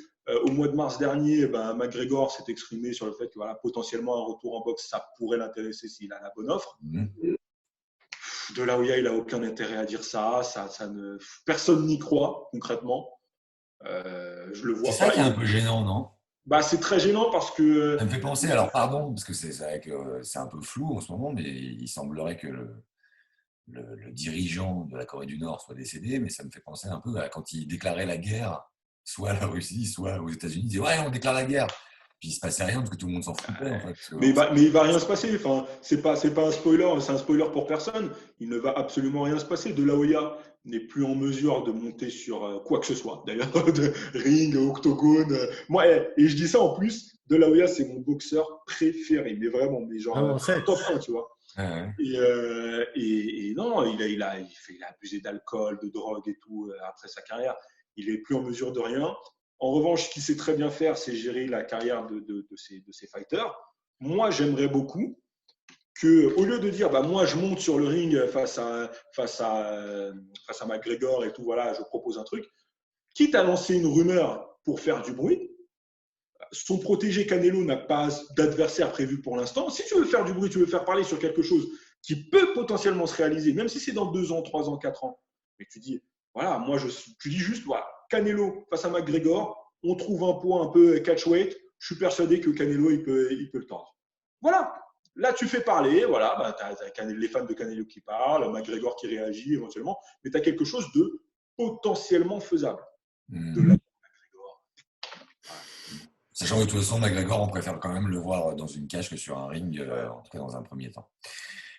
au mois de mars dernier, McGregor s'est exprimé sur le fait que voilà, potentiellement un retour en boxe, ça pourrait l'intéresser s'il a la bonne offre. De La Hoya, il n'a aucun intérêt à dire ça. Personne n'y croit concrètement. Je le vois pas. C'est ça qui est un peu gênant, non? C'est très gênant parce que… Ça me fait penser, alors pardon, parce que c'est vrai que c'est un peu flou en ce moment, mais il semblerait que le dirigeant de la Corée du Nord soit décédé, mais ça me fait penser un peu à quand il déclarait la guerre, soit à la Russie, soit aux États-Unis. Il disait ouais, on déclare la guerre. Puis il se passait rien parce que tout le monde s'en foutait. En fait, mais il va rien se passer. Enfin, c'est pas un spoiler, c'est un spoiler pour personne. Il ne va absolument rien se passer. De La Hoya n'est plus en mesure de monter sur quoi que ce soit. D'ailleurs, de ring, octogone. Moi, et je dis ça en plus. De La Hoya, c'est mon boxeur préféré, mais vraiment, mais genre top 1, tu vois. Et non, il a abusé d'alcool, de drogue et tout après sa carrière. Il n'est plus en mesure de rien. En revanche, ce qu'il sait très bien faire, c'est gérer la carrière de ses fighters. Moi, j'aimerais beaucoup qu'au lieu de dire moi, je monte sur le ring face à McGregor et tout, voilà, je propose un truc, quitte à lancer une rumeur pour faire du bruit. Son protégé Canelo n'a pas d'adversaire prévu pour l'instant. Si tu veux faire du bruit, tu veux faire parler sur quelque chose qui peut potentiellement se réaliser, même si c'est dans 2 ans, 3 ans, 4 ans, mais tu dis, voilà, tu dis juste, voilà, Canelo face à McGregor, on trouve un poids un peu catchweight, je suis persuadé que Canelo, il peut le tendre. Voilà, là tu fais parler, voilà, tu as les fans de Canelo qui parlent, McGregor qui réagit éventuellement, mais tu as quelque chose de potentiellement faisable. Sachant que de toute façon, McGregor, on préfère quand même le voir dans une cage que sur un ring, en tout cas dans un premier temps.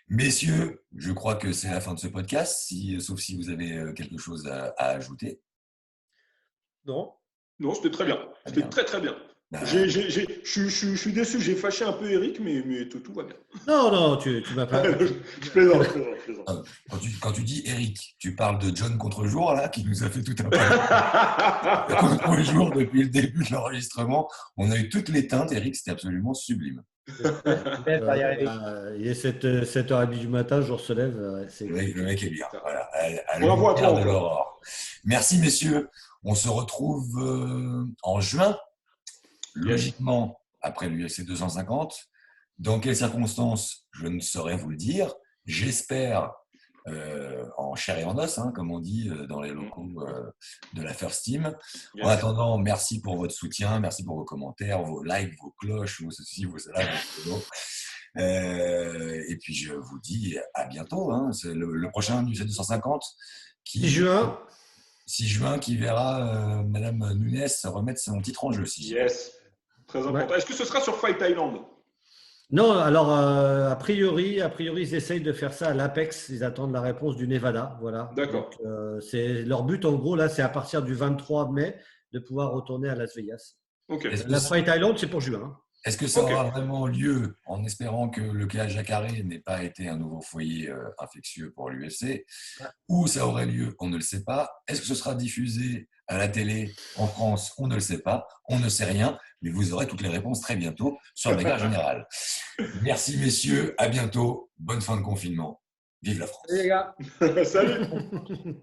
Messieurs, je crois que c'est la fin de ce podcast, sauf si vous avez quelque chose à ajouter. Non, c'était très bien. C'était très, très bien. Je suis déçu, j'ai fâché un peu Eric, mais tout va bien. Non, tu m'as pas… Je plaisante. Quand tu dis Eric, tu parles de John Contrejour, là, qui nous a fait tout un peu Contrejour depuis le début de l'enregistrement. On a eu toutes les teintes, Eric, c'était absolument sublime. Il est 7h30 du matin, le jour se lève. Le mec est bien. Voilà, bravo à toi. De l'aurore. Merci, messieurs. On se retrouve en juin, logiquement, après l'UFC 250. Dans quelles circonstances, je ne saurais vous le dire. J'espère en chair et en os, hein, comme on dit dans les locaux de la First Team. En attendant, merci pour votre soutien, merci pour vos commentaires, vos likes, vos cloches, vos ceci, vos cela, vos et puis je vous dis à bientôt. Hein. C'est le prochain du 250 6 juin. 6 juin qui verra Madame Nunes remettre son titre en jeu. Yes, très important. Ouais. Est-ce que ce sera sur Fight Island? Non, alors a priori, ils essayent de faire ça à l'Apex. Ils attendent la réponse du Nevada. Voilà. D'accord. C'est leur but en gros là, c'est à partir du 23 mai de pouvoir retourner à Las Vegas. Okay. La Fight Island, c'est pour juin. Est-ce que ça aura vraiment lieu, en espérant que le cas Jacare n'ait pas été un nouveau foyer infectieux pour l'UFC, ou ça aurait lieu, on ne le sait pas. Est-ce que ce sera diffusé à la télé en France? On ne le sait pas, on ne sait rien, mais vous aurez toutes les réponses très bientôt sur Bagarre Générale. Merci messieurs, à bientôt, bonne fin de confinement, vive la France. Salut les gars. Salut.